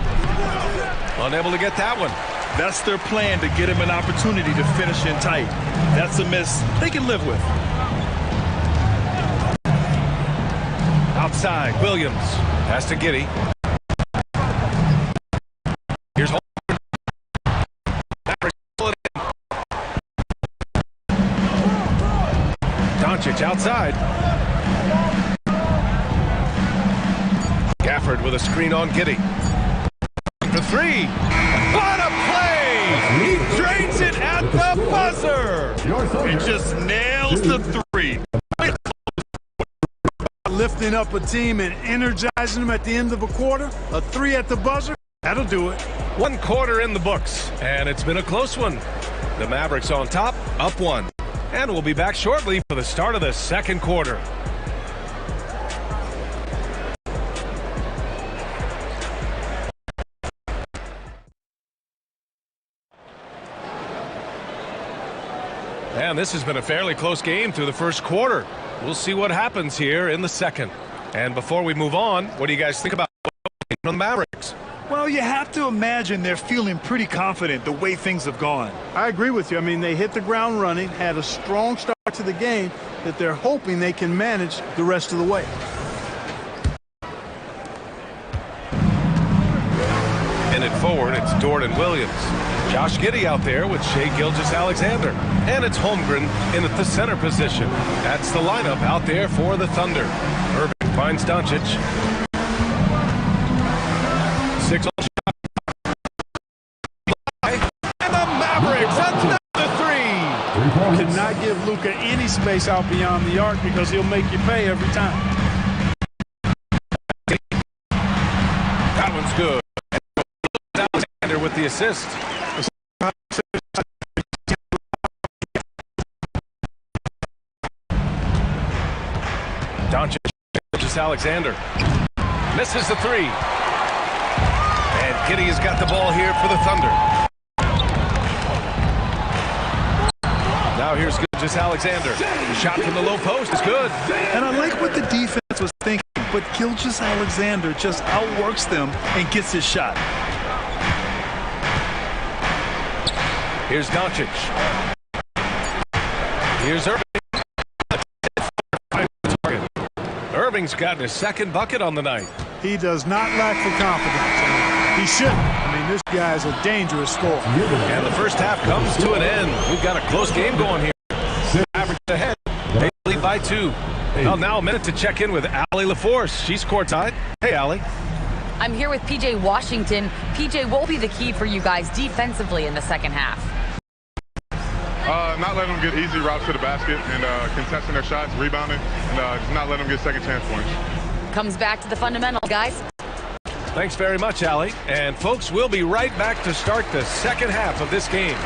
Unable to get that one. That's their plan, to get him an opportunity to finish in tight. That's a miss they can live with. Outside, Williams. Pass to Giddey. Here's Holmgren. Doncic outside. Gafford with a screen on Giddey. For 3. What a play! He drains it at the buzzer! He just nails the 3. Lifting up a team and energizing them at the end of a quarter. A 3 at the buzzer, that'll do it. 1 quarter in the books, and it's been a close one. The Mavericks on top, up 1. And we'll be back shortly for the start of the second quarter. And this has been a fairly close game through the first quarter. We'll see what happens here in the second. And before we move on, what do you guys think about the Mavericks? Well, you have to imagine they're feeling pretty confident the way things have gone. I agree with you. I mean, they hit the ground running, had a strong start to the game that they're hoping they can manage the rest of the way. In it forward, it's Dort and Williams. Josh Giddey out there with Shai Gilgeous-Alexander. And it's Holmgren in at the center position. That's the lineup out there for the Thunder. Irving finds Doncic. cannot give Luka any space out beyond the arc because he'll make you pay every time. That one's good. Alexander with the assist. Doncic just Alexander. Misses the three. And Giddey has got the ball here for the Thunder. Now here's just Alexander. The shot from the low post is good. And I like what the defense was thinking, but Gilgeous Alexander just outworks them and gets his shot. Here's Doncic. Here's Irving. Irving's gotten his second bucket on the night. He does not lack the confidence. He shouldn't. I mean, this guy is a dangerous scorer. And the first half comes to an end. We've got a close game going here. Average ahead. They lead by 2. Well, now a minute to check in with Allie LaForce. She's courtside. Hey, Allie. I'm here with P.J. Washington. P.J., what will be the key for you guys defensively in the second half? Not letting them get easy routes to the basket and contesting their shots, rebounding, and just not letting them get second chance points. Comes back to the fundamentals, guys. Thanks very much, Allie. And folks, we'll be right back to start the second half of this game.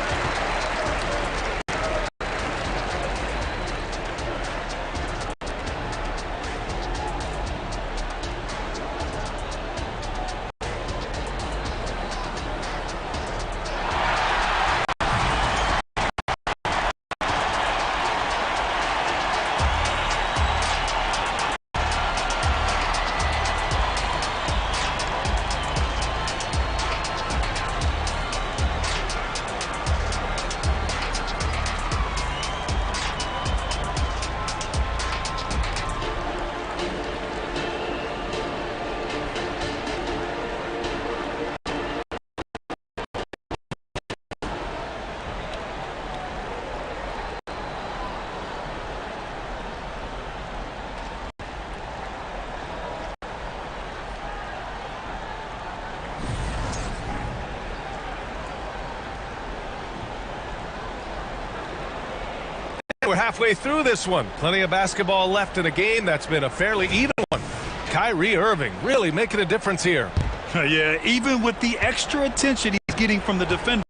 We're halfway through this one. Plenty of basketball left in a game that's been a fairly even one. Kyrie Irving really making a difference here. Yeah, even with the extra attention he's getting from the defender,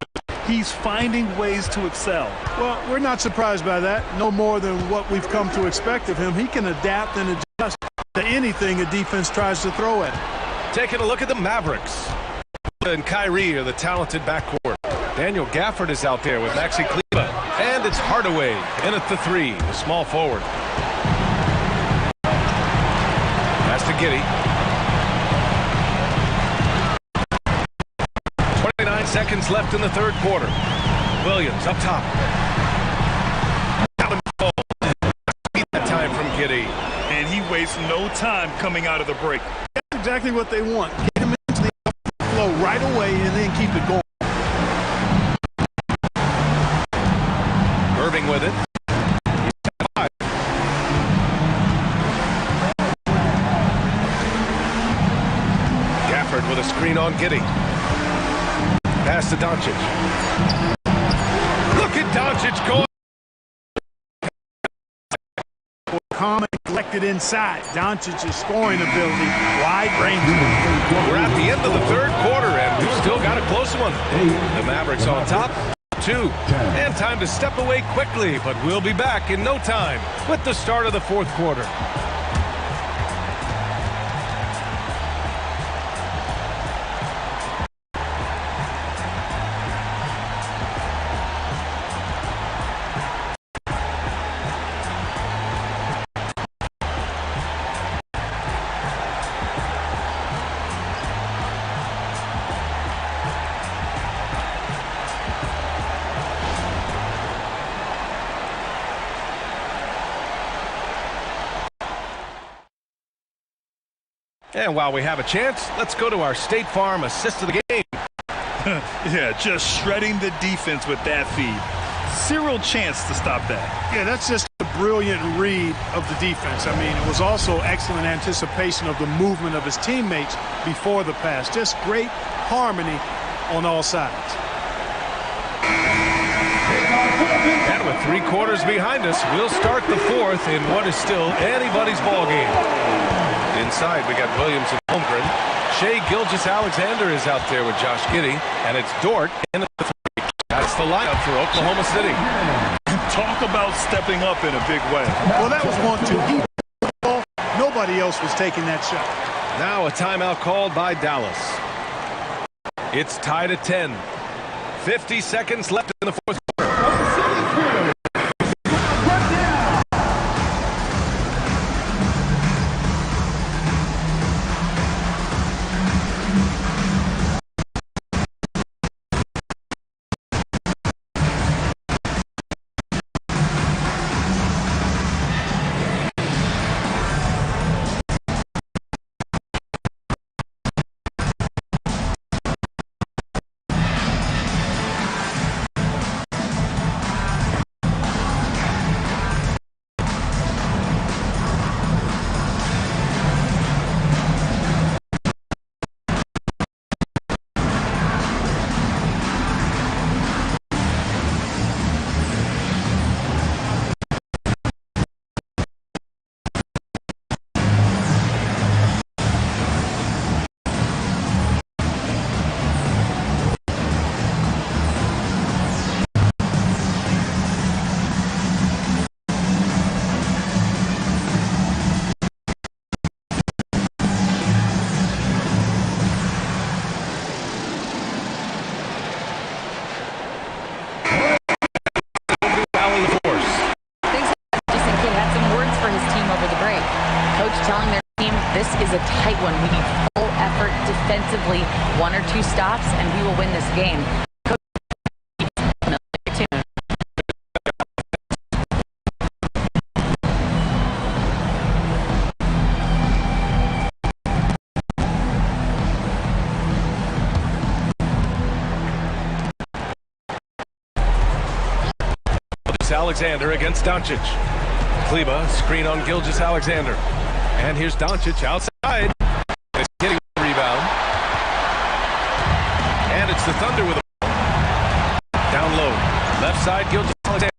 he's finding ways to excel. Well, we're not surprised by that. No more than what we've come to expect of him. He can adapt and adjust to anything a defense tries to throw at him. Taking a look at the Mavericks. And Kyrie are the talented backcourt. Daniel Gafford is out there with Maxi Kleber. And it's Hardaway in at the 3, the small forward. Pass to Giddey. 29 seconds left in the third quarter. Williams up top. That time from Giddey. And he wastes no time coming out of the break. That's exactly what they want. Get him into the flow right away and then keep it going. Irving with it. Gafford with a screen on Giddey. Pass to Doncic. Look at Doncic going. Calm and collected inside. Doncic's scoring ability, wide range. We're at the end of the third quarter, and we've still got a close one. The Mavericks on top. 2. And time to step away quickly, but we'll be back in no time with the start of the fourth quarter. And while we have a chance, let's go to our State Farm assist of the game. Yeah, just shredding the defense with that feed. Zero chance to stop that. Yeah, that's just a brilliant read of the defense. I mean, it was also excellent anticipation of the movement of his teammates before the pass. Just great harmony on all sides. And with 3 quarters behind us, we'll start the 4th in what is still anybody's ball game. Inside, we got Williams and Holmgren. Shai Gilgeous-Alexander is out there with Josh Giddey, and it's Dort in the 3. That's the lineup for Oklahoma City. Talk about stepping up in a big way. Well, that was 1-2. He the ball. Nobody else was taking that shot. Now a timeout called by Dallas. It's tied at 10. 50 seconds left in the 4th quarter. A tight one. We need full effort defensively, 1 or 2 stops, and we will win this game. Alexander against Doncic. Kleba, screen on Gilgeous-Alexander. And here's Doncic outside. It's getting a rebound. And it's the Thunder with a ball. Down low. Left side, Gilgeous-Alexander.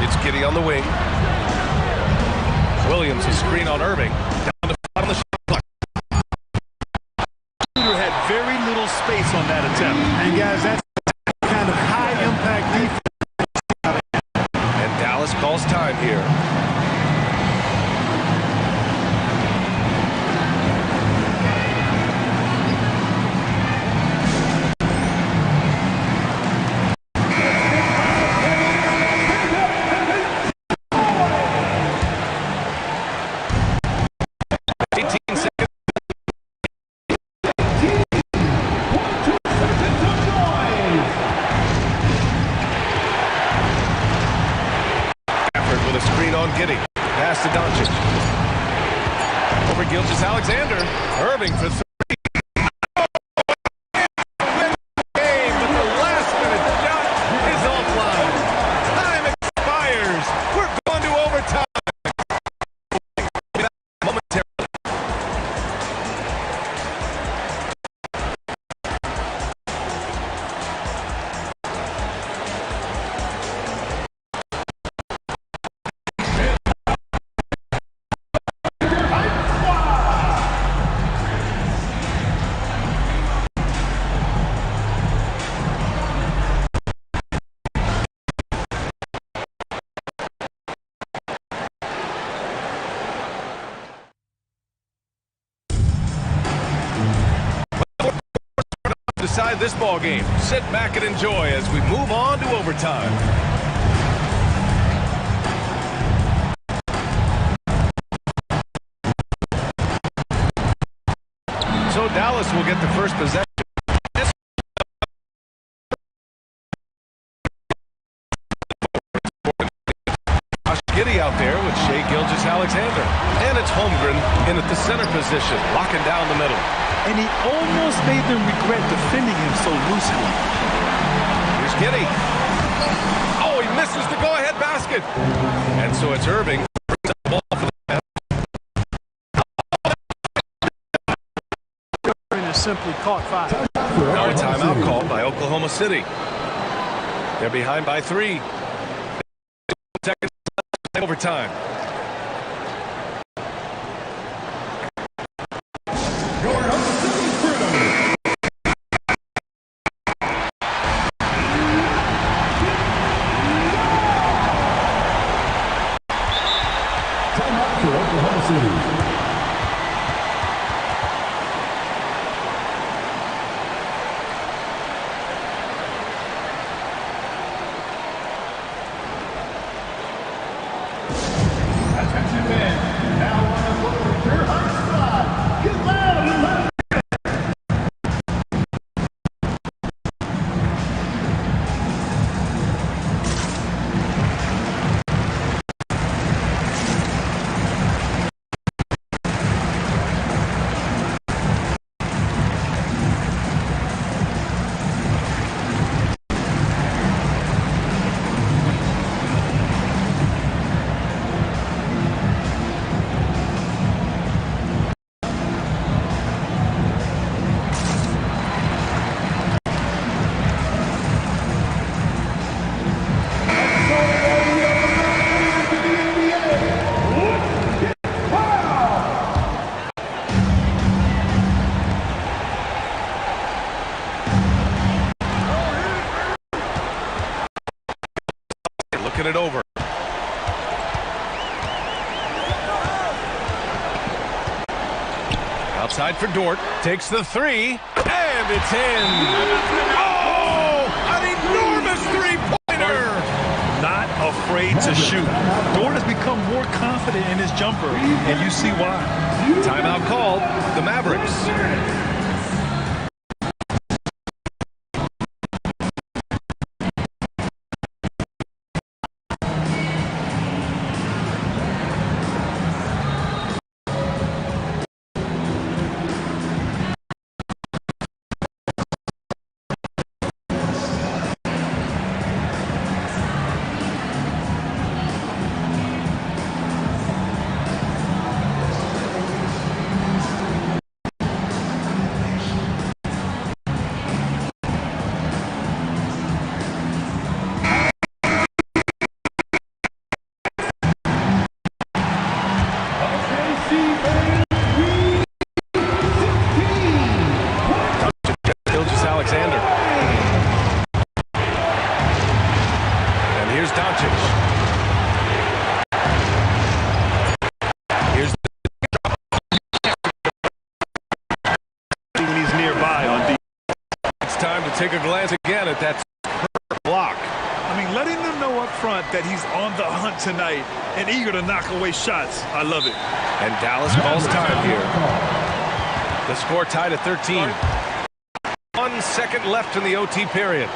It's Giddey on the wing. Williams, a screen on Irving. Down to 5 on the shot clock. Shooter had very little space on that attempt. And guys, that's kind of high-impact defense. Dallas calls time here. Giddey. Pass to Doncic. Over Gilgeous-Alexander. Irving for 3. Game, but the last-minute shot is offline. Time expires. We're going to overtime. Momentarily. Decide this ball game. Sit back and enjoy as we move on to overtime. So Dallas will get the first possession. Josh Giddey out there with Shai Gilgeous-Alexander. And it's Holmgren in at the center position, locking down the middle. And he almost made them regret defending him so loosely. Here's Giddey. Oh, he misses the go-ahead basket. And so it's Irving. Brings up the ball for the Irving has simply caught 5. Now a timeout called by Oklahoma City. They're behind by 3. 2 seconds left in overtime. It over. Outside for Dort. Takes the 3. And it's in. Oh! An enormous three-pointer! Not afraid to shoot. Dort has become more confident in his jumper, and you see why. Timeout called. The Mavericks. Take a glance again at that block. I mean, letting them know up front that he's on the hunt tonight and eager to knock away shots. I love it. And Dallas calls time here. The score tied at 13. 1 second left in the OT period.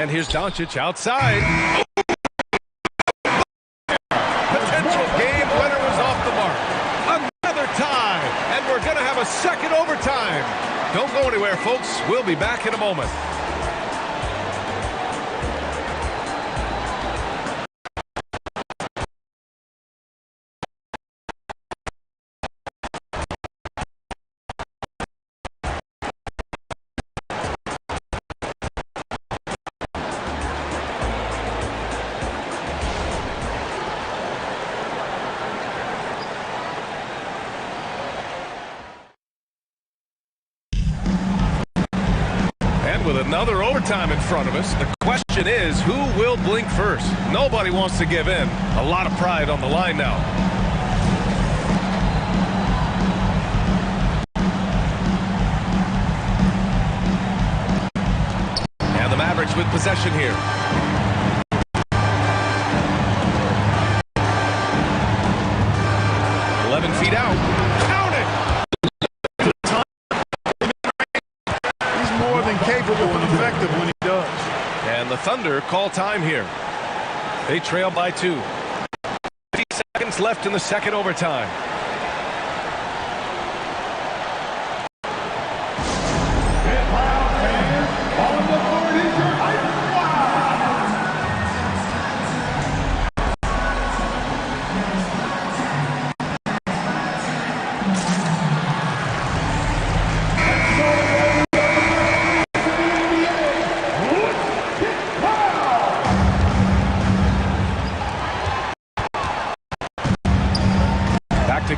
And here's Doncic outside. Potential game winner was off the mark. Another tie, and we're going to have a second overtime. Don't go anywhere, folks. We'll be back in a moment. And with another overtime in front of us, the question is, who will blink first? Nobody wants to give in. A lot of pride on the line now. And the Mavericks with possession here. Feet out. Count it! He's more than capable and effective when he does. And the Thunder call time here. They trail by 2. 50 seconds left in the second overtime.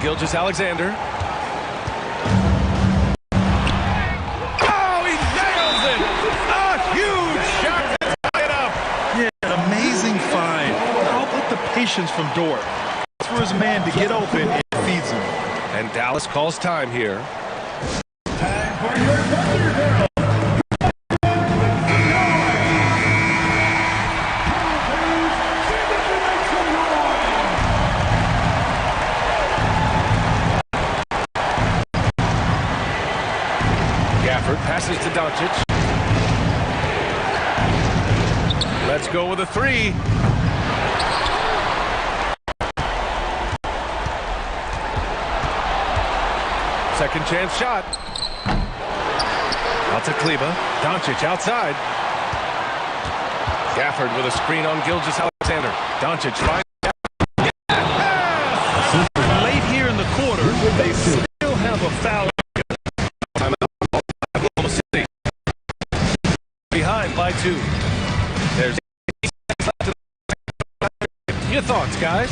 Gilgeous-Alexander. Oh, he nails it! A huge shot to tie it up. Yeah, amazing find. How about the patience from Dort? That's for his man to get open and feeds him. And Dallas calls time here. Time for your Thunder girl. Passes to Doncic. Let's go with a 3. Second chance shot. Out to Kleba. Doncic outside. Gafford with a screen on Gilgeous-Alexander. Doncic finds. Late here in the quarter, they still have a foul. Behind by 2. There's 8 seconds left. Your thoughts, guys?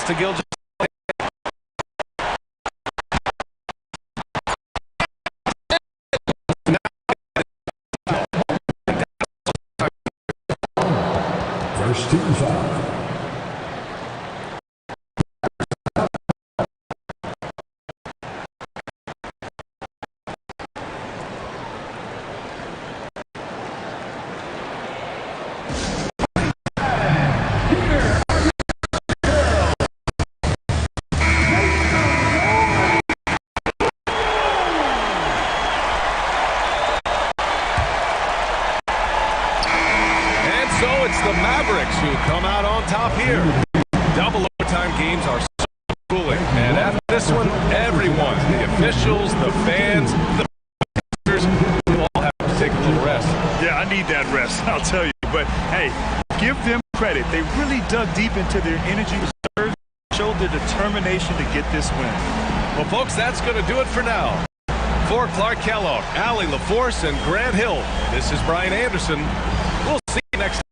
To Gilgeous. First team foul. The Mavericks who come out on top here. Double overtime games are so cooling. And after this one, everyone, the officials, the fans, the players, will all have to take a little rest. Yeah, I need that rest, I'll tell you. But, hey, give them credit. They really dug deep into their energy reserves, showed their determination to get this win. Well, folks, that's going to do it for now. For Clark Kellogg, Allie LaForce, and Grant Hill, this is Brian Anderson. We'll see you next time.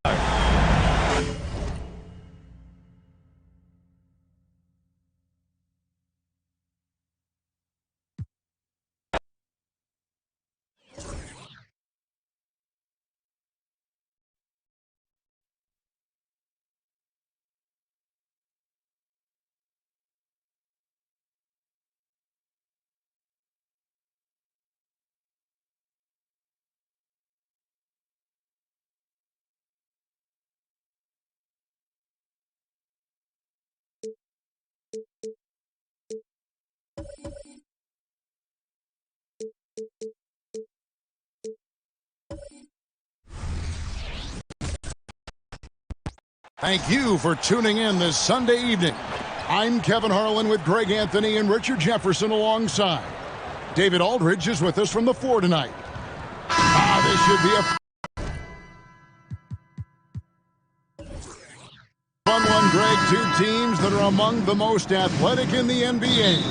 Thank you for tuning in this Sunday evening. I'm Kevin Harlan with Greg Anthony and Richard Jefferson alongside. David Aldridge is with us from the 4 tonight. This should be a fun one, Greg. Two teams that are among the most athletic in the NBA.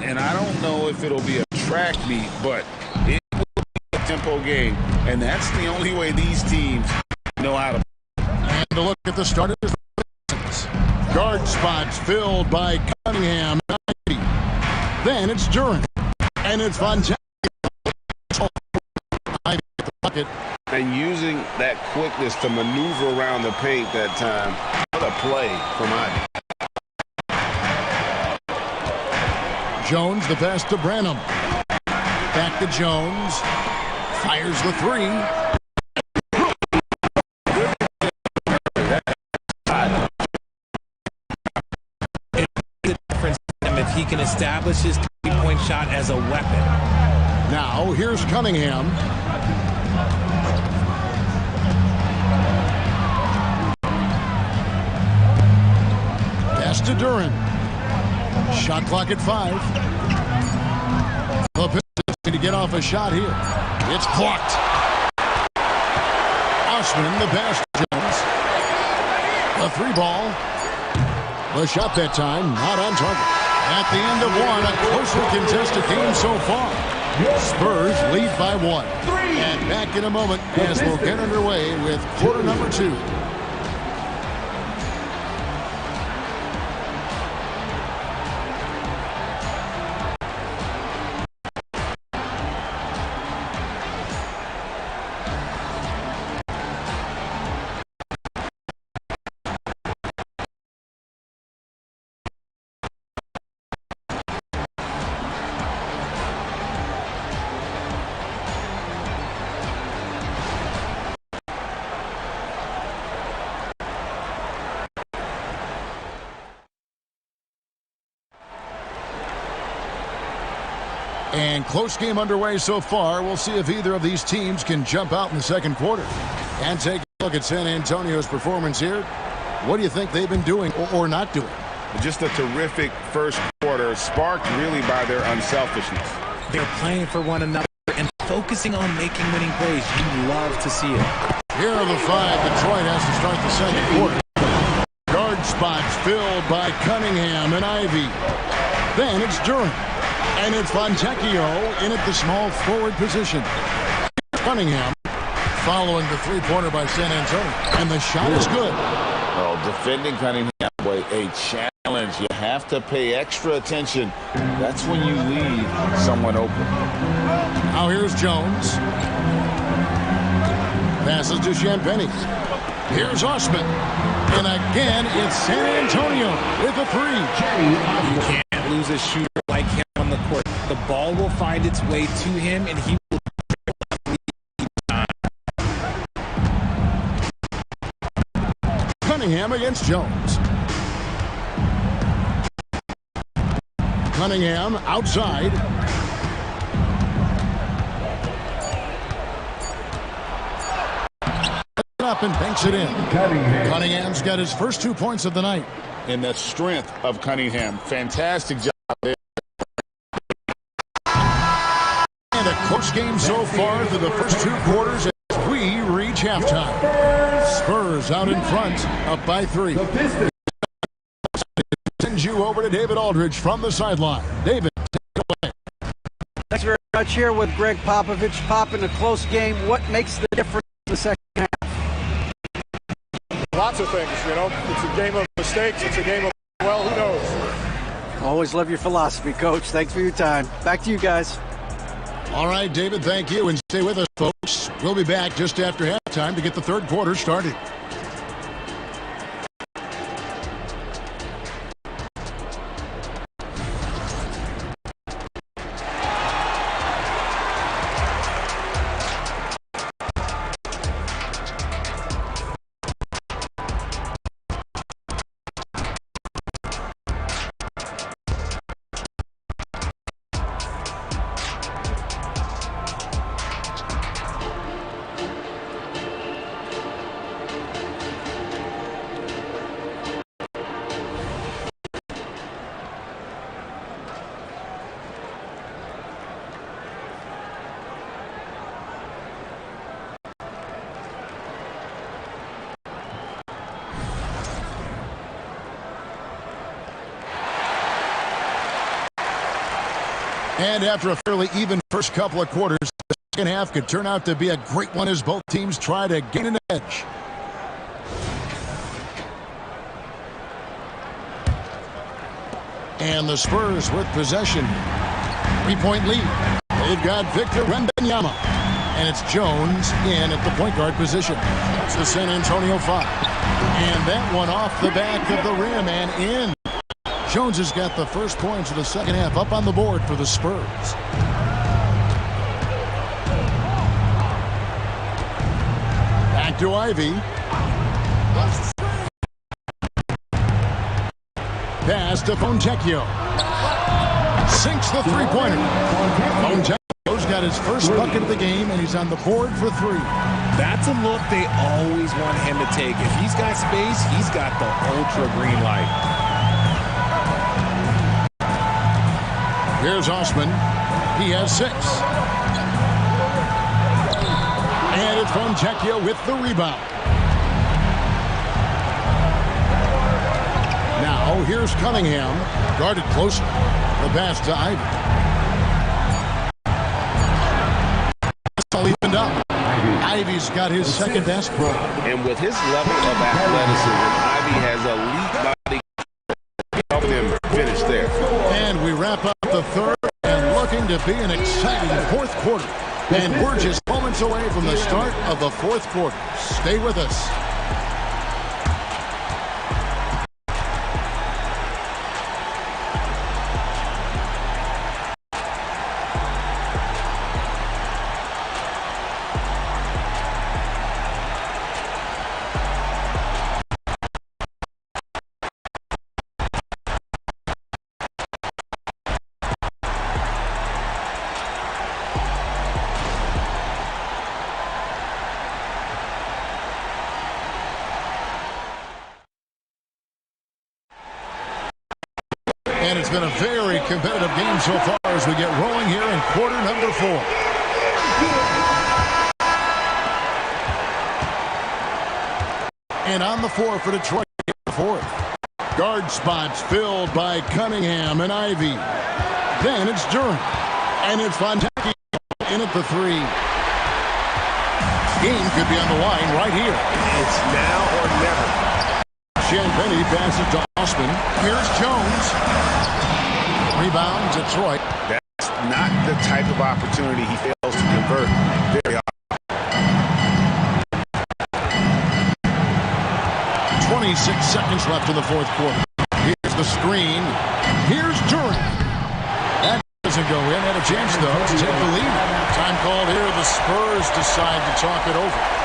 And I don't know if it'll be a track meet, but it will be a tempo game. And that's the only way these teams know how to. And to look at the starters. Guard spots filled by Cunningham. Then it's Duran. And it's Von Jack. And using that quickness to maneuver around the paint that time. What a play from Ivy. Jones, the pass to Branham. Back to Jones. Fires the three. The difference if he can establish his three-point shot as a weapon. Now, here's Cunningham. Pass to Duran. Shot clock at 5. The Pistons to get off a shot here. It's blocked. Osman, the pass to Jones. The 3 ball. The shot that time, not on target. At the end of one, a closely contested game so far. Spurs lead by 1. And back in a moment as we'll get underway with quarter number 2. And close game underway so far. We'll see if either of these teams can jump out in the second quarter. And take a look at San Antonio's performance here. What do you think they've been doing or not doing? Just a terrific first quarter, sparked really by their unselfishness. They're playing for one another and focusing on making winning plays. You love to see it. Here are the 5. Detroit has to start the second quarter. Guard spots filled by Cunningham and Ivy. Then it's Duran. And it's Fontecchio in at the small forward position. Cunningham following the three-pointer by San Antonio. And the shot is good. Oh, defending Cunningham, boy, a challenge. You have to pay extra attention. That's when you leave someone open. Now here's Jones. Passes to Champagny. Here's Osman. And again, it's San Antonio with a 3. You can't lose a shooter like him on the court. The ball will find its way to him, and he will. Cunningham against Jones. Cunningham outside. Up and banks it in. Cunningham's got his first 2 points of the night. And the strength of Cunningham. Fantastic job there. And a close game so far through the first 2 quarters as we reach halftime. Spurs out in front, up by 3. Sends you over to David Aldridge from the sideline. David, take it away. Thanks very much. Here with Greg Popovich. Pop, in a close game, what makes the difference in the second half? Lots of things, you know. It's a game of mistakes. It's a game of, well, who knows? Always love your philosophy, Coach. Thanks for your time. Back to you guys. All right, David, thank you. And stay with us, folks. We'll be back just after halftime to get the third quarter started. And after a fairly even first couple of quarters, the second half could turn out to be a great one as both teams try to gain an edge. And the Spurs with possession. 3-point lead. They've got Victor Wembanyama. And it's Jones in at the point guard position. It's the San Antonio 5. And that one off the back of the rim and in. Jones has got the first points of the second half up on the board for the Spurs. Back to Ivy. Pass to Fontecchio. Sinks the three-pointer. Fontecchio's got his first bucket of the game, and he's on the board for 3. That's a look they always want him to take. If he's got space, he's got the ultra green light. Here's Osman. He has 6. And it's Fontecchio with the rebound. Now here's Cunningham. Guarded closer. The pass to Ivy. It's all evened up. Ivy's got his second best ball. And with his level of athleticism, Ivy has elite body helping him finish there. And we wrap up the third and looking to be an exciting fourth quarter. And we're just moments away from the start of the fourth quarter. Stay with us. And it's been a very competitive game so far as we get rolling here in quarter number 4. And on the floor for Detroit in the fourth. Guard spots filled by Cunningham and Ivy. Then it's Durant. And it's Fontecchio in at the 3. Game could be on the line right here. It's now or never. Champagny passes to Osman. Here's Jones. Rebound, Detroit. That's not the type of opportunity he fails to convert very often. 26 seconds left in the fourth quarter. Here's the screen. Here's Durant. That doesn't go in. Had a chance, though, to take the lead. Time called here. The Spurs decide to talk it over.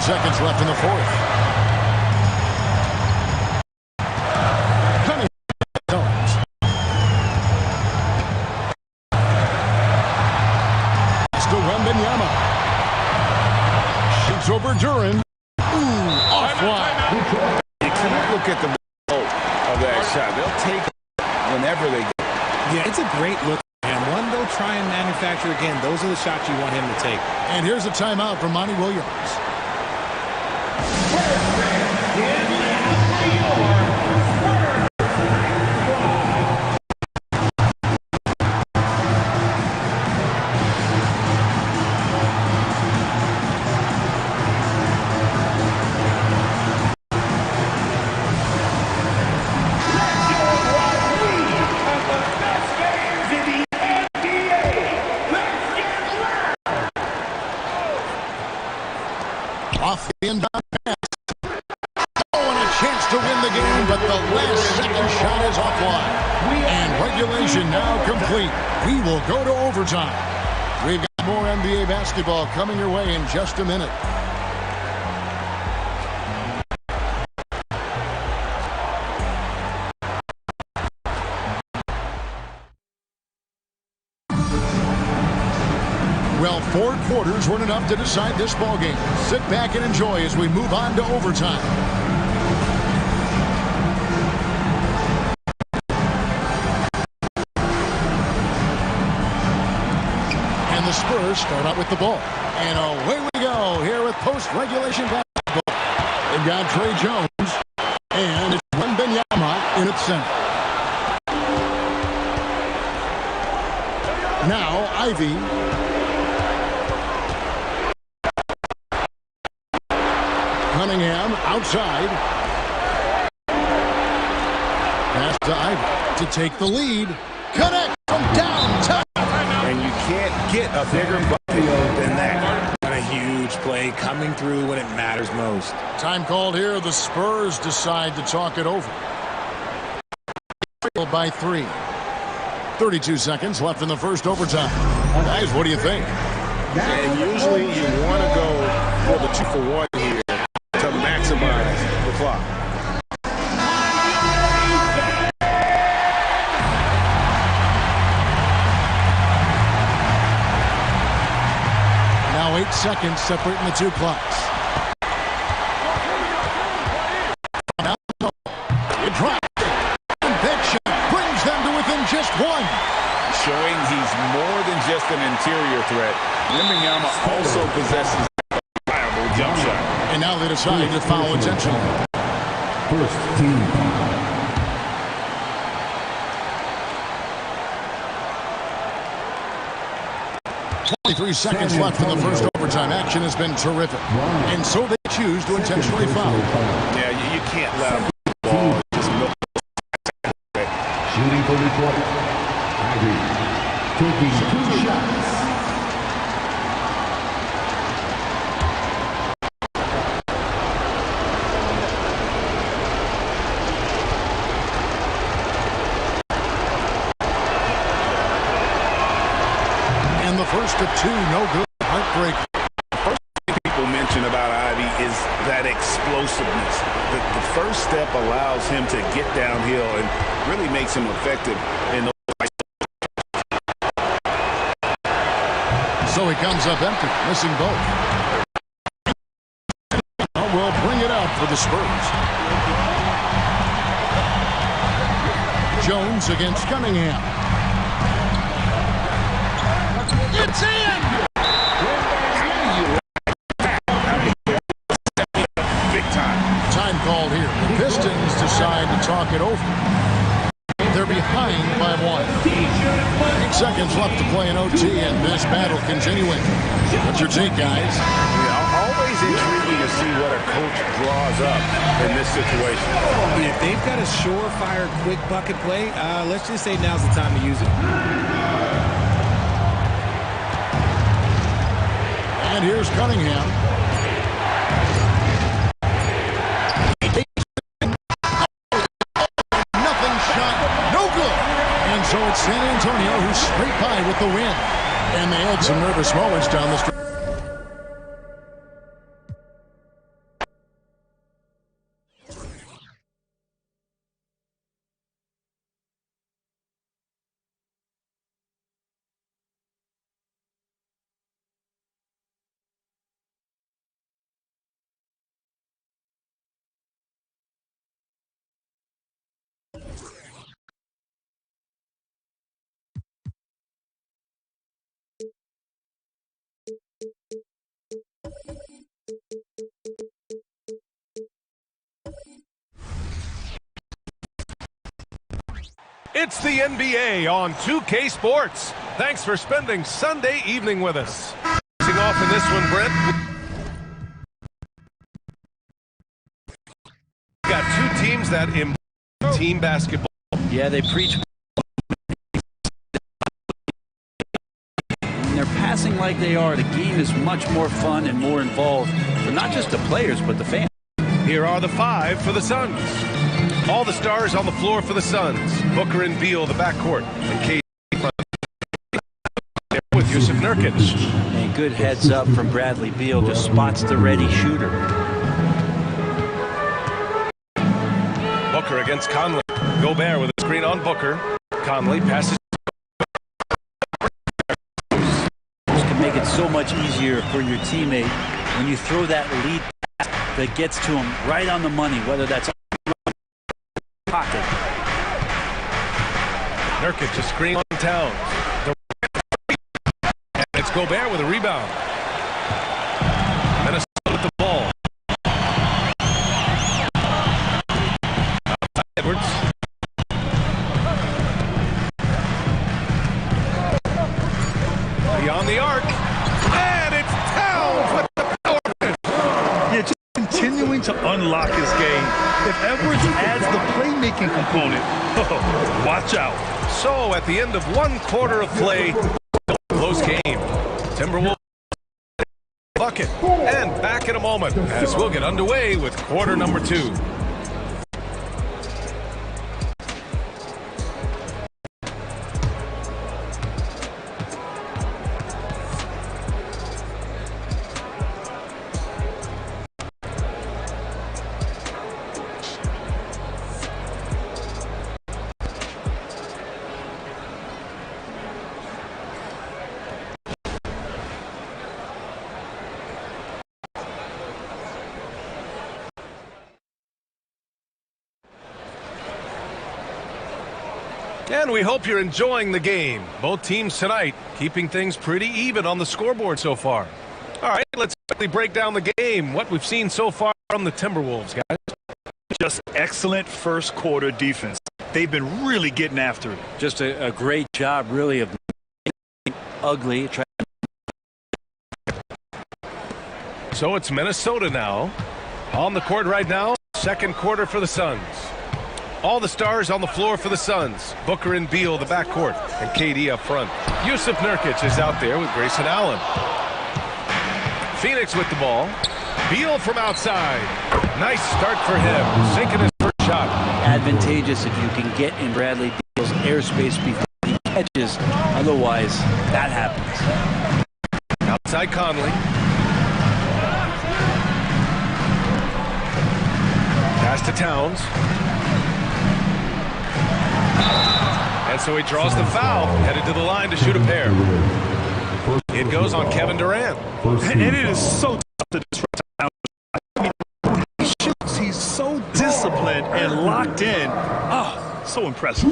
Seconds left in the fourth. Cunningham. It's to Wembanyama. Shoots over Durant. Ooh, off-line. You cannot look at the result of that shot. They'll take it whenever they get it. Yeah, it's a great look. And one they'll try and manufacture again. Those are the shots you want him to take. And here's a timeout from Monty Williams. In the Off the inbound pass. Oh, and a chance to win the game, but the last second shot is offline. And regulation now complete. We will go to overtime. We've got more NBA basketball coming your way in just a minute. Well, 4 quarters weren't enough to decide this ballgame. Sit back and enjoy as we move on to overtime. And the Spurs start out with the ball. And away we go here with post-regulation basketball. They've got Trey Jones. And it's Wembanyama in its center. Now, Ivy. Cunningham outside. Pass to Ivy to take the lead. Connect from downtown. And you can't get a bigger bucket than that. And a huge play coming through when it matters most. Time called here. The Spurs decide to talk it over. By 3. 32 seconds left in the first overtime. Guys, what do you think? And usually you want to go for the 2-for-1 here to maximize the clock. Now 8 seconds separating the 2 clocks. It drops. That shot brings them to within just 1. Showing he's more than just an interior threat. Wembanyama also possesses a viable jump shot. And now they decide to foul intentionally. First team foul. Three seconds left in the first overtime. Action has been terrific. And so they choose to intentionally foul. Yeah, you can't let them ball. Just milk. Shooting for Detroit. Ivy taking 2 shots. And the first of 2, no good. Heartbreak. First thing people mention about Ivy is that explosiveness. The first step allows him to get downhill and really makes him effective in those. So he comes up empty, missing both. Will bring it out for the Spurs. Jones against Cunningham. It's in! Big time. Time called here. The Pistons decide to talk it over. They're behind by 1. 8 seconds left to play in OT, and this battle continuing. What's your take, guys? Yeah, always intriguing to see what a coach draws up in this situation. If they've got a surefire quick bucket play, let's just say now's the time to use it. And here's Cunningham. Nothing shot, no good. And so it's San Antonio who's straight by with the win. And they had some nervous moments down the stretch. It's the NBA on 2K Sports. Thanks for spending Sunday evening with us. Starting off in this one, Brent. We got 2 teams that embody team basketball. Yeah, they preach. When they're passing like they are, the game is much more fun and more involved. for not just the players, but the fans. Here are the 5 for the Suns. All the stars on the floor for the Suns. Booker and Beal, the backcourt. And KD with Yusuf Nurkic. And good heads up from Bradley Beal. Just spots the ready shooter. Booker against Conley. Gobert with a screen on Booker. Conley passes. This can make it so much easier for your teammate when you throw that lead pass that gets to him right on the money, whether that's pocket. Nurkic, a screen on Towns. And it's Gobert with a rebound. Minnesota with the ball. Edwards. Beyond the arc. And it's Towns with the power finish. Yeah, just continuing to unlock his game. If Edwards adds the playmaking component, watch out. So at the end of 1 quarter of play, close game. Timberwolves bucket. And back in a moment as we'll get underway with quarter number 2. And we hope you're enjoying the game. Both teams tonight keeping things pretty even on the scoreboard so far. All right, let's quickly break down the game. What we've seen so far from the Timberwolves, guys. Just excellent first quarter defense. They've been really getting after it. Just a great job, really, of ugly. So it's Minnesota now. On the court right now, second quarter for the Suns. All the stars on the floor for the Suns. Booker and Beal, the backcourt, and KD up front. Yusuf Nurkic is out there with Grayson Allen. Phoenix with the ball. Beal from outside. Nice start for him. Sinking his first shot. Advantageous if you can get in Bradley Beal's airspace before he catches. Otherwise, that happens. Outside Conley. Pass to Towns. And so he draws the foul, headed to the line to shoot a pair. It goes on Kevin Durant. And it is so tough to disrupt. I mean, he shoots, he's so disciplined and locked in. Oh, so impressive.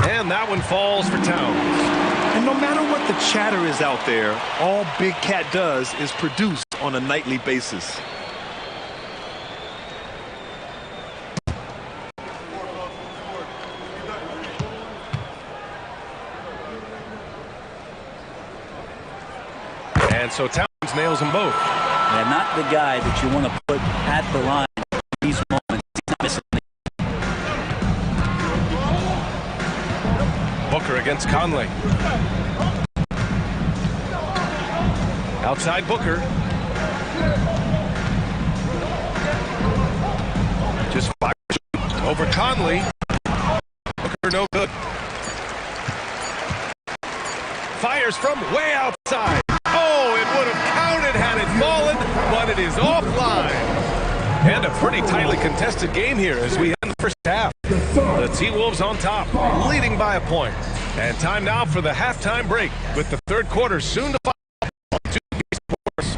And that one falls for Towns. And no matter what the chatter is out there, all Big Cat does is produce on a nightly basis. And so Towns nails them both. Yeah, not the guy that you want to put at the line in these moments. Booker against Conley. Outside Booker. Just fires over Conley. Booker no good. Fires from way outside. Oh, it would have counted had it fallen, but it is offline. And a pretty tightly contested game here as we end the first half. The T-Wolves on top, leading by a point. And time now for the halftime break with the third quarter soon to follow on 2 Sports.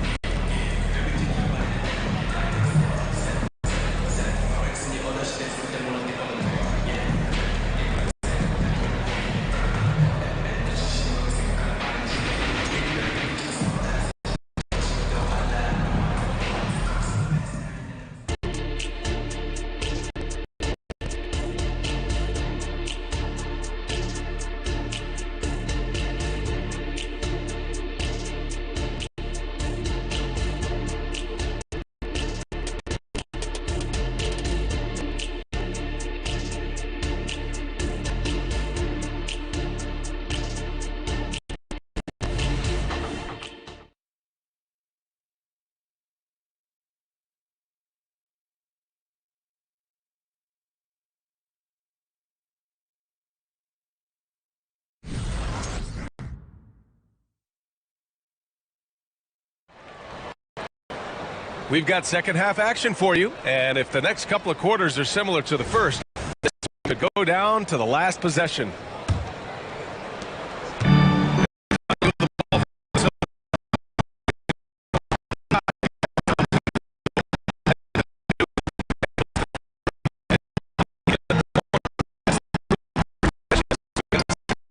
We've got second half action for you, and if the next couple of quarters are similar to the first, this could go down to the last possession.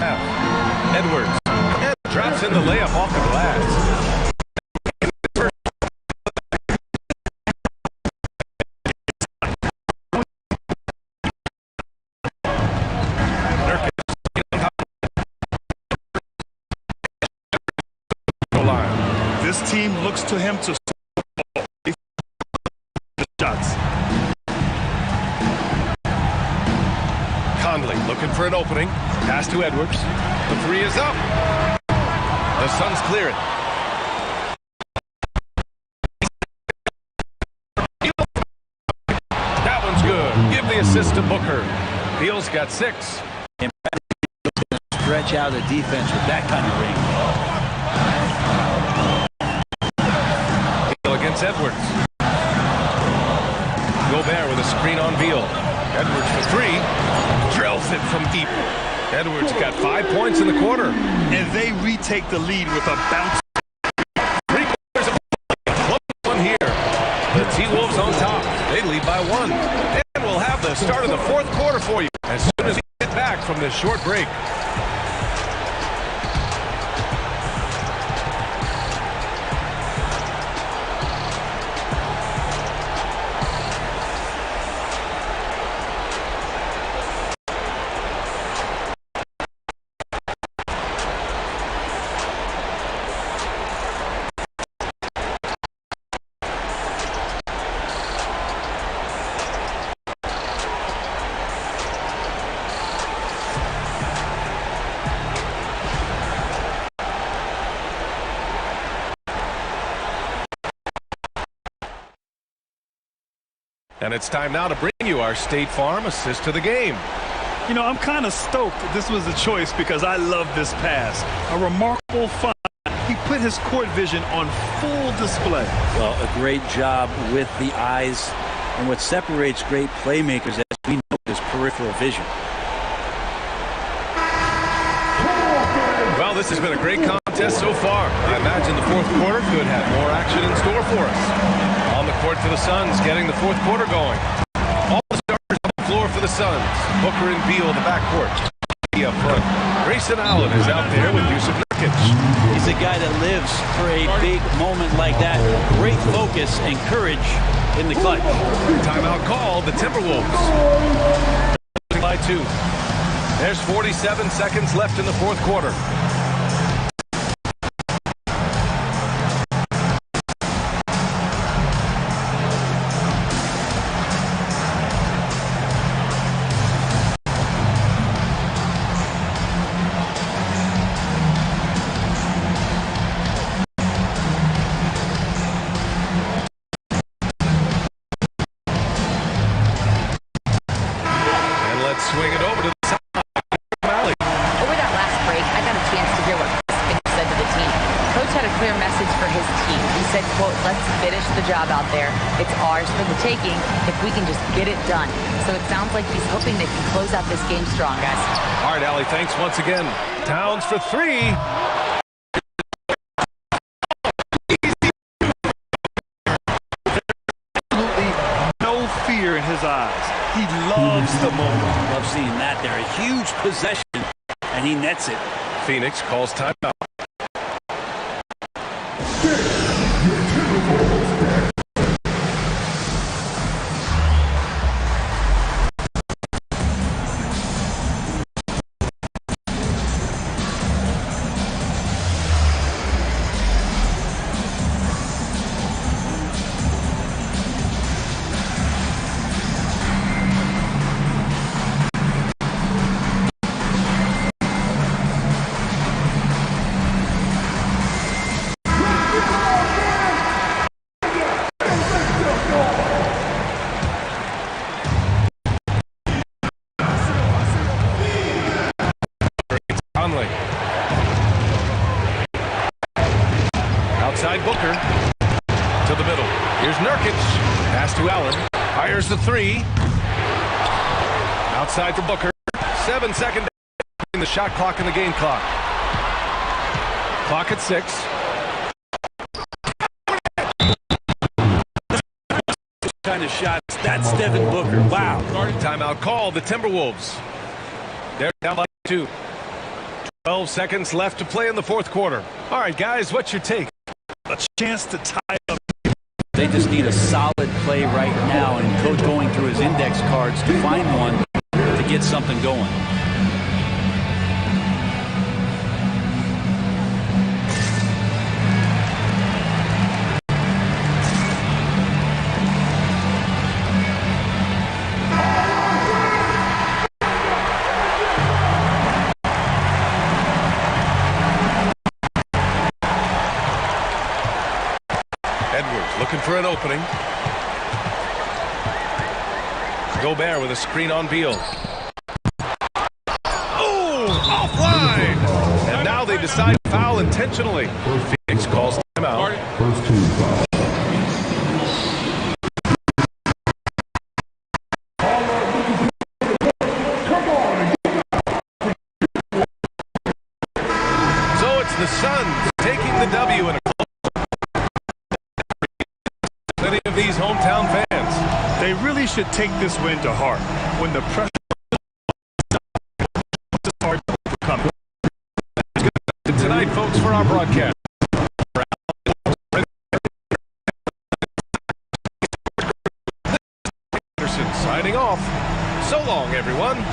Edwards drops in the layup off the glass. This team looks to him to shots. Conley looking for an opening. Pass to Edwards. The three is up. The Suns clear it. That one's good. Give the assist to Booker. Beal's got 6. Stretch out the defense with that kind of range. Against Edwards. Gobert with a screen on Beal. Edwards for 3. Drills it from deep. Edwards got 5 points in the quarter. And they retake the lead with a bounce. 3/4 of one here. The T-Wolves on top. They lead by 1. And we'll have the start of the fourth quarter for you as soon as we get back from this short break. And it's time now to bring you our State Farm assist to the game. You know, I'm kind of stoked this was a choice because I love this pass. A remarkable find. He put his court vision on full display. Well, a great job with the eyes. And what separates great playmakers, as we know, is peripheral vision. Well, this has been a great contest so far. I imagine the fourth quarter could have more action in store for us. On the court for the Suns, getting the fourth quarter going. All the starters on the floor for the Suns. Booker and Beal in the backcourt. Up front. Grayson Allen is out there with Yusuf Nurkic. He's a guy that lives for a big moment like that. Great focus and courage in the clutch. Timeout called, the Timberwolves. By 2. There's 47 seconds left in the fourth quarter. Swing it over to the side. Over that last break, I got a chance to hear what Chris said to the team. Coach had a clear message for his team. He said, quote, let's finish the job out there. It's ours for the taking if we can just get it done. So it sounds like he's hoping they can close out this game strong, guys. All right, Allie, thanks once again. Towns for 3. Absolutely no fear in his eyes. He loves the moment. Love seeing that there. A huge possession, and he nets it. Phoenix calls timeout. Outside Booker to the middle. Here's Nurkic. Pass to Allen. Fires the three. Outside for Booker. 7 seconds in the shot clock and the game clock. Clock at 6. Kind of shots. That's Devin Booker. Wow. Timeout call. The Timberwolves. They're down by 2. 12 seconds left to play in the fourth quarter. All right, guys, what's your take? A chance to tie up. They just need a solid play right now, and Coach going through his index cards to find one to get something going. Looking for an opening. Gobert with a screen on Beal. Oh, offline! And now they decide to foul intentionally. Phoenix calls timeout. First team foul. So it's the Suns taking the W in a many of these hometown fans. They really should take this win to heart. When the pressure is hard to overcome. Tonight, folks, for our broadcast. Anderson signing off. So long, everyone.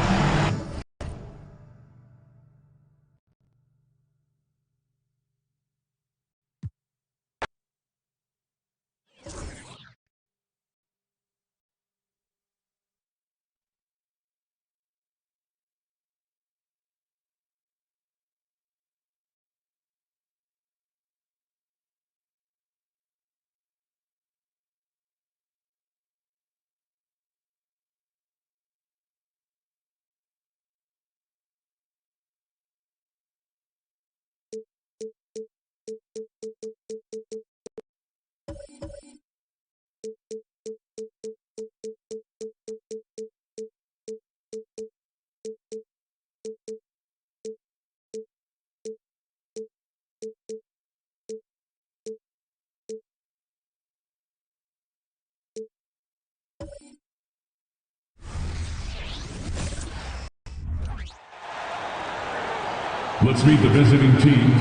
Let's meet the visiting team.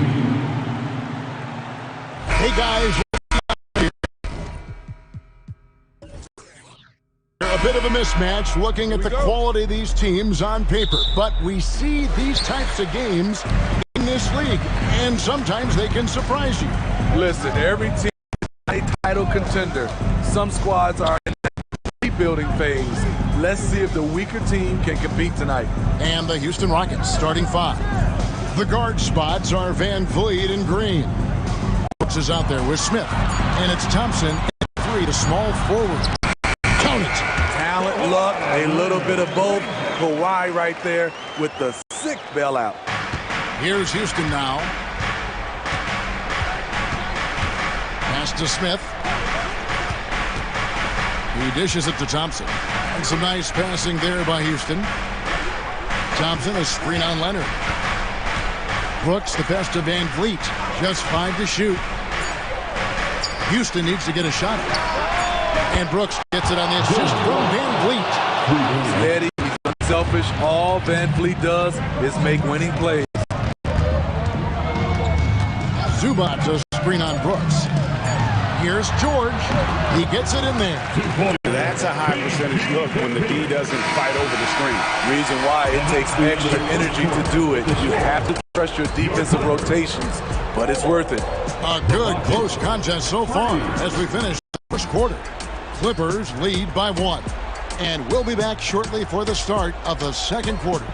Hey guys, a bit of a mismatch looking at the quality of these teams on paper, but we see these types of games in this league, and sometimes they can surprise you. Listen, every team is a title contender. Some squads are in the rebuilding phase. Let's see if the weaker team can compete tonight. And the Houston Rockets starting 5. The guard spots are Van Vliet and Green. Brooks is out there with Smith, and it's Thompson at 3, the small forward. Count it. Talent, luck, a little bit of both. Kwai right there with the sick bailout. Here's Houston now. Pass to Smith. He dishes it to Thompson. And some nice passing there by Houston. Thompson, a screen on Leonard. Brooks, the best of Van Vliet. Just 5 to shoot. Houston needs to get a shot. And Brooks gets it on the assist from Van Vliet. He's steady, he's unselfish. All Van Vliet does is make winning plays. Zubac does screen on Brooks. Here's George. He gets it in there. That's a high percentage look when the D doesn't fight over the screen. Reason why it takes extra energy to do it. You have to trust your defensive rotations, but it's worth it. A good close contest so far as we finish the first quarter. Clippers lead by 1. And we'll be back shortly for the start of the second quarter.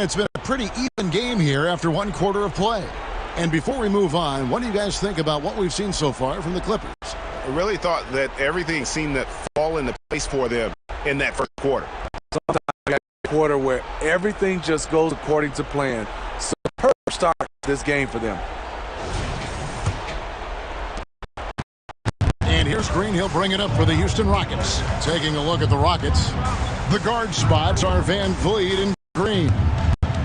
it's been a pretty even game here after one quarter of play. And before we move on, what do you guys think about what we've seen so far from the Clippers? I really thought that everything seemed to fall into place for them in that first quarter. Sometimes you got a quarter where everything just goes according to plan. Superb start to this game for them. And here's Green. He'll bring it up for the Houston Rockets. Taking a look at the Rockets. The guard spots are Van Vliet and Green.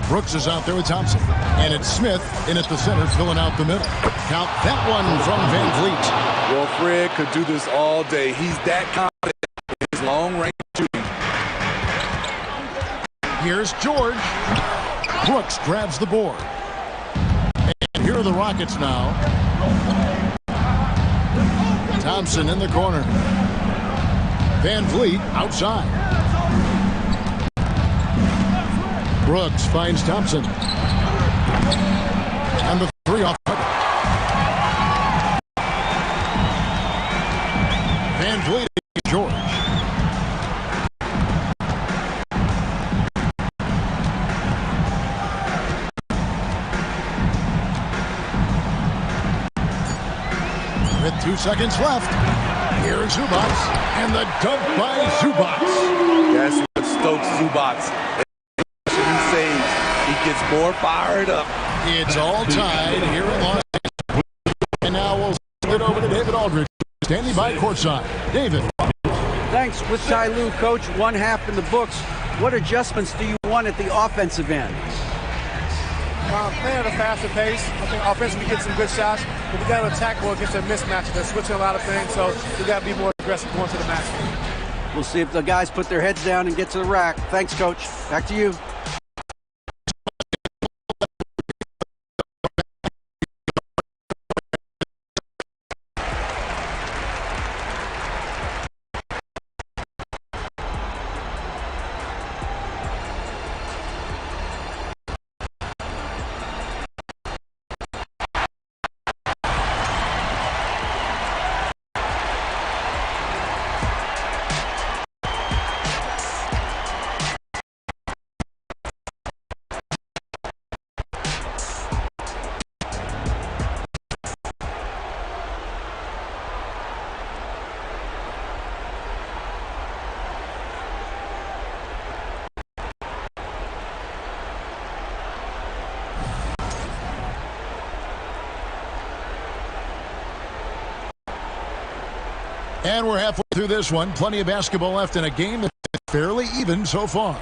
Brooks is out there with Thompson. And it's Smith in at the center, filling out the middle. Count that one from Van Vliet. Well, Fred could do this all day. He's that confident in his long-range shooting. Here's George. Brooks grabs the board. And here are the Rockets now. Thompson in the corner. Van Vliet outside. Brooks finds Thompson. And the three off. Van Vliet against George. With 2 seconds left, here's Zubac, and the dunk by Zubac. That's what Stokes Zubac. He saves. He gets more fired up. It's all tied here in Los Angeles. And now we'll send it over to David Aldridge, standing by courtside. David. Thanks. With Ty Lue, Coach, one half in the books. What adjustments do you want at the offensive end? Playing at a faster pace. I think offensively we get some good shots, but we got to attack more against a mismatch. They're switching a lot of things, so we got to be more aggressive going to the basket. We'll see if the guys put their heads down and get to the rack. Thanks, Coach. Back to you. And we're halfway through this one. Plenty of basketball left in a game that's fairly even so far.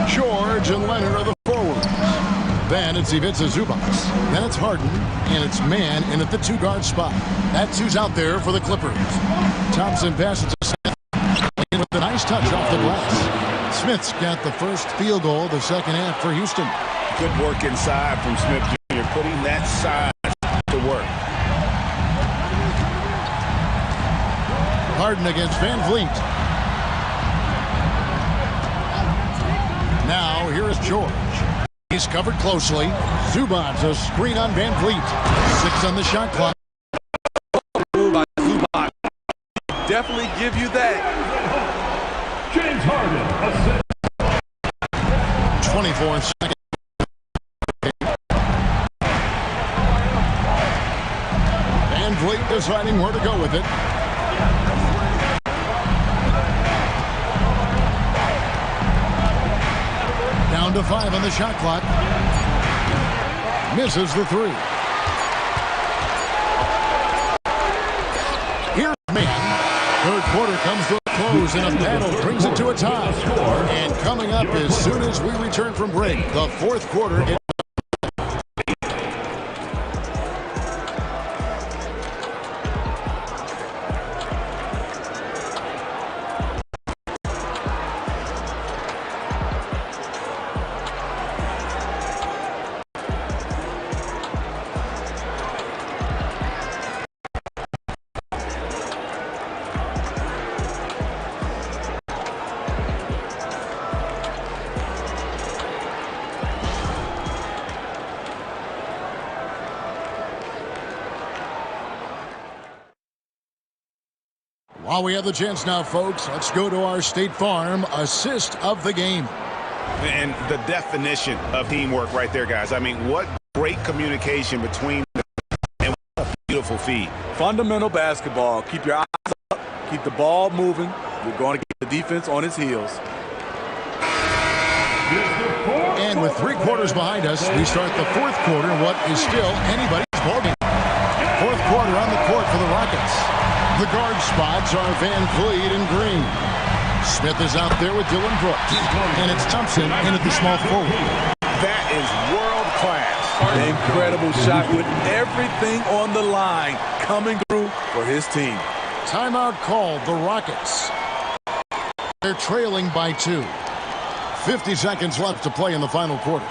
George and Leonard are the forwards. Then it's Ivica Zubac. Then it's Harden, and it's Mann in at the two-guard spot. That's who's out there for the Clippers. Thompson passes to Smith. In with a nice touch off the glass. Smith's got the first field goal of the second half for Houston. Good work inside from Smith Jr., putting that size to work. Harden against Van Vliet. Now here is George. He's covered closely. Zubac, a screen on Van Vliet. 6 on the shot clock. By Zubac. Definitely give you that. James Harden, 24 seconds. Van Vliet deciding where to go with it. Down to 5 on the shot clock. Misses the 3. Here's Mann. Third quarter comes to a close, and a battle brings it to a tie. And coming up as soon as we return from break, the fourth quarter. While we have the chance now, folks, let's go to our State Farm assist of the game. And the definition of teamwork right there, guys. I mean, what great communication between them, and what a beautiful feed. Fundamental basketball. Keep your eyes up. Keep the ball moving. You're going to get the defense on its heels. And with 3 quarters behind us, we start the 4th quarter in what is still anybody's ballgame. 4th quarter on the court for the Rockets. The guard spots are Van Vliet and Green. Smith is out there with Dylan Brooks. And it's Thompson in at the small forward. That is world class. An incredible shot with everything on the line coming through for his team. Timeout called, the Rockets. They're trailing by 2. 50 seconds left to play in the final quarter.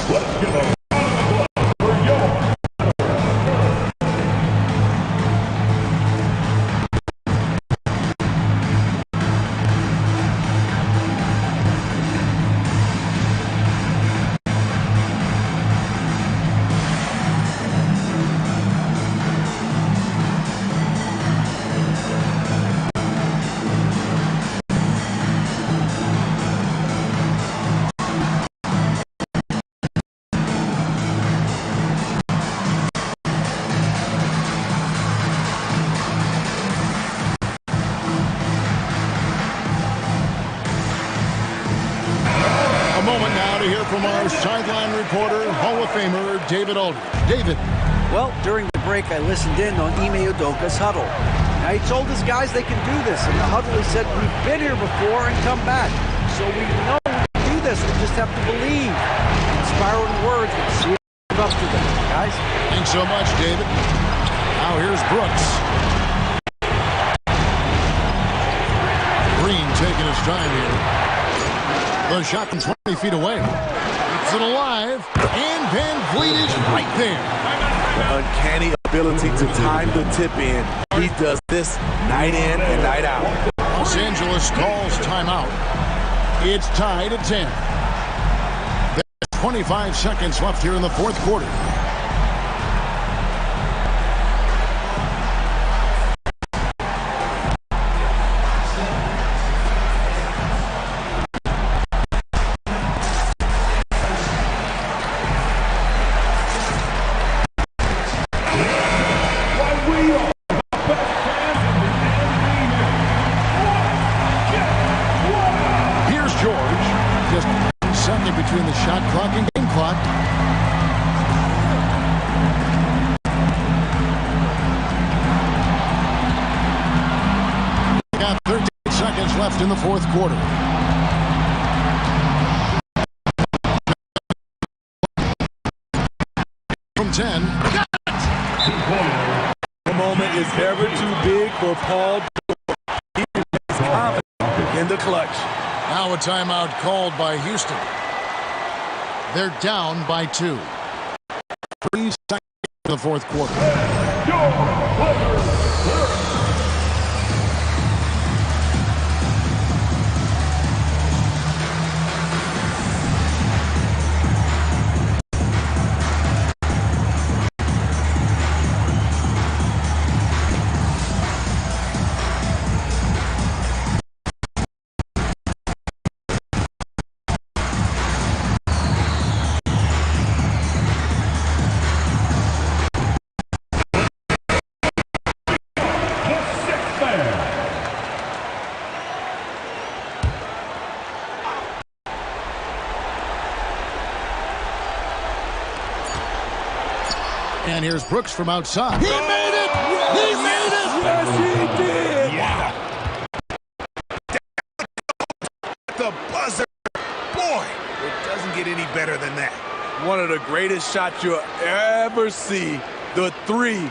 Let's go. From our sideline reporter, Hall of Famer David Aldridge. David. Well, during the break, I listened in on Ime Udoka's huddle. Now, he told his guys they can do this. In the huddle, he said, we've been here before and come back. So we know we can do this. We just have to believe. Inspiring words. Let's see if we live up to them, guys. Thanks so much, David. Now here's Brooks. Green taking his time here. The shot from 20 feet away. Keeps it alive. And Van Vliet is right there. The uncanny ability to time the tip in. He does this night in and night out. Los Angeles calls timeout. It's tied at 10. There's 25 seconds left here in the 4th quarter. Between the shot clock and game clock. Got 13 seconds left in the 4th quarter. From 10. The moment is never too big for Paul. He is confident in the clutch. Now a timeout called by Houston. They're down by 2. 3 seconds in the 4th quarter. And here's Brooks from outside. He made it! He made it! Yes, he did! Yeah. The buzzer. Boy, it doesn't get any better than that. One of the greatest shots you'll ever see. The 3.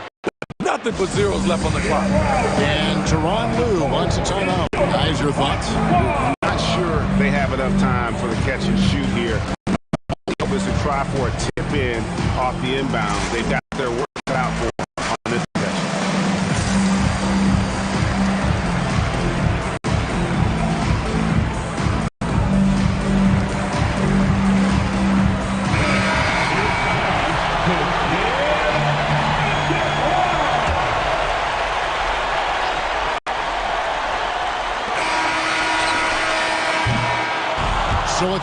Nothing but zeros left on the clock. And Tyronn Lue wants a timeout. Guys, your thoughts? I'm not sure they have enough time for the catch and shoot here. Is to try for a tip in off the inbound. They've got their work cut out for them on this possession.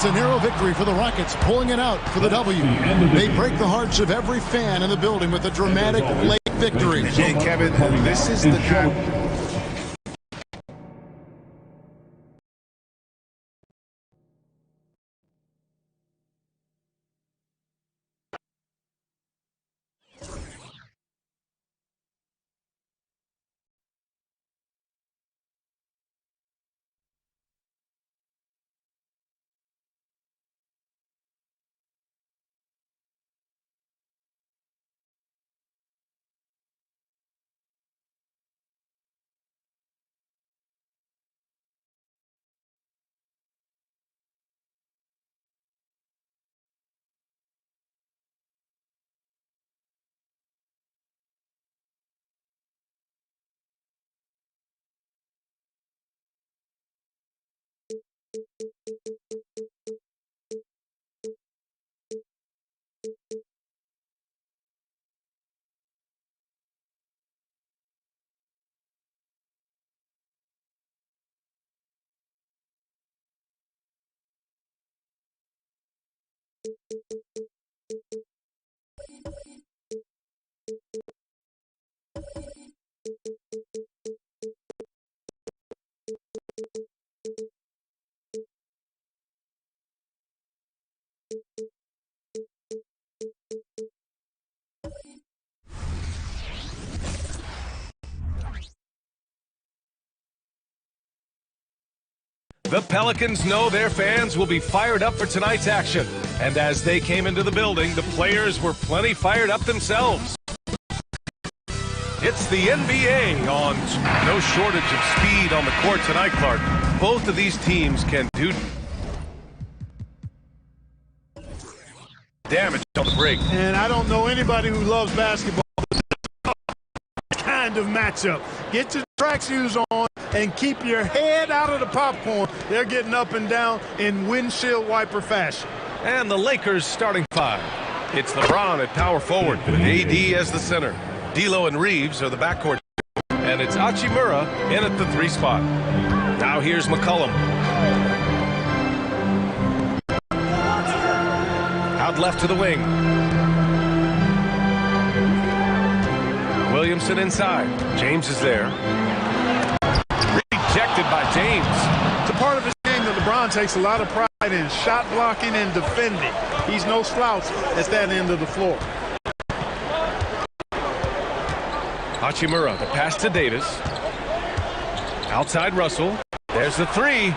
a narrow victory for the Rockets, pulling it out for the W. They break the hearts of every fan in the building with a dramatic late victory. And Kevin, this is the kind. The Pelicans know their fans will be fired up for tonight's action. And as they came into the building, the players were plenty fired up themselves. It's the NBA on no shortage of speed on the court tonight, Clark. Both of these teams can do damage on the break. And I don't know anybody who loves basketball. Kind of matchup. Get your track shoes on and keep your head out of the popcorn. They're getting up and down in windshield wiper fashion. And the Lakers starting five. It's LeBron at power forward with AD as the center. D'Lo and Reeves are the backcourt. And it's Hachimura in at the 3 spot. Now here's McCollum. Out left to the wing. Williamson inside. James is there. Rejected by James. It's a part of his game that LeBron takes a lot of pride in, shot blocking and defending. He's no slouch at that end of the floor. Hachimura, the pass to Davis. Outside Russell. There's the 3.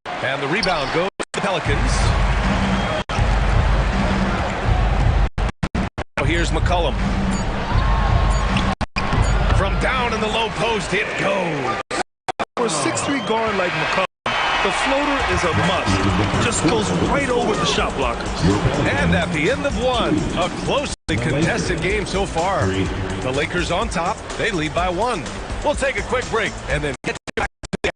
And the rebound goes to the Pelicans. Now here's McCollum. From down in the low post, it goes. For a 6'3" guard like McCollum, the floater is a must. Just goes right over the shot blockers. And at the end of one, a closely contested game so far. The Lakers on top. They lead by 1. We'll take a quick break and then get back to the action.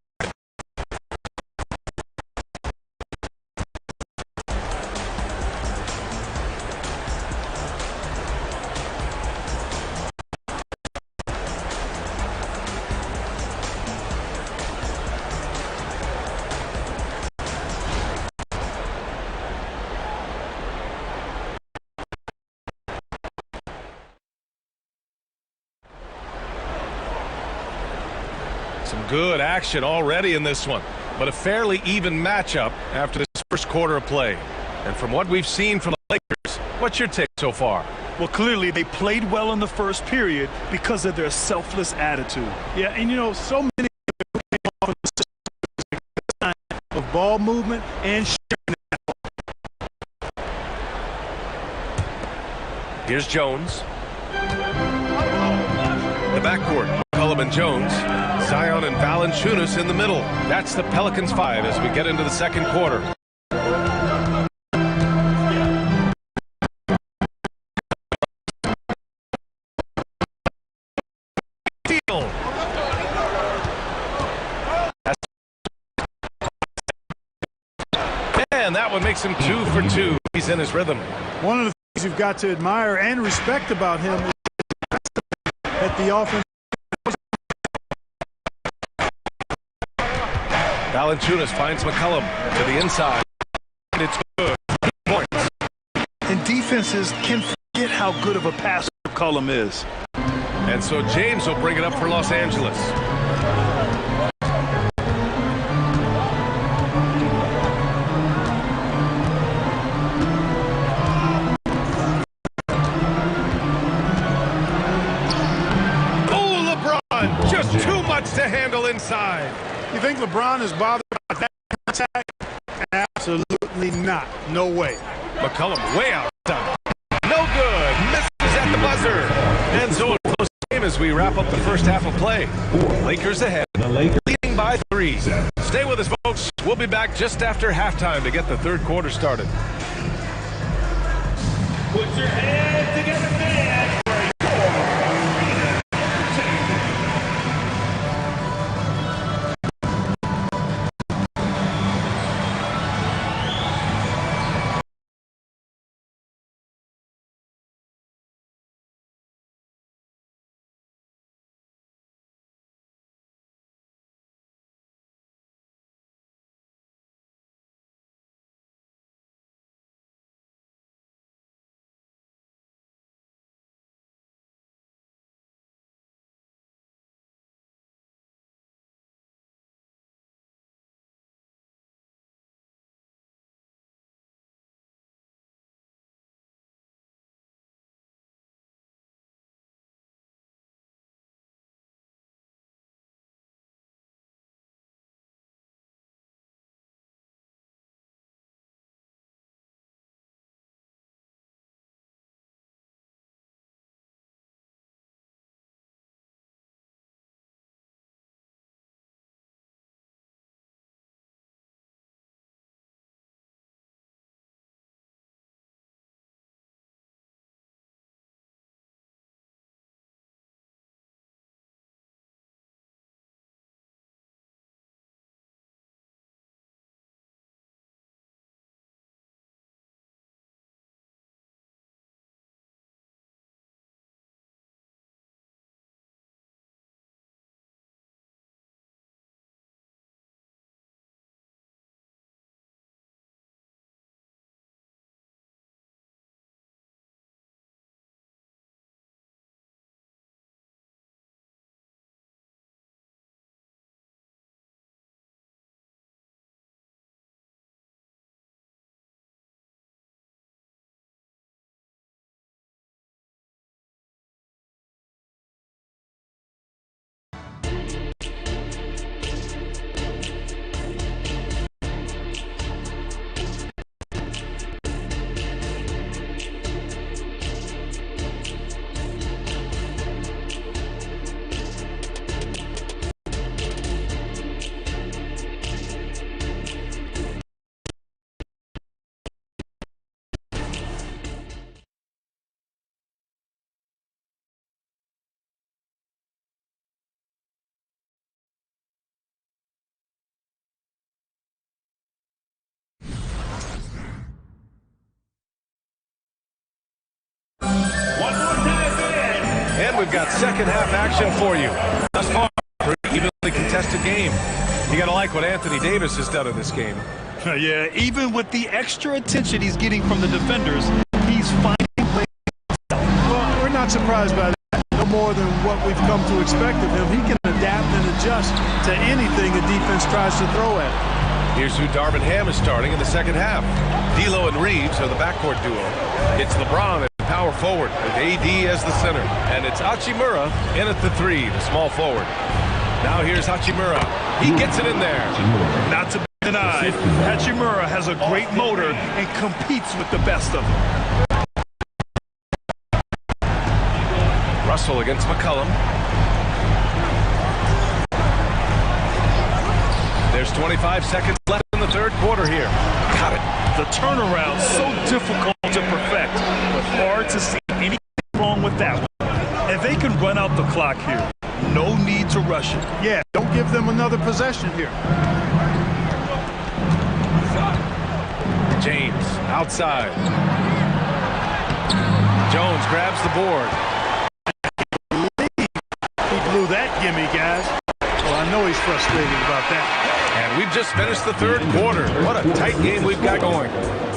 Some good action already in this one, but a fairly even matchup after this first quarter of play. And from what we've seen from the Lakers, what's your take so far? Well, clearly they played well in the first period because of their selfless attitude. Yeah, and you know, so many of ball movement and sharing. Here's Jones. The backcourt, McCollum and Jones. Zion and Valanciunas in the middle. That's the Pelicans 5 as we get into the second quarter. Steal. And that one makes him 2 for 2. He's in his rhythm. One of the things you've got to admire and respect about him is at the offense. Valanciunas finds McCollum to the inside. defenses can forget how good of a passer McCollum is. And so James will bring it up for Los Angeles. Just too much to handle inside. You think LeBron is bothered by that contact? Absolutely not. No way. McCollum way outside. No good. Misses at the buzzer. And so a close game as we wrap up the first half of play. Lakers ahead. Leading by 3. Stay with us, folks. We'll be back just after halftime to get the third quarter started. Put your hands together, man. And we've got second half action for you. Thus far, pretty evenly contested game. You got to like what Anthony Davis has done in this game. Yeah, even with the extra attention he's getting from the defenders, he's finding ways. Well, we're not surprised by that. No more than what we've come to expect of him. He can adapt and adjust to anything a defense tries to throw at him. Here's who Darvin Ham is starting in the second half. D'Lo and Reeves are the backcourt duo. It's LeBron at power forward with AD as the center. And it's Hachimura in at the 3, the small forward. Now here's Hachimura. He gets it in there. Not to be denied, Hachimura has a great motor and competes with the best of them. Russell against McCollum. There's 25 seconds left in the third quarter here. Got it. The turnaround so difficult to perfect, but hard to see anything wrong with that one. And they can run out the clock here. No need to rush it. Yeah, don't give them another possession here. James outside. Jones grabs the board. He blew that gimme, guys. Well, I know he's frustrated about that. And we've just finished the third quarter. What a tight game we've got going.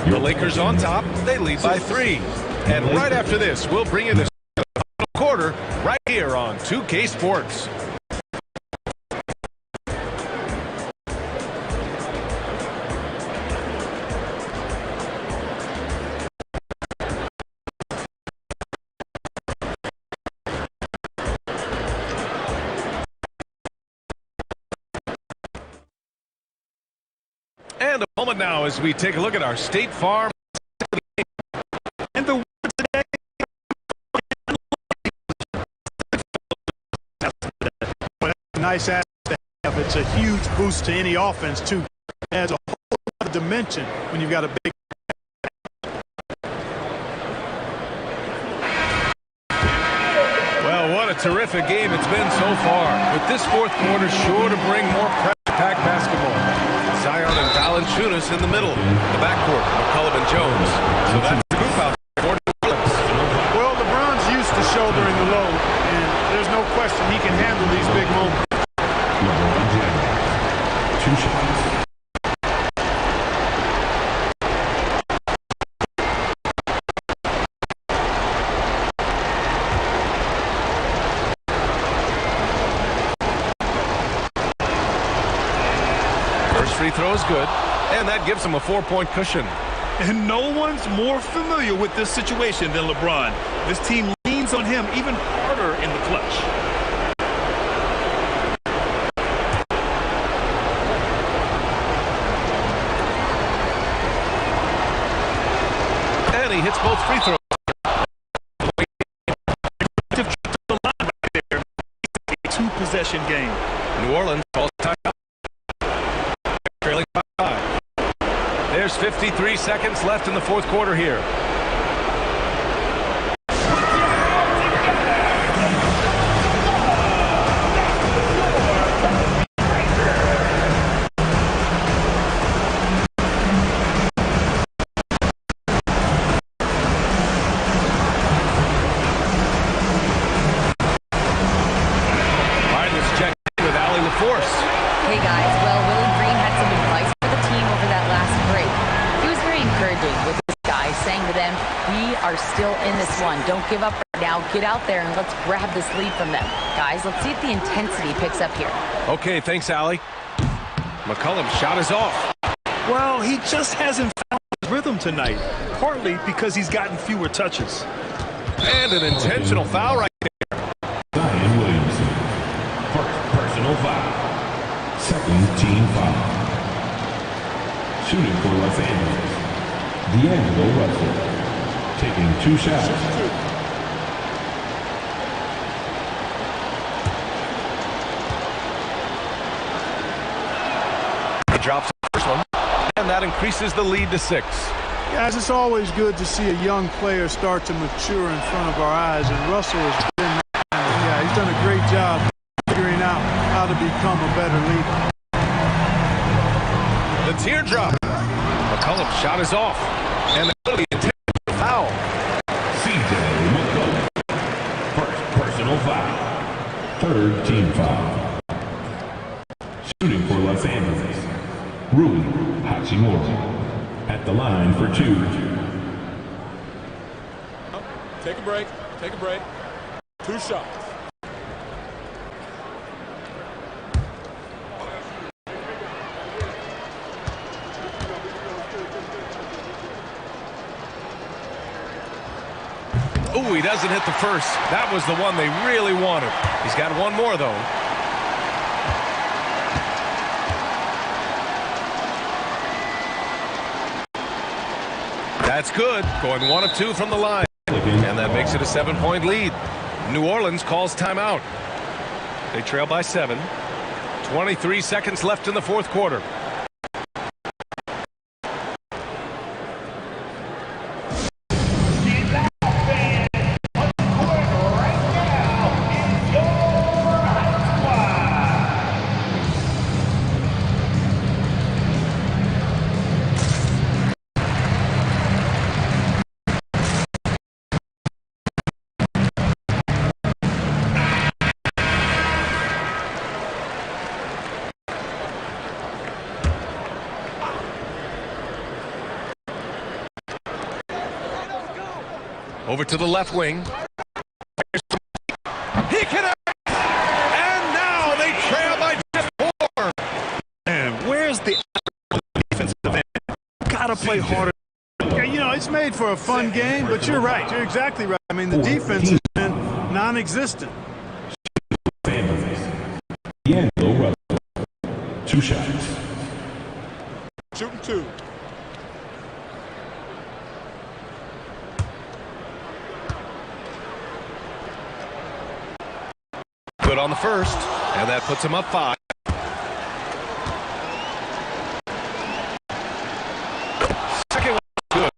The Lakers on top. They lead by 3. And right after this, we'll bring you the final quarter right here on 2K Sports. And a moment now as we take a look at our State Farm. And the nice asset to have. It's a huge boost to any offense, too. It adds a whole other dimension when you've got a big. Well, what a terrific game it's been so far. With this fourth quarter sure to bring more pressure-packed basketball. Zion and Valanciunas in the middle. The backcourt, McCollum and Jones. So that's the group out there for New Orleans. Well, LeBron's used to shouldering the load, and there's no question he can handle these big moments. LeBron James. 2 shots. Free throw is good, and that gives him a 4-point cushion. And no one's more familiar with this situation than LeBron. This team leans on him even harder in the clutch. And he hits both free throws. A 2-possession game. New Orleans calls timeout. Trailing by 5. There's 53 seconds left in the fourth quarter here. Hey guys, well, Willie Green had some advice for the team over that last break. He was very encouraging with his guys, saying to them, we are still in this one. Don't give up right now. Get out there and let's grab this lead from them. Guys, let's see if the intensity picks up here. Okay, thanks, Allie. McCollum's shot is off. Well, he just hasn't found his rhythm tonight, partly because he's gotten fewer touches. And an intentional foul right there. Zion Williamson. First personal foul. Second team foul. Shooting for Los Angeles. D'Angelo Russell. Taking 2 shots. He drops the first one, and that increases the lead to 6. Guys, it's always good to see a young player start to mature in front of our eyes, and Russell has been that kind of guy. He's done a great job figuring out how to become a better leader. The teardrop. McCollum's shot is off, and the intentional foul. C.J. McCollum. First personal foul. Third team foul. Shooting for Los Angeles. Rui Hachimura. At the line for 2. Take a break. Take a break. 2 shots. Ooh, he doesn't hit the first. That was the one they really wanted. He's got one more, though. That's good. Going 1 of 2 from the line. And that makes it a 7-point lead. New Orleans calls timeout. They trail by 7. 23 seconds left in the fourth quarter. Over to the left wing. He connects! And now they trail by just 4. And where's the defensive end? Gotta play harder. You know, it's made for a fun game, but you're right. You're exactly right. I mean, the defense has been non-existent. 2 shots. Shooting 2. Good on the first, and that puts him up 5. Second one good.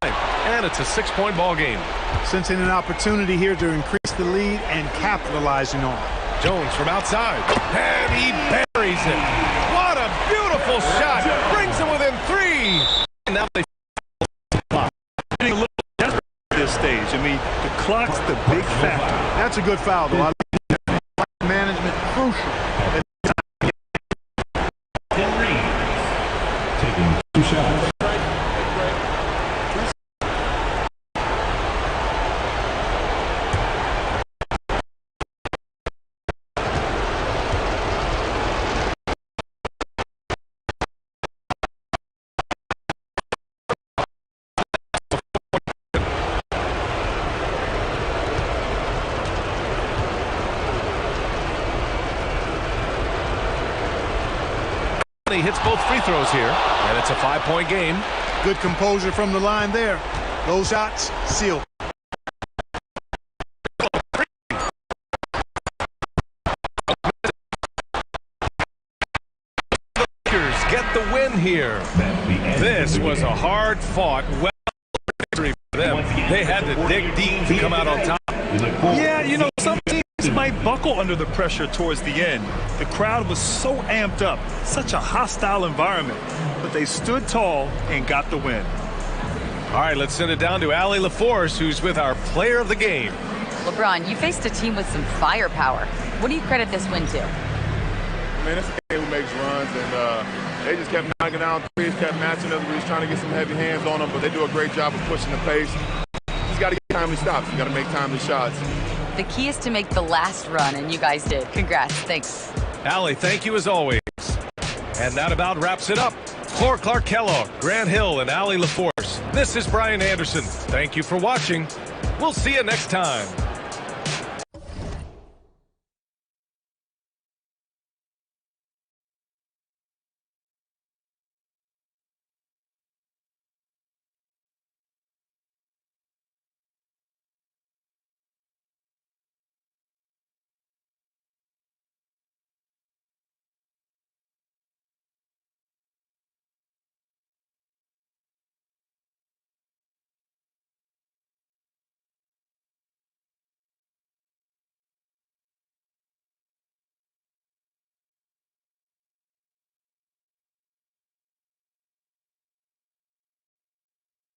And it's a 6-point ball game. Sensing an opportunity here to increase the lead and capitalizing on it. Jones from outside, and he buries it. What a beautiful shot. Brings him within 3. And now they Getting a little desperate at this stage. I mean, the clock's the big factor. That's a good foul, though. I like management crucial. Taking 2 shots. He hits both free throws here, and it's a 5-point game. Good composure from the line there. Those shots sealed. Lakers get the win here. This was a hard-fought, victory for them. They had to dig deep to come out on top. Yeah, you know, some teams might buckle under the pressure towards the end. The crowd was so amped up, such a hostile environment, but they stood tall and got the win. All right, let's send it down to Allie LaForce, who's with our player of the game. LeBron, you faced a team with some firepower. What do you credit this win to? Man, it's a game who makes runs, and they just kept knocking down threes, kept matching us. We was trying to get some heavy hands on them, but they do a great job of pushing the pace. Just got to get timely stops. You got to make timely shots. The key is to make the last run, and you guys did. Congrats. Thanks. Allie, thank you as always. And that about wraps it up. For Clark Kellogg, Grant Hill, and Allie LaForce, this is Brian Anderson. Thank you for watching. We'll see you next time.